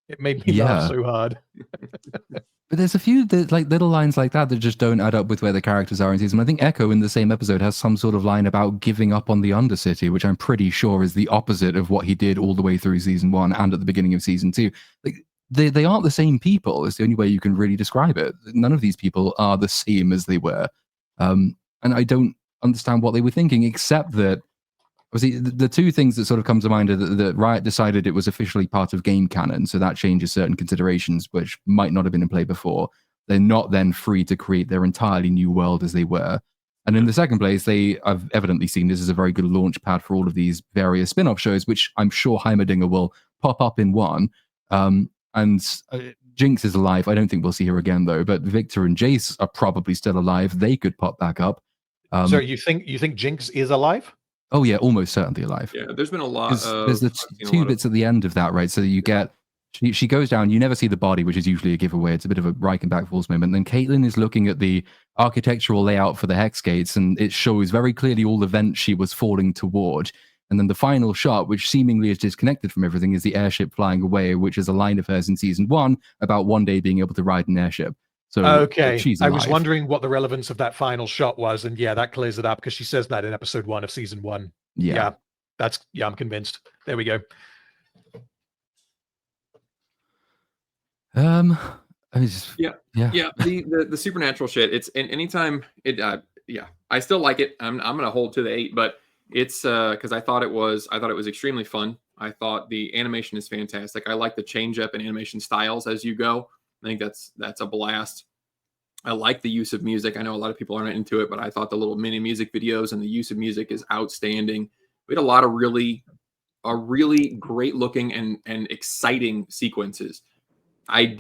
It made me laugh so hard. But there's a few like little lines like that just don't add up with where the characters are in season. I think Echo in the same episode has some sort of line about giving up on the Undercity, which I'm pretty sure is the opposite of what he did all the way through season 1 and at the beginning of season 2. Like, they aren't the same people. It's the only way you can really describe it. None of these people are the same as they were. And I don't understand what they were thinking, except that obviously the two things that sort of come to mind are that Riot decided it was officially part of game canon, so that changes certain considerations which might not have been in play before. They're not then free to create their entirely new world as they were. And in the second place, they have evidently seen this as a very good launch pad for all of these various spin-off shows, which I'm sure Heimerdinger will pop up in one. Jinx is alive. I don't think we'll see her again, though. But Victor and Jace are probably still alive. They could pop back up. So you think Jinx is alive? Oh yeah, almost certainly alive. Yeah, there's been a lot of... There's the two bits at the end of that, right? So you get... She goes down, you never see the body, which is usually a giveaway. It's a bit of a Reichenbach Falls moment. Then Caitlyn is looking at the architectural layout for the Hex Gates, and it shows very clearly all the vents she was falling toward. And then the final shot, which seemingly is disconnected from everything, is the airship flying away, which is a line of hers in season 1 about one day being able to ride an airship. So okay, she's I alive. was wondering what the relevance of that final shot was, and yeah, that clears it up because she says that in episode 1 of season 1. Yeah, I'm convinced. There we go. The supernatural shit. It's anytime it. I still like it. I'm gonna hold to the 8, but it's because I thought it was extremely fun. I thought the animation is fantastic. I like the change up in animation styles as you go. I think that's a blast. I like the use of music. I know a lot of people aren't into it, but I thought the little mini music videos and the use of music is outstanding. We had a lot of really great looking and exciting sequences. I'm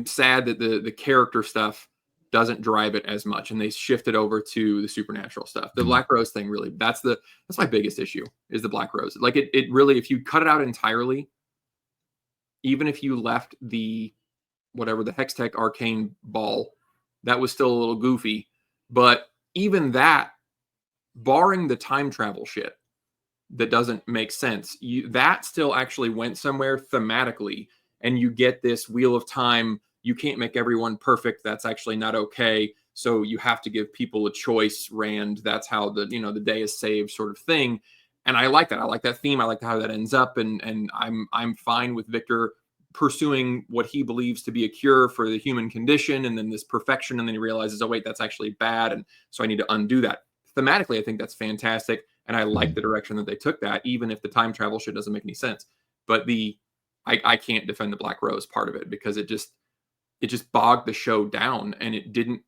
sad that the character stuff doesn't drive it as much, and they shifted over to the supernatural stuff. The Black Rose thing, really, that's my biggest issue, is the Black Rose. Like it really, if you cut it out entirely, even if you left the Hextech arcane ball, that was still a little goofy. But even that, barring the time travel shit that doesn't make sense, that still actually went somewhere thematically, and you get this wheel of time. You can't make everyone perfect. That's actually not okay. So you have to give people a choice, Rand. That's how the day is saved sort of thing. And I like that. I like that theme. I like how that ends up. And I'm fine with Victor pursuing what he believes to be a cure for the human condition, and then this perfection, and then he realizes, oh wait, that's actually bad, and so I need to undo that. Thematically, I think that's fantastic, and I like the direction that they took that, even if the time travel shit doesn't make any sense. But I can't defend the Black Rose part of it, because it just bogged the show down, and it didn't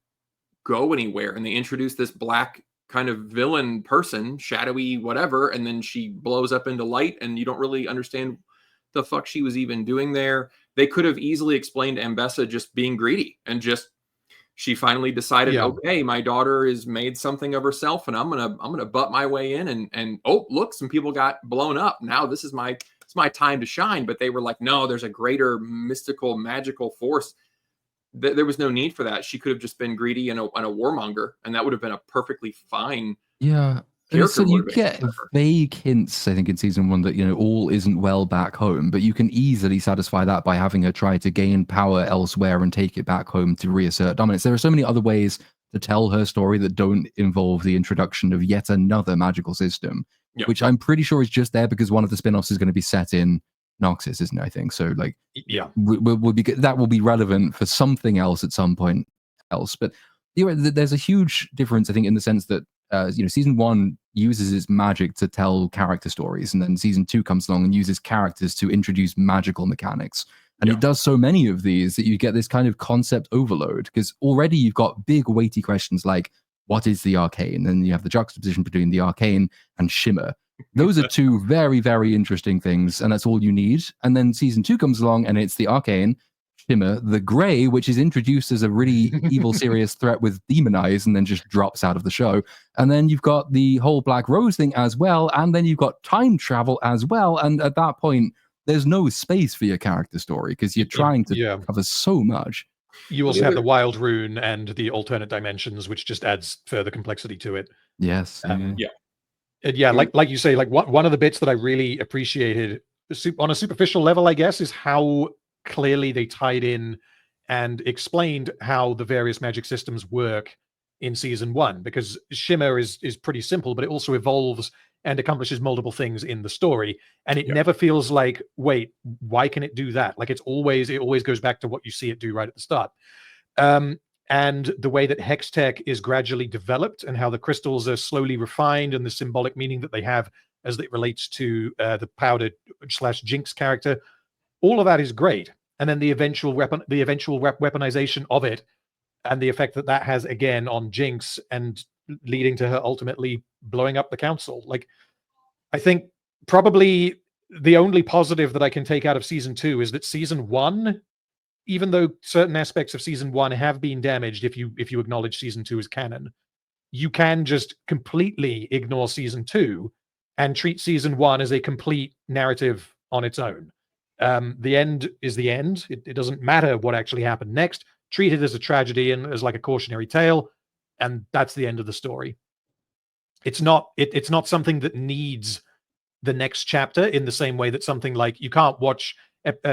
go anywhere. And they introduced this black kind of villain person, shadowy whatever, and then she blows up into light, and you don't really understand the fuck she was even doing there. They could have easily explained Ambessa just being greedy, and she finally decided, okay, my daughter has made something of herself, and I'm gonna butt my way in, and oh look, some people got blown up. Now this is my time to shine. But they were like, no, there's a greater mystical, magical force. There was no need for that. She could have just been greedy and a warmonger, and that would have been a perfectly fine So you get vague hints, I think, in season 1 that, all isn't well back home, but you can easily satisfy that by having her try to gain power elsewhere and take it back home to reassert dominance. There are so many other ways to tell her story that don't involve the introduction of yet another magical system, which I'm pretty sure is just there because one of the spin-offs is going to be set in Noxus, isn't it? I think so. Like, that will be relevant for something else at some point else. But there's a huge difference, I think, in the sense that season 1 uses its magic to tell character stories, and then season 2 comes along and uses characters to introduce magical mechanics. And it does so many of these that you get this kind of concept overload, because already you've got big weighty questions like, what is the arcane? And you have the juxtaposition between the arcane and shimmer. Those are two very, very interesting things, and that's all you need. And then season 2 comes along and it's the arcane, shimmer, the gray, which is introduced as a really evil, serious threat with demon eyes and then just drops out of the show. And then you've got the whole Black Rose thing as well, and then you've got time travel as well. And at that point, there's no space for your character story because you're trying to cover so much. You also have the wild rune and the alternate dimensions, which just adds further complexity to it. Yes. Like you say, like one of the bits that I really appreciated on a superficial level, I guess, is how clearly they tied in and explained how the various magic systems work in season 1, because shimmer is pretty simple, but it also evolves and accomplishes multiple things in the story, and it never feels like, wait, why can it do that? Like it always goes back to what you see it do right at the start. And the way that hex tech is gradually developed and how the crystals are slowly refined and the symbolic meaning that they have as it relates to the powder/jinx character, all of that is great. And then the eventual weaponization of it, and the effect that has again on Jinx, and leading to her ultimately blowing up the council. Like, I think probably the only positive that I can take out of season 2 is that season 1, even though certain aspects of season 1 have been damaged, if you acknowledge season 2 as canon, you can just completely ignore season 2 and treat season 1 as a complete narrative on its own. The end is the end. It doesn't matter what actually happened next. Treat it as a tragedy and as like a cautionary tale, and that's the end of the story. It's not something that needs the next chapter in the same way that something like, you can't watch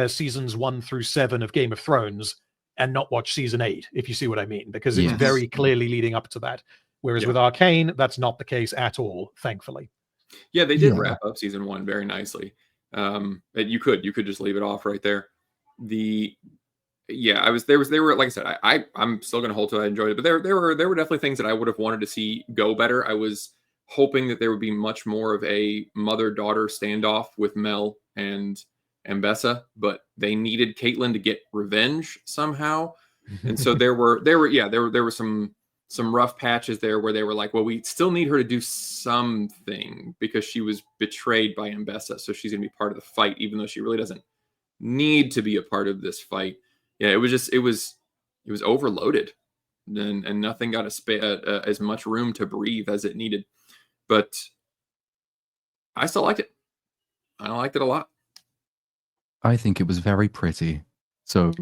seasons 1 through 7 of Game of Thrones and not watch season 8, if you see what I mean, because it's very clearly leading up to that. Whereas with Arcane, that's not the case at all, thankfully. Yeah, they did wrap up season 1 very nicely. You could just leave it off right there. They were, like I said, I'm still gonna hold to it. I enjoyed it, but there were definitely things that I would have wanted to see go better. I was hoping that there would be much more of a mother-daughter standoff with Mel and Mbessa, but they needed Caitlyn to get revenge somehow. And so there were some rough patches there where they were like, well, we still need her to do something because she was betrayed by Mbessa, so she's gonna be part of the fight, even though she really doesn't need to be a part of this fight. Yeah, it was overloaded, and nothing got as much room to breathe as it needed. But I still liked it. I liked it a lot. I think it was very pretty. So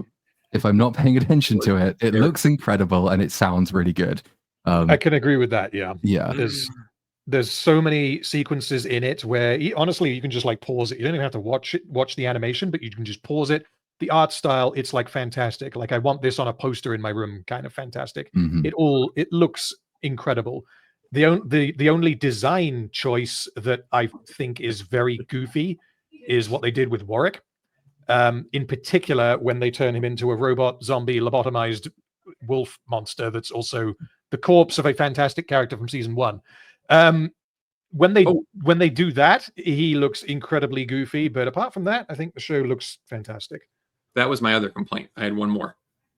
if I'm not paying attention to it, it looks incredible and it sounds really good. I can agree with that. Yeah. There's so many sequences in it where honestly you can just like pause it. You don't even have to watch the animation, but you can just pause it. The art style, it's like fantastic. Like, I want this on a poster in my room, kind of fantastic. It looks incredible. The only design choice that I think is very goofy is what they did with Warwick. In particular, when they turn him into a robot zombie lobotomized wolf monster that's also the corpse of a fantastic character from season 1. When they do that, he looks incredibly goofy, but apart from that, I think the show looks fantastic. That was my other complaint. I had one more.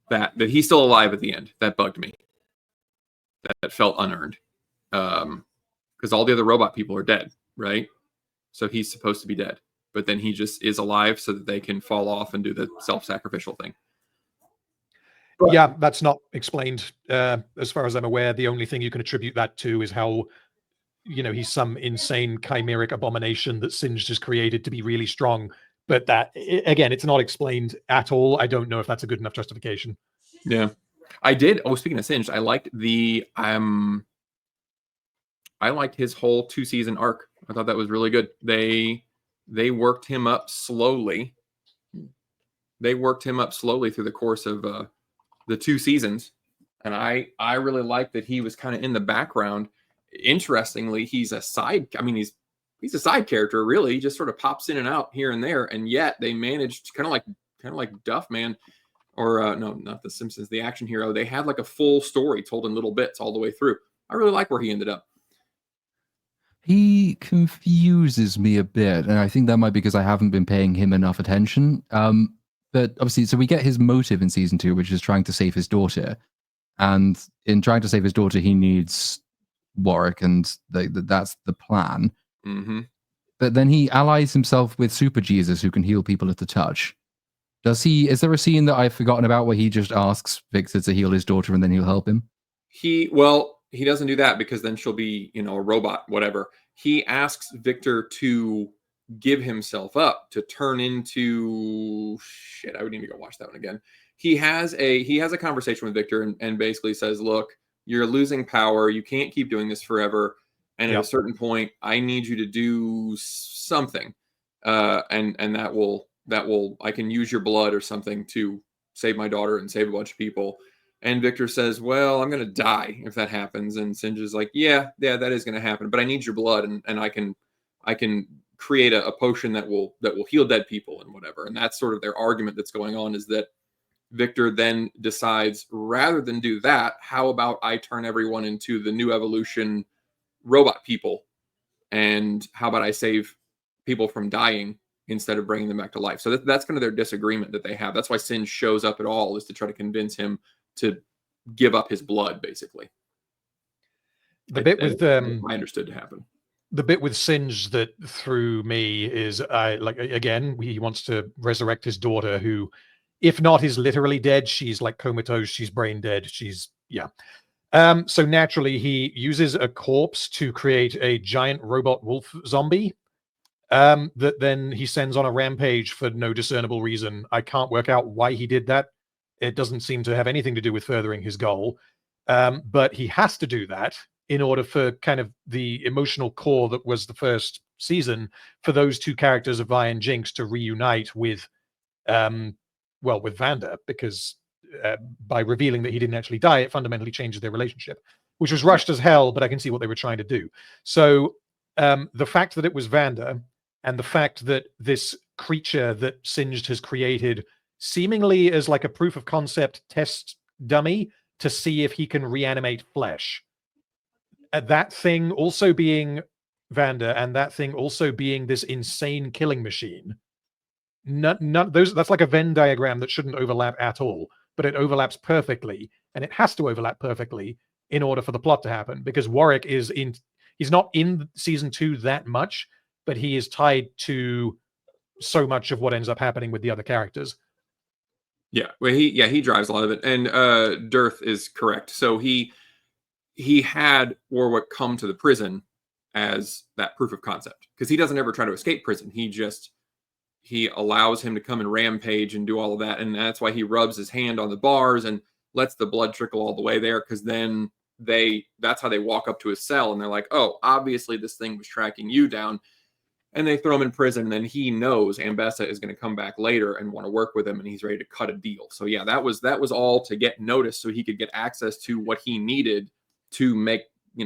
That he's still alive at the end. That bugged me. That felt unearned. Because all the other robot people are dead, right? So he's supposed to be dead. But then he just is alive so that they can fall off and do the self-sacrificial thing. But, yeah, that's not explained. As far as I'm aware, the only thing you can attribute that to is how, he's some insane chimeric abomination that Singed has created to be really strong. But that, again, it's not explained at all. I don't know if that's a good enough justification. Yeah. I did. Oh, speaking of Singed, I liked the... liked his whole 2-season arc. I thought that was really good. They worked him up slowly. They worked him up slowly through the course of the 2 seasons, and I really like that he was kind of in the background. Interestingly, he's a side. I mean, he's a side character, really. He just sort of pops in and out here and there, and yet they managed kind of like Duff Man, or no, not the Simpsons, the action hero. They had like a full story told in little bits all the way through. I really like where he ended up. He confuses me a bit, and I think that might be because I haven't been paying him enough attention. But obviously, so we get his motive in season 2, which is trying to save his daughter. And in trying to save his daughter, he needs Warwick, and that's the plan. Mm-hmm. But then he allies himself with Super Jesus, who can heal people at the touch. Is there a scene that I've forgotten about where he just asks Victor to heal his daughter and then he'll help him? He doesn't do that because then she'll be, a robot, whatever. He asks Victor to give himself up, to turn into shit. I would need to go watch that one again. He has a conversation with Victor and basically says, look, you're losing power. You can't keep doing this forever. And at a certain point, I need you to do something. And that will, I can use your blood or something to save my daughter and save a bunch of people. And Victor says, well, I'm going to die if that happens. And Singe is like, yeah, that is going to happen. But I need your blood. And I can create a potion that will heal dead people and whatever. And that's sort of their argument that's going on, is that Victor then decides, rather than do that, how about I turn everyone into the new evolution robot people? And how about I save people from dying instead of bringing them back to life? So that's kind of their disagreement that they have. That's why Singe shows up at all, is to try to convince him to give up his blood, basically. The bit with I understood to happen. The bit with Singe that threw me is, again, he wants to resurrect his daughter, who, if not is literally dead, she's like comatose, she's brain dead, so naturally he uses a corpse to create a giant robot wolf zombie that then he sends on a rampage for no discernible reason. I can't work out why he did that. It doesn't seem to have anything to do with furthering his goal, but he has to do that in order for kind of the emotional core that was the first season, for those two characters of Vi and Jinx to reunite with Vander, because by revealing that he didn't actually die, it fundamentally changes their relationship, which was rushed as hell, but I can see what they were trying to do. So the fact that it was Vander, and the fact that this creature that Singed has created seemingly as like a proof of concept test dummy to see if he can reanimate flesh. That thing also being Vander, and that thing also being this insane killing machine. That's like a Venn diagram that shouldn't overlap at all, but it overlaps perfectly, and it has to overlap perfectly in order for the plot to happen, because Warwick he's not in season 2 that much, but he is tied to so much of what ends up happening with the other characters. Yeah, well, he drives a lot of it, and Dearth is correct. So he had Warwick come to the prison as that proof of concept, because he doesn't ever try to escape prison. He allows him to come and rampage and do all of that, and that's why he rubs his hand on the bars and lets the blood trickle all the way there, because then that's how they walk up to his cell, and they're like, oh, obviously this thing was tracking you down. And they throw him in prison, and then he knows Ambessa is going to come back later and want to work with him, and he's ready to cut a deal. So yeah, that was all to get noticed, so he could get access to what he needed to make,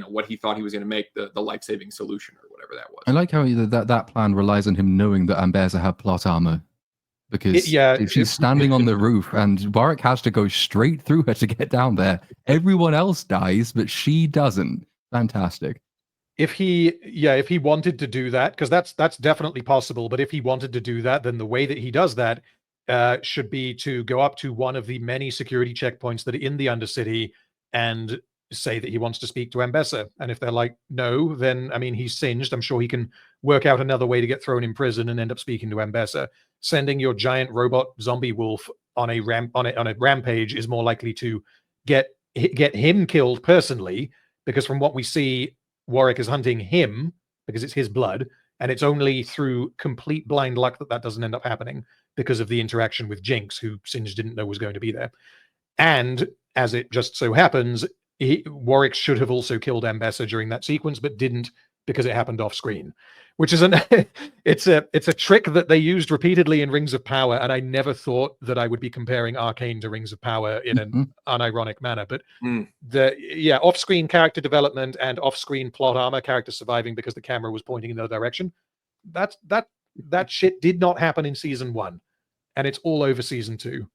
what he thought he was going to make the life-saving solution, or whatever that was. I like how that plan relies on him knowing that Ambessa had plot armor, because if she's standing on the roof and Warwick has to go straight through her to get down there, everyone else dies, but she doesn't. Fantastic. If he wanted to do that, because that's definitely possible, but if he wanted to do that, then the way that he does that should be to go up to one of the many security checkpoints that are in the Undercity and say that he wants to speak to Ambessa. And if they're like, no, then, I mean, he's Singed. I'm sure he can work out another way to get thrown in prison and end up speaking to Ambessa. Sending your giant robot zombie wolf on a rampage is more likely to get him killed personally, because from what we see, Warwick is hunting him because it's his blood, and it's only through complete blind luck that doesn't end up happening, because of the interaction with Jinx, who Singe didn't know was going to be there. And as it just so happens, Warwick should have also killed Ambessa during that sequence, but didn't because it happened off screen, which is it's a trick that they used repeatedly in Rings of Power, and I never thought that I would be comparing Arcane to Rings of Power in an unironic manner. But off-screen character development and off-screen plot armor, character surviving because the camera was pointing in the direction. That shit did not happen in season 1, and it's all over season 2.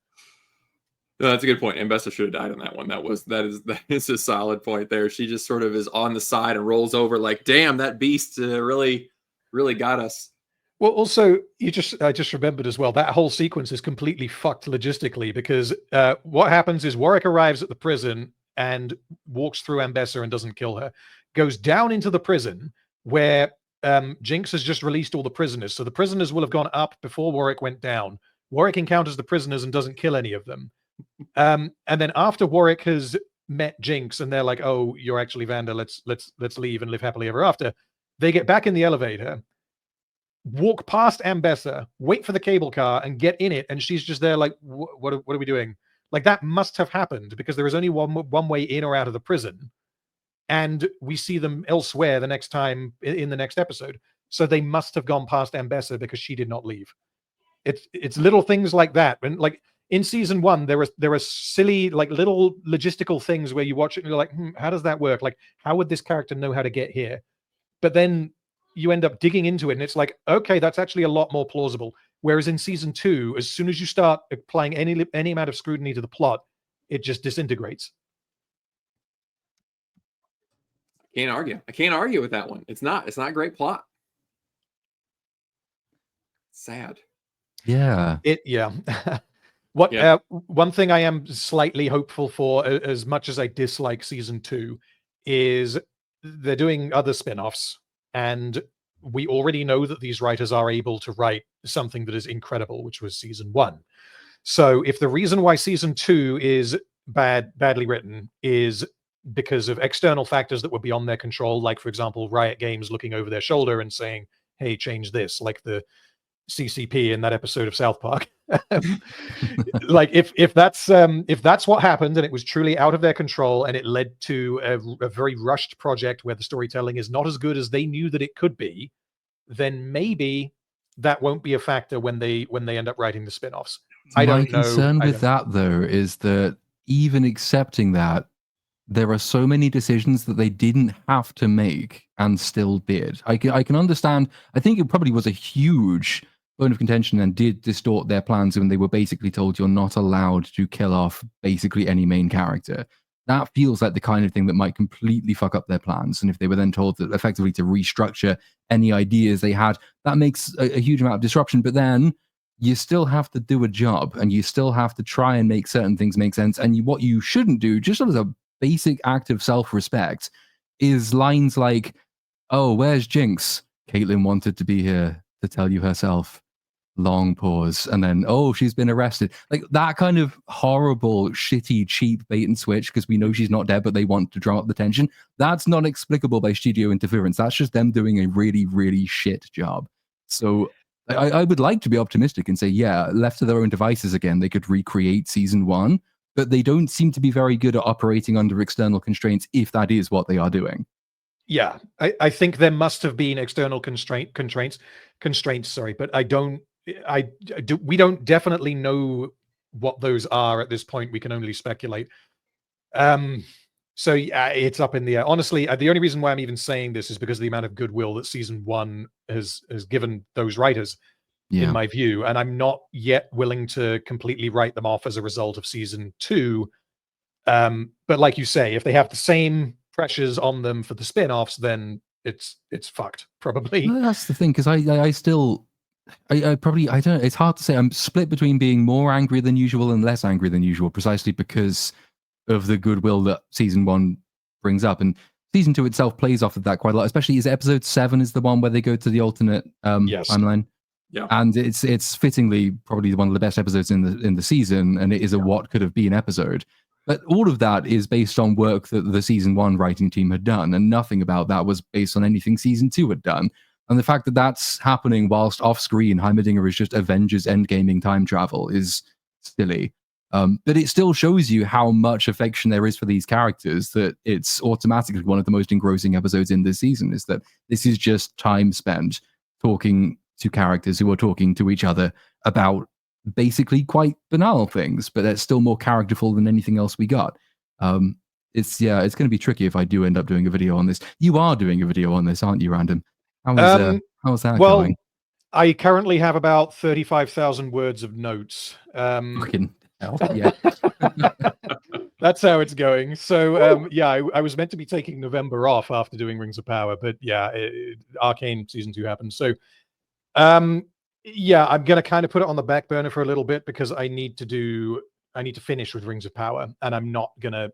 No, that's a good point. Ambessa should have died on that one. That is a solid point there. She just sort of is on the side and rolls over like, damn, that beast really got us. Well, also, I just remembered as well, that whole sequence is completely fucked logistically, because what happens is Warwick arrives at the prison and walks through Ambessa and doesn't kill her, goes down into the prison where Jinx has just released all the prisoners. So the prisoners will have gone up before Warwick went down. Warwick encounters the prisoners and doesn't kill any of them. And then after Warwick has met Jinx and they're like, "Oh, you're actually Vanda. Let's leave and live happily ever after." They get back in the elevator, walk past Ambessa, wait for the cable car, and get in it, and she's just there like, "What are we doing?" Like, that must have happened because there is only one way in or out of the prison, and we see them elsewhere the next time in the next episode. So they must have gone past Ambessa because she did not leave. It's little things like that. And like in season 1, there are silly like little logistical things where you watch it and you're like, how does that work? Like, how would this character know how to get here? But then you end up digging into it and it's like, okay, that's actually a lot more plausible. Whereas in season 2, as soon as you start applying any amount of scrutiny to the plot, it just disintegrates. I can't argue with that one. It's not a great plot. Sad. Yeah. One thing I am slightly hopeful for, as much as I dislike season 2, is they're doing other spin-offs, and we already know that these writers are able to write something that is incredible, which was season 1. So if the reason why season 2 is badly written is because of external factors that were beyond their control, like, for example, Riot Games looking over their shoulder and saying, "Hey, change this," like the CCP in that episode of South Park. Like, if that's what happened and it was truly out of their control and it led to a very rushed project where the storytelling is not as good as they knew that it could be, then maybe that won't be a factor when they end up writing the spin-offs. I don't know. My concern with that, though, is that even accepting that, there are so many decisions that they didn't have to make and still did. I can understand. I think it probably was a huge bone of contention and did distort their plans when they were basically told you're not allowed to kill off basically any main character. That feels like the kind of thing that might completely fuck up their plans. And if they were then told that effectively to restructure any ideas they had, that makes a huge amount of disruption. But then you still have to do a job and you still have to try and make certain things make sense. And what you shouldn't do, just as a basic act of self-respect, is lines like, "Oh, where's Jinx? Caitlyn wanted to be here to tell you herself." Long pause, and then, "Oh, she's been arrested." Like that kind of horrible, shitty, cheap bait and switch because we know she's not dead, but they want to drum up the tension. That's not explicable by studio interference. That's just them doing a really, really shit job. So I would like to be optimistic and say, yeah, left to their own devices again, they could recreate season 1. But they don't seem to be very good at operating under external constraints if that is what they are doing. Yeah, I think there must have been external constraints, but we don't definitely know what those are at this point. We can only speculate. So yeah, it's up in the air. Honestly, the only reason why I'm even saying this is because of the amount of goodwill that season 1 has given those writers. Yeah. In my view, and I'm not yet willing to completely write them off as a result of season 2. But like you say, if they have the same pressures on them for the spin-offs, then it's fucked, probably. Well, that's the thing, because I don't know, it's hard to say. I'm split between being more angry than usual and less angry than usual, precisely because of the goodwill that season 1 brings up. And season 2 itself plays off of that quite a lot, especially as episode 7 is the one where they go to the alternate timeline. Yeah, and it's fittingly probably one of the best episodes in the season, and it is a what could have been episode. But all of that is based on work that the season 1 writing team had done, and nothing about that was based on anything season 2 had done. And the fact that that's happening whilst off screen, Heimerdinger is just Avengers Endgaming time travel is silly. But it still shows you how much affection there is for these characters, that it's automatically one of the most engrossing episodes in this season. Is that this is just time spent talking to characters who are talking to each other about basically quite banal things, but that's still more characterful than anything else we got. It's going to be tricky if I do end up doing a video on this. You are doing a video on this, aren't you, Random? How's that going? I currently have about 35,000 words of notes. Fucking hell, yeah. That's how it's going. So, I was meant to be taking November off after doing Rings of Power, but Arcane Season 2 happened. So, I'm going to kind of put it on the back burner for a little bit because I need to finish with Rings of Power, and I'm not going to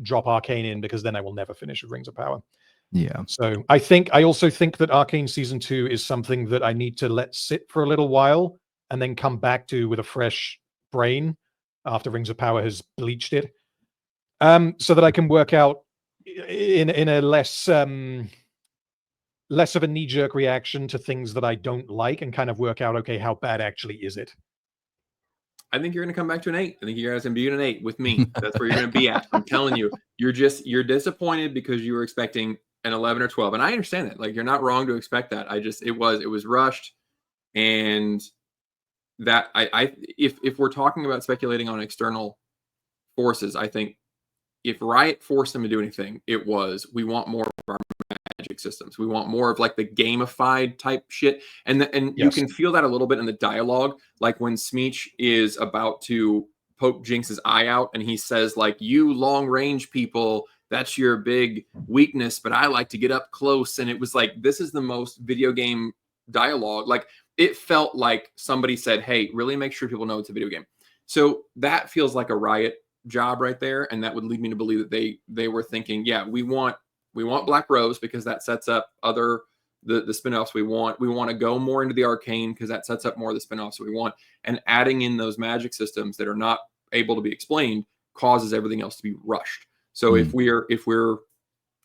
drop Arcane in because then I will never finish with Rings of Power. Yeah. So I also think that Arcane Season 2 is something that I need to let sit for a little while and then come back to with a fresh brain after Rings of Power has bleached it. So that I can work out in a less of a knee-jerk reaction to things that I don't like and kind of work out, okay, how bad actually is it? I think you're going to come back to an 8. I think you guys are going to be an 8 with me. That's where you're going to be at. I'm telling you, you're disappointed because you were expecting an 11 or 12. And I understand that. Like, you're not wrong to expect that. It was rushed. And that if we're talking about speculating on external forces, I think if Riot forced them to do anything, it was, we want more of our magic systems. We want more of like the gamified type shit. And yes, you can feel that a little bit in the dialogue. Like when Smeech is about to poke Jinx's eye out and he says like, you long range people, that's your big weakness, but I like to get up close. And it was like, this is the most video game dialogue. Like it felt like somebody said, hey, really make sure people know it's a video game. So that feels like a Riot job right there. And that would lead me to believe that they were thinking, yeah, we want Black Rose because that sets up the spinoffs we want. We want to go more into the Arcane because that sets up more of the spinoffs we want. And adding in those magic systems that are not able to be explained causes everything else to be rushed. So if we're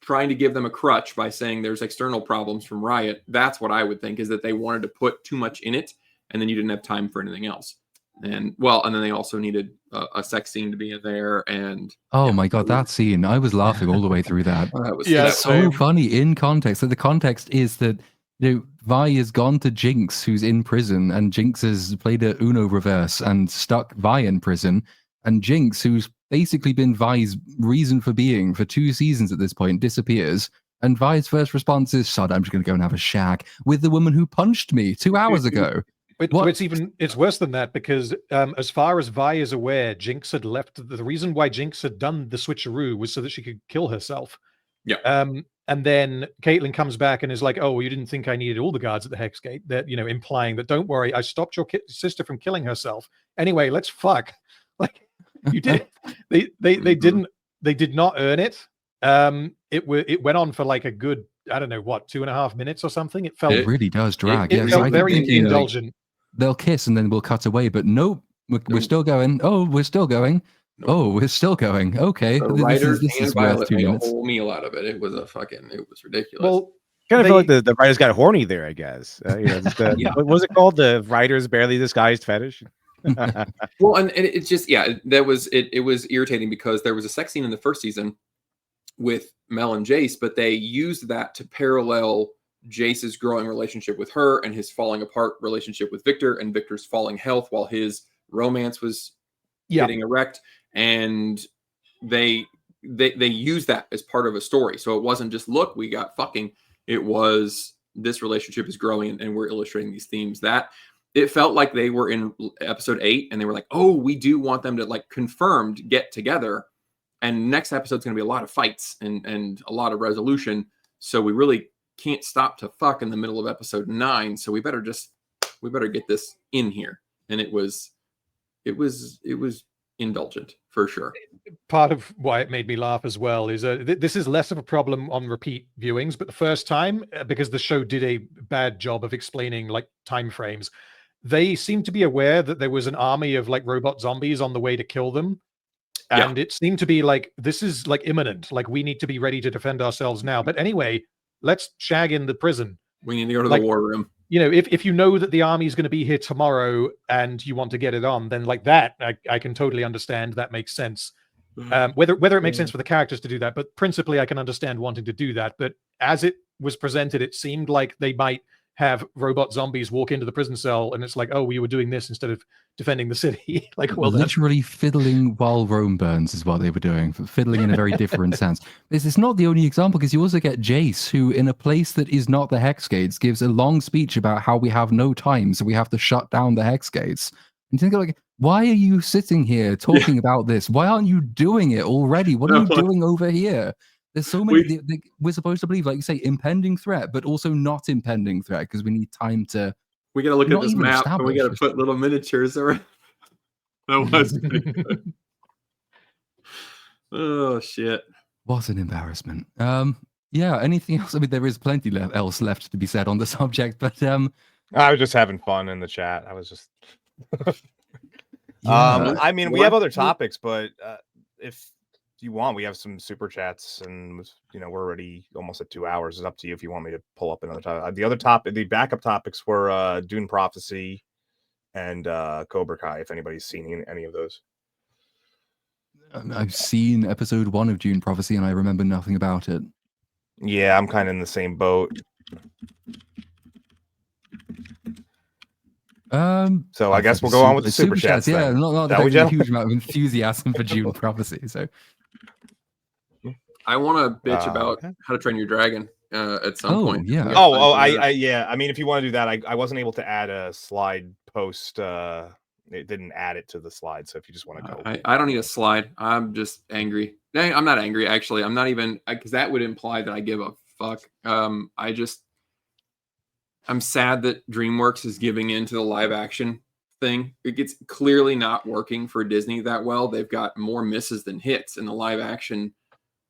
trying to give them a crutch by saying there's external problems from Riot, that's what I would think, is that they wanted to put too much in it and then you didn't have time for anything else. And then they also needed a sex scene to be in there. And my god, that scene! I was laughing all the way through that. That's so funny in context. So the context is that Vi has gone to Jinx, who's in prison, and Jinx has played a Uno reverse and stuck Vi in prison. And Jinx, who's basically been Vi's reason for being for 2 seasons at this point, disappears. And Vi's first response is, "Shut! I'm just going to go and have a shag with the woman who punched me 2 hours ago." It's worse than that because as far as Vi is aware, Jinx had left. The reason why Jinx had done the switcheroo was so that she could kill herself. Yeah. And then Caitlyn comes back and is like, "Oh, well, you didn't think I needed all the guards at the Hex Gate?" That implying that, don't worry, I stopped your sister from killing herself. Anyway, let's fuck. Like you did. They did not earn it. It went on for like a good, I don't know what, 2.5 minutes or something. It really does drag. It felt very indulgent. They'll kiss and then we'll cut away, but nope, we're still going. Oh, we're still going. Nope. Oh, we're still going. Okay, the writers and Violet made a whole meal out of it. It was ridiculous. Well, kind of feel like the writers got horny there, I guess. What was it called? The writers barely disguised fetish. Well, and it's just that was it. It was irritating because there was a sex scene in the first season with Mel and Jace, but they used that to parallel Jace's growing relationship with her and his falling apart relationship with Victor and Victor's falling health while his romance was getting erect. And they used that as part of a story. So it wasn't just, look, we got fucking. It was, this relationship is growing and we're illustrating these themes. That it felt like they were in episode 8 and they were like, oh, we do want them to like confirmed get together. And next episode's going to be a lot of fights and a lot of resolution. So we really can't stop to fuck in the middle of episode 9. So we better get this in here. And it was indulgent for sure. Part of why it made me laugh as well is this is less of a problem on repeat viewings, but the first time, because the show did a bad job of explaining like time frames, they seemed to be aware that there was an army of like robot zombies on the way to kill them. And it seemed to be like, this is like imminent. Like we need to be ready to defend ourselves now. But anyway, let's shag in the prison. We need to go to the war room. you know, if you know that the army is going to be here tomorrow and you want to get it on, then like that, I can totally understand. That makes sense. Whether it makes sense for the characters to do that, but principally I can understand wanting to do that. But as it was presented, it seemed like they might have robot zombies walk into the prison cell, and it's like, oh, we were doing this instead of defending the city. Like, well, literally fiddling while Rome burns is what they were doing. Fiddling in a very different sense. This is not the only example, because you also get Jace, who in a place that is not the Hex Gates gives a long speech about how we have no time, so we have to shut down the Hex Gates. And you think, like, why are you sitting here talking about this? Why aren't you doing it already? What are you doing over here? There's so many. We're supposed to believe, like you say, impending threat, but also not impending threat, because we need time to. We got to look at this map, and we got to put little miniatures around. That was pretty good. Oh shit! What an embarrassment. Yeah. Anything else? I mean, there is plenty else left to be said on the subject, but I was just having fun in the chat. I was just. Yeah. I mean, we have other topics, but if you want, we have some super chats, and you know, we're already almost at 2 hours. It's up to you if you want me to pull up another topic. The other topic, the backup topics were Dune Prophecy and Cobra Kai. If anybody's seen any of those. I've seen episode 1 of Dune Prophecy, and I remember nothing about it. Yeah, I'm kind of in the same boat. So I guess we'll go on with the super chats. Yeah, not a huge amount of enthusiasm for Dune Prophecy. So I want to bitch about How to Train Your Dragon at some point. Yeah. Yeah. I mean, if you want to do that, I wasn't able to add a slide post. It didn't add it to the slide. So if you just want to go, I don't need a slide. I'm just angry. I'm not angry, actually. I'm not even, because that would imply that I give a fuck. I'm sad that DreamWorks is giving in to the live action thing. It's clearly not working for Disney that well. They've got more misses than hits in the live action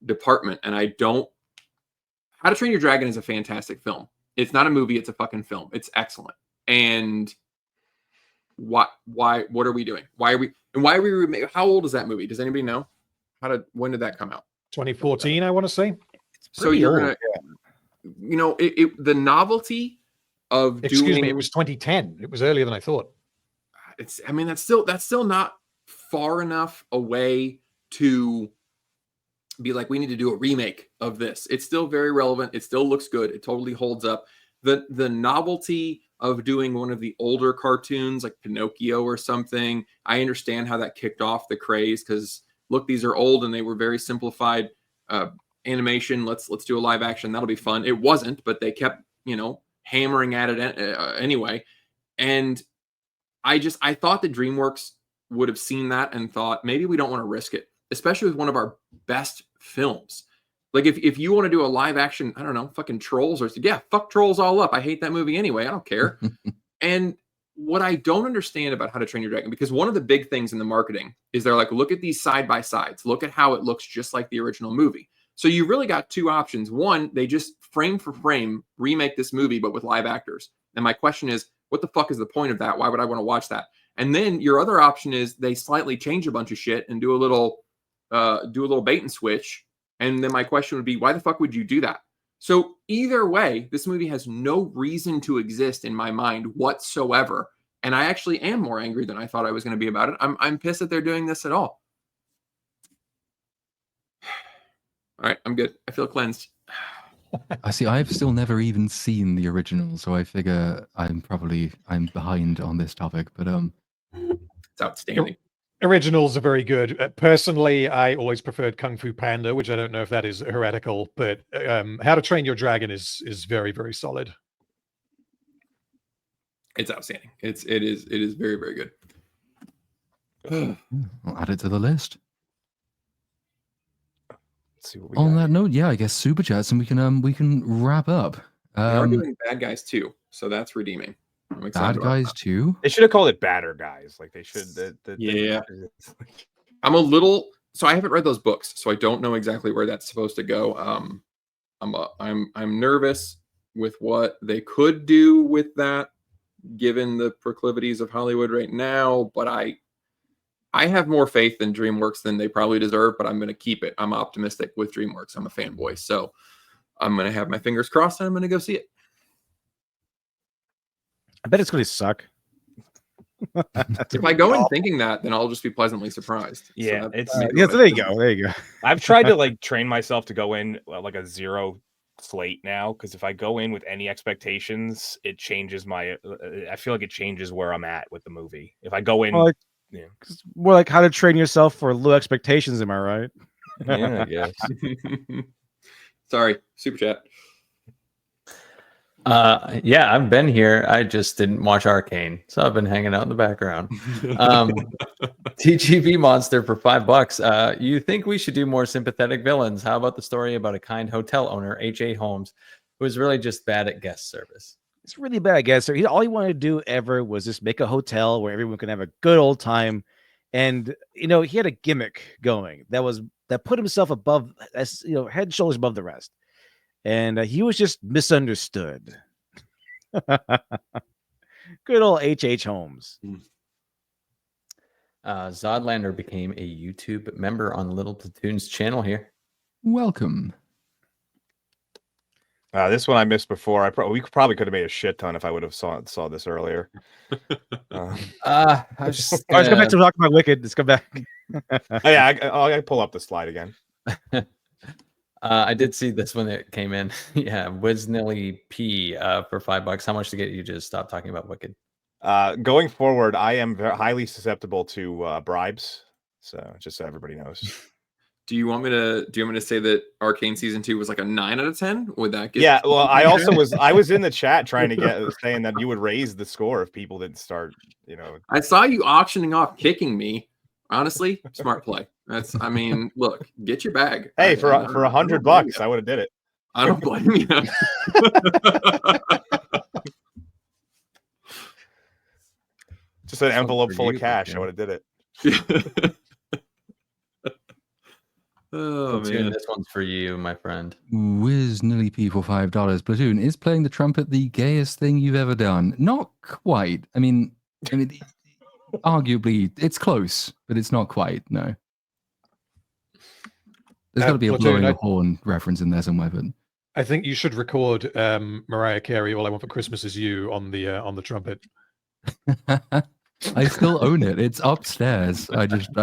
department. And How to Train Your Dragon is a fantastic film. It's not a movie. It's a fucking film. It's excellent. And what are we doing? How old is that movie? Does anybody know? When did that come out? 2014, I want to say. So you're going to, you know, the novelty of Excuse me, it was 2010. It was earlier than I thought. I mean, that's still not far enough away to be like, we need to do a remake of this. It's still very relevant. It still looks good. It totally holds up. The novelty of doing one of the older cartoons like Pinocchio or something, I understand how that kicked off the craze, because look, these are old and they were very simplified animation. Let's do a live action. That'll be fun. It wasn't, but they kept, you know, hammering at it anyway. And I thought that DreamWorks would have seen that and thought, maybe we don't want to risk it, especially with one of our best films. Like if you want to do a live action, I don't know, fucking Trolls, or yeah, fuck Trolls all up. I hate that movie anyway. I don't care. And what I don't understand about How to Train Your Dragon, because one of the big things in the marketing is they're like, look at these side by sides. Look at how it looks just like the original movie. So you really got two options. One, they just frame for frame remake this movie, but with live actors. And my question is, what the fuck is the point of that? Why would I want to watch that? And then your other option is they slightly change a bunch of shit and do a little bait and switch. And then my question would be, why the fuck would you do that? So either way, this movie has no reason to exist in my mind whatsoever. And I actually am more angry than I thought I was going to be about it. I'm pissed that they're doing this at all. All right, I'm good. I feel cleansed. I see. I've still never even seen the original, so I figure I'm behind on this topic. But it's outstanding. Originals are very good. Personally, I always preferred Kung Fu Panda, which I don't know if that is heretical, but How to Train Your Dragon is very, very solid. It's outstanding. It is very, very good. I'll add it to the list. See what we on got. that note, yeah, I guess super chats, and we can wrap up. We are doing Bad Guys 2, so that's redeeming. I'm excited. Bad Guys 2? They should have called it Badder Guys. Like they should. Yeah. I'm a little. So I haven't read those books, so I don't know exactly where that's supposed to go. I'm nervous with what they could do with that, given the proclivities of Hollywood right now. But I have more faith in DreamWorks than they probably deserve, but I'm going to keep it. I'm optimistic with DreamWorks. I'm a fanboy. So I'm going to have my fingers crossed and I'm going to go see it. I bet it's going to suck. If I go in thinking that, then I'll just be pleasantly surprised. Yeah, so it's yeah. So there you go. There you go. I've tried to like train myself to go in like a 0 slate now, because if I go in with any expectations, it changes my. I feel like it changes where I'm at with the movie. If I go in, well, more like how to train yourself for low expectations. Am I right? Yeah, I guess. Sorry, super chat. Yeah, I've been here. I just didn't watch Arcane, so I've been hanging out in the background. TGV Monster for $5. You think we should do more sympathetic villains? How about the story about a kind hotel owner, H.A. Holmes, who was really just bad at guest service? It's really bad, I guess. All he wanted to do ever was just make a hotel where everyone can have a good old time, and he had a gimmick going that put himself above, as head and shoulders above the rest. And he was just misunderstood. Good old H.H. Holmes. Zodlander became a YouTube member on Little Platoon's channel here. Welcome. This one I missed before. We probably could have made a shit ton if I would have saw this earlier. Let's go back to talking about Wicked. Let's go back. I'll pull up the slide again. I did see this when it came in. Yeah, Wiznilly P for $5. How much to get you to stop talking about Wicked? Going forward, I am highly susceptible to bribes. So just so everybody knows. Do you want me to say that Arcane season 2 was like a 9 out of 10? Would that get? Yeah, well, I was in the chat trying to saying that you would raise the score if people didn't start. I saw you auctioning off kicking me. Honestly, smart play. Look, get your bag. Hey, for $100, I would have did it. I don't blame you. Just an envelope full of cash. I would have did it. Oh man, this one's for you, my friend. Wiznilly P for $5. Platoon, is playing the trumpet the gayest thing you've ever done? Not quite. I mean, arguably, it's close, but it's not quite. No. There's got to be a blowing a horn reference in there somewhere, but I think you should record Mariah Carey, "All I Want for Christmas Is You" on the trumpet. I still own it. It's upstairs. I think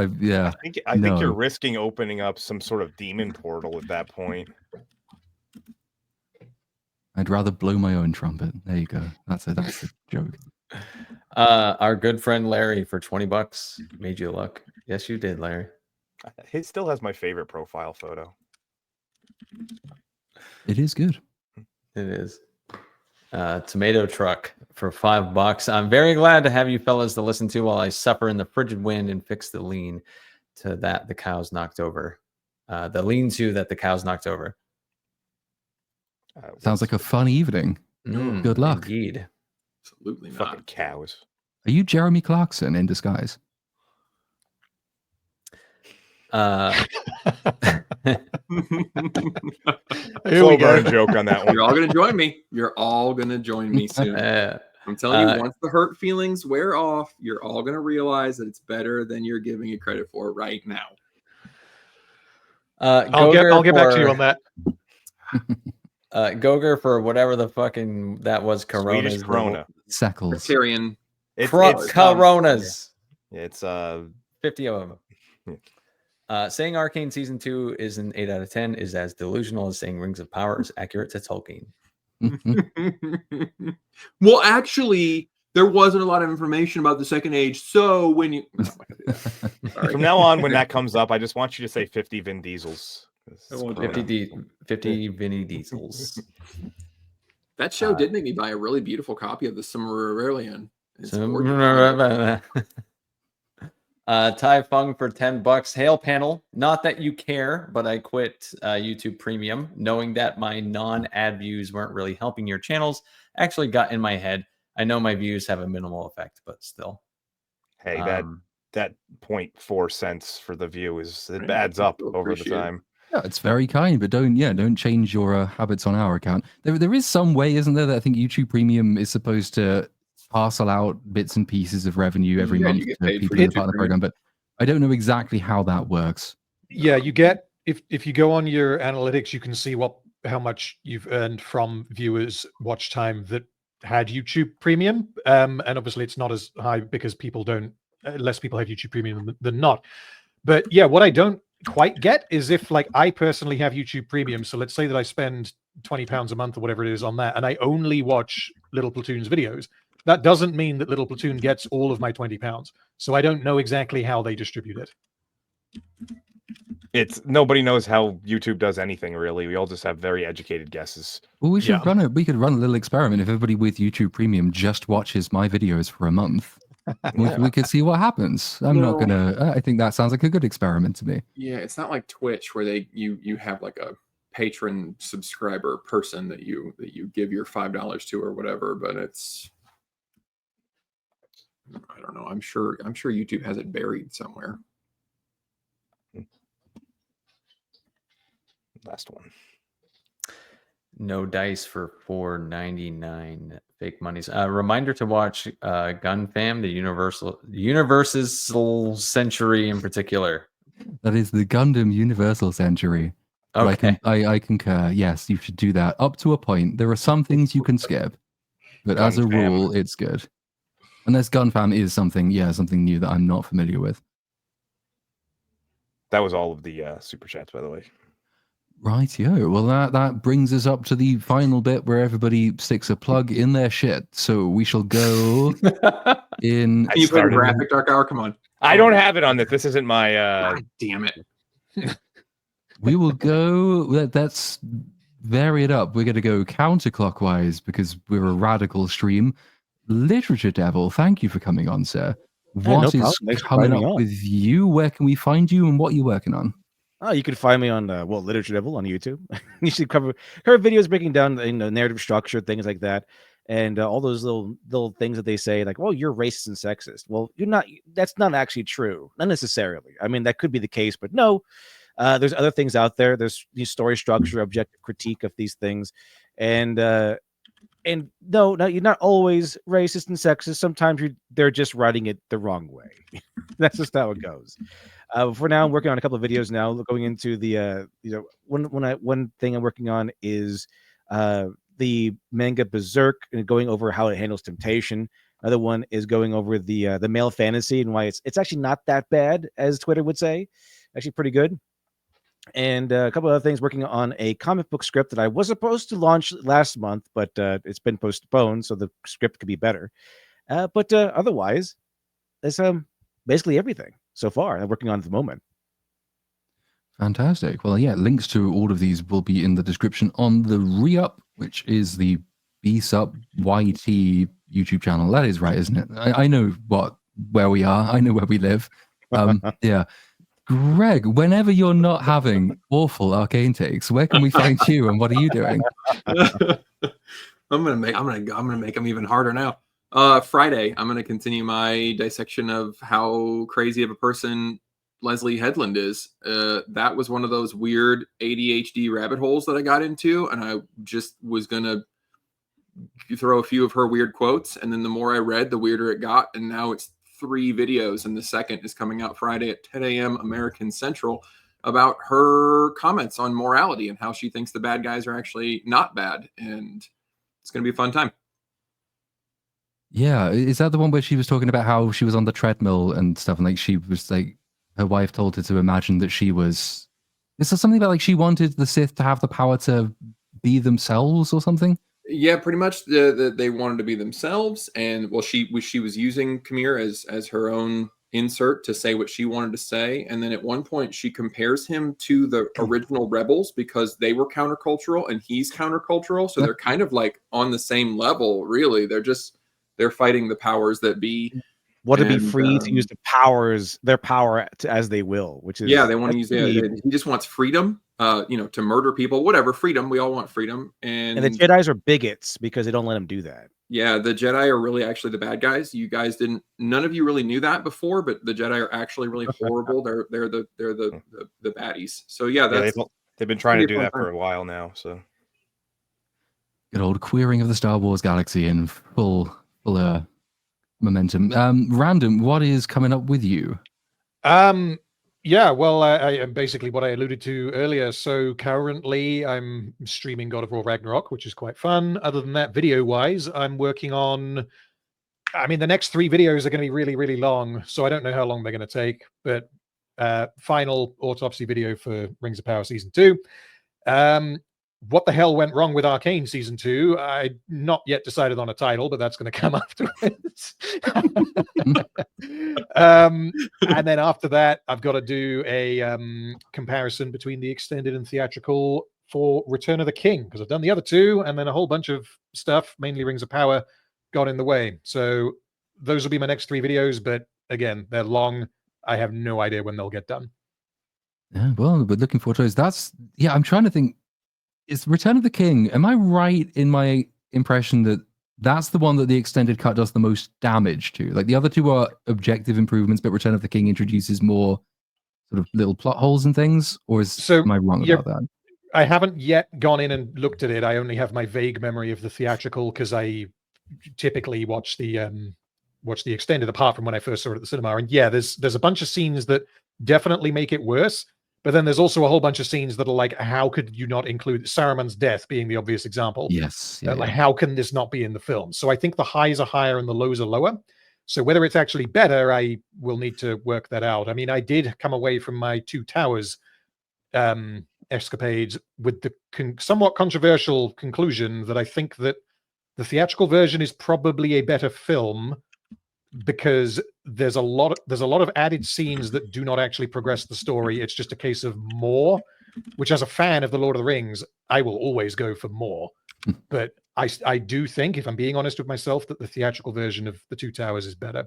you're risking opening up some sort of demon portal at that point. I'd rather blow my own trumpet. There you go. That's a joke. Our good friend Larry for $20 made you look. Yes, you did, Larry. He still has my favorite profile photo. It is good. It is. Tomato Truck for $5. I'm very glad to have you fellas to listen to while I suffer in the frigid wind and fix the lean to that the cows knocked over. The lean-to that the cows knocked over. Sounds like a fun evening. Good luck. Indeed. Absolutely not. Fucking cows. Are you Jeremy Clarkson in disguise? Slow burn joke on that one. You're all gonna join me. You're all gonna join me soon. I'm telling you, once the hurt feelings wear off, you're all gonna realize that it's better than you're giving it credit for right now. I'll get back to you on that. Goger for whatever the fucking that was. Corona's Swedish Corona. Sackles. Tyrion. Coronas. It's 50 of them. Saying Arcane Season 2 is an 8 out of 10 is as delusional as saying Rings of Power is accurate to Tolkien. Well, actually, there wasn't a lot of information about the Second Age, so when you... From now on, when that comes up, I just want you to say 50 Vin Diesels. 50 Vinny Diesels. That show did make me buy a really beautiful copy of the Silmarillion. Tai Fung for $10. Hail panel. Not that you care, but I quit YouTube Premium, knowing that my non-ad views weren't really helping your channels. Actually got in my head. I know my views have a minimal effect, but still. Hey, that 0.4 cents for the view adds up over the time. Yeah, it's very kind, but don't change your habits on our account. There is some way, isn't there, that I think YouTube Premium is supposed to parcel out bits and pieces of revenue every month to people who are part of the program, but I don't know exactly how that works. Yeah, you get if you go on your analytics, you can see how much you've earned from viewers' watch time that had YouTube Premium, and obviously it's not as high because less people have YouTube Premium than not. But yeah, what I don't quite get is if like I personally have YouTube Premium, so let's say that I spend £20 a month or whatever it is on that, and I only watch Little Platoon's videos. That doesn't mean that Little Platoon gets all of my £20. So I don't know exactly how they distribute it. Nobody knows how YouTube does anything really. We all just have very educated guesses. Well, we should we could run a little experiment. If everybody with YouTube Premium just watches my videos for a month, we could see what happens. I think that sounds like a good experiment to me. Yeah, it's not like Twitch where you have like a patron subscriber person that you give your $5 to or whatever, but I don't know. I'm sure YouTube has it buried somewhere. Last one. No dice for $4.99. Fake monies. Reminder to watch Gun Fam, the Universal Century in particular. That is the Gundam Universal Century. Okay. I concur. Yes, you should do that up to a point. There are some things you can skip, but as a rule, it's good. Unless Gun Fam is something new that I'm not familiar with. That was all of the super chats, by the way. Rightio. Well, that brings us up to the final bit where everybody sticks a plug in their shit. So we shall go in. Can you play the graphic, Dark Hour? Come on. I don't have it on this. This isn't my. God damn it. We will go. Let's vary it up. We're going to go counterclockwise because we're a radical stream. Literature Devil, thank you for coming on, sir. What is coming up with you? Where can we find you, and what are you working on? Oh, you can find me on Literature Devil on YouTube. You should cover videos breaking down narrative structure, things like that, and all those little things that they say, like, "Well, you're racist and sexist." Well, you're not. That's not actually true, not necessarily. I mean, that could be the case, but no. There's other things out there. There's story structure, objective critique of these things, and no, you're not always racist and sexist. Sometimes they're just writing it the wrong way. That's just how it goes. For now, I'm working on a couple of videos now, going into the one thing I'm working on is the manga Berserk and going over how it handles temptation. Another one is going over the male fantasy and why it's actually not that bad, as Twitter would say. Actually pretty good. And a couple of other things, working on a comic book script that I was supposed to launch last month, but it's been postponed, so the script could be better. But otherwise, it's basically everything so far I'm working on at the moment. Fantastic. Well, yeah, links to all of these will be in the description on the Re-Up, which is the BSUP YT YouTube channel. That is right, isn't it? I know where we are. I know where we live. Yeah. Greg, whenever you're not having awful arcane takes, where can we find you, and what are you doing? I'm gonna make them even harder now. Friday, I'm gonna continue my dissection of how crazy of a person Leslie Headland is. That was one of those weird ADHD rabbit holes that I got into, and I just was gonna throw a few of her weird quotes, and then the more I read, the weirder it got, and now it's 3 videos, and the second is coming out Friday at 10 a.m. American Central about her comments on morality and how she thinks the bad guys are actually not bad, and it's going to be a fun time. Yeah, is that the one where she was talking about how she was on the treadmill and stuff, and like she was like, her wife told her to imagine that she was. Is there something about like she wanted the Sith to have the power to be themselves or something? Yeah, pretty much. They wanted to be themselves, and well, she was using Khmer as her own insert to say what she wanted to say, and then at one point she compares him to the original rebels because they were countercultural and he's countercultural, so they're kind of like on the same level. Really, they're fighting the powers that be. Want to be free to use their power as they will, which is they want to use it. He just wants freedom. To murder people, whatever, freedom. We all want freedom. And the Jedis are bigots because they don't let them do that. Yeah, the Jedi are really actually the bad guys. You guys none of you really knew that before, but the Jedi are actually really horrible. They're the baddies. So yeah, they've been trying to do that for a while now. So good old queering of the Star Wars galaxy in full momentum. Random, what is coming up with you? Yeah, well, I am basically what I alluded to earlier. So currently I'm streaming God of War Ragnarok, which is quite fun. Other than that, video-wise, I'm working on... I mean, the next 3 videos are going to be really, really long, so I don't know how long they're going to take, but final autopsy video for Rings of Power Season 2. What the hell went wrong with Arcane Season 2? I not yet decided on a title, but that's going to come afterwards. And then after that, I've got to do a comparison between the extended and theatrical for Return of the King, because I've done the other 2, and then a whole bunch of stuff, mainly Rings of Power, got in the way. So those will be my next 3 videos, but again, they're long. I have no idea when they'll get done. Yeah, well, but looking forward to those. I'm trying to think. Is Return of the King, am I right in my impression that that's the one that the extended cut does the most damage to? Like the other 2 are objective improvements, but Return of the King introduces more sort of little plot holes and things? Or am I wrong about that? I haven't yet gone in and looked at it. I only have my vague memory of the theatrical because I typically watch the extended apart from when I first saw it at the cinema. And yeah, there's a bunch of scenes that definitely make it worse. But then there's also a whole bunch of scenes that are like, how could you not include Saruman's death being the obvious example? Yes. Like, how can this not be in the film? So I think the highs are higher and the lows are lower. So whether it's actually better, I will need to work that out. I mean, I did come away from my Two Towers escapades with the somewhat controversial conclusion that I think that the theatrical version is probably a better film because there's a lot of added scenes that do not actually progress the story. It's just a case of more, which as a fan of the Lord of the Rings, I will always go for more. But I do think, if I'm being honest with myself, that the theatrical version of The Two Towers is better.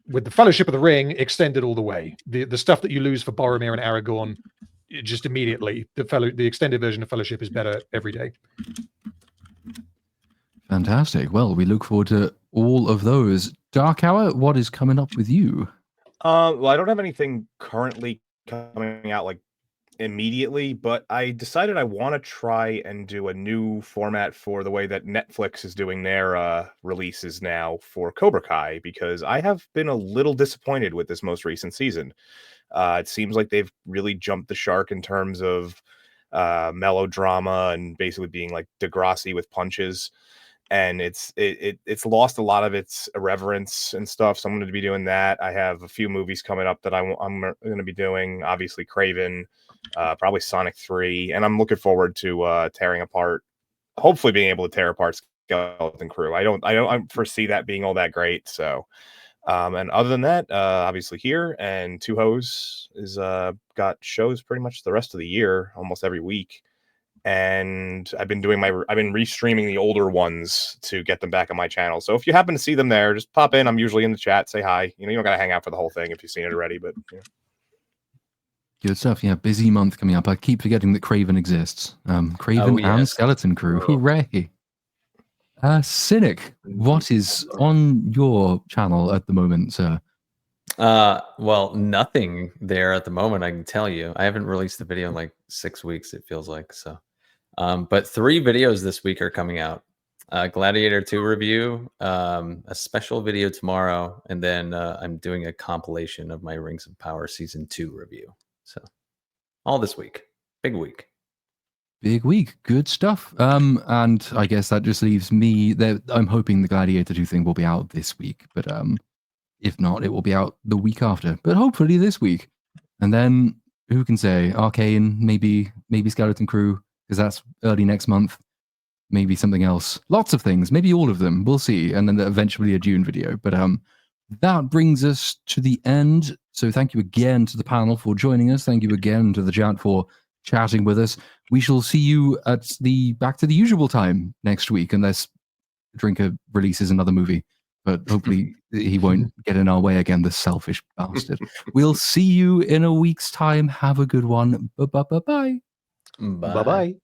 With the Fellowship of the Ring extended all the way, the stuff that you lose for Boromir and Aragorn, just immediately, the extended version of Fellowship is better every day. Fantastic. Well, we look forward to all of those. Dark Hour, what is coming up with you? Well, I don't have anything currently coming out like immediately, but I decided I want to try and do a new format for the way that Netflix is doing their releases now for Cobra Kai, because I have been a little disappointed with this most recent season. It seems like they've really jumped the shark in terms of melodrama and basically being like Degrassi with punches. And it's lost a lot of its irreverence and stuff. So I'm going to be doing that. I have a few movies coming up that I'm going to be doing. Obviously, Craven, probably Sonic 3, and I'm looking forward to tearing apart. Hopefully, being able to tear apart Skeleton Crew. I don't foresee that being all that great. So, and other than that, obviously here and Two Hose is got shows pretty much the rest of the year, almost every week. And I've been restreaming the older ones to get them back on my channel. So if you happen to see them there, just pop in. I'm usually in the chat, say hi. You don't got to hang out for the whole thing if you've seen it already, but yeah. Good stuff. Yeah, busy month coming up. I keep forgetting that Craven exists. Craven and Skeleton Crew. Hooray. Cynic, what is on your channel at the moment, sir? Well, nothing there at the moment, I can tell you. I haven't released a video in like 6 weeks, it feels like. So but 3 videos this week are coming out. Gladiator 2 review, a special video tomorrow, and then I'm doing a compilation of my Rings of Power Season 2 review. So all this week. Big week. Big week. Good stuff. And I guess that just leaves me that I'm hoping the Gladiator 2 thing will be out this week, but if not, it will be out the week after, but hopefully this week. And then who can say? Arcane, maybe Skeleton Crew, because that's early next month. Maybe something else. Lots of things. Maybe all of them. We'll see. And then eventually a June video. But that brings us to the end. So thank you again to the panel for joining us. Thank you again to the chat for chatting with us. We shall see you at back to the usual time next week, unless Drinker releases another movie. But hopefully he won't get in our way again, the selfish bastard. We'll see you in a week's time. Have a good one. Bye-bye. Bye-bye.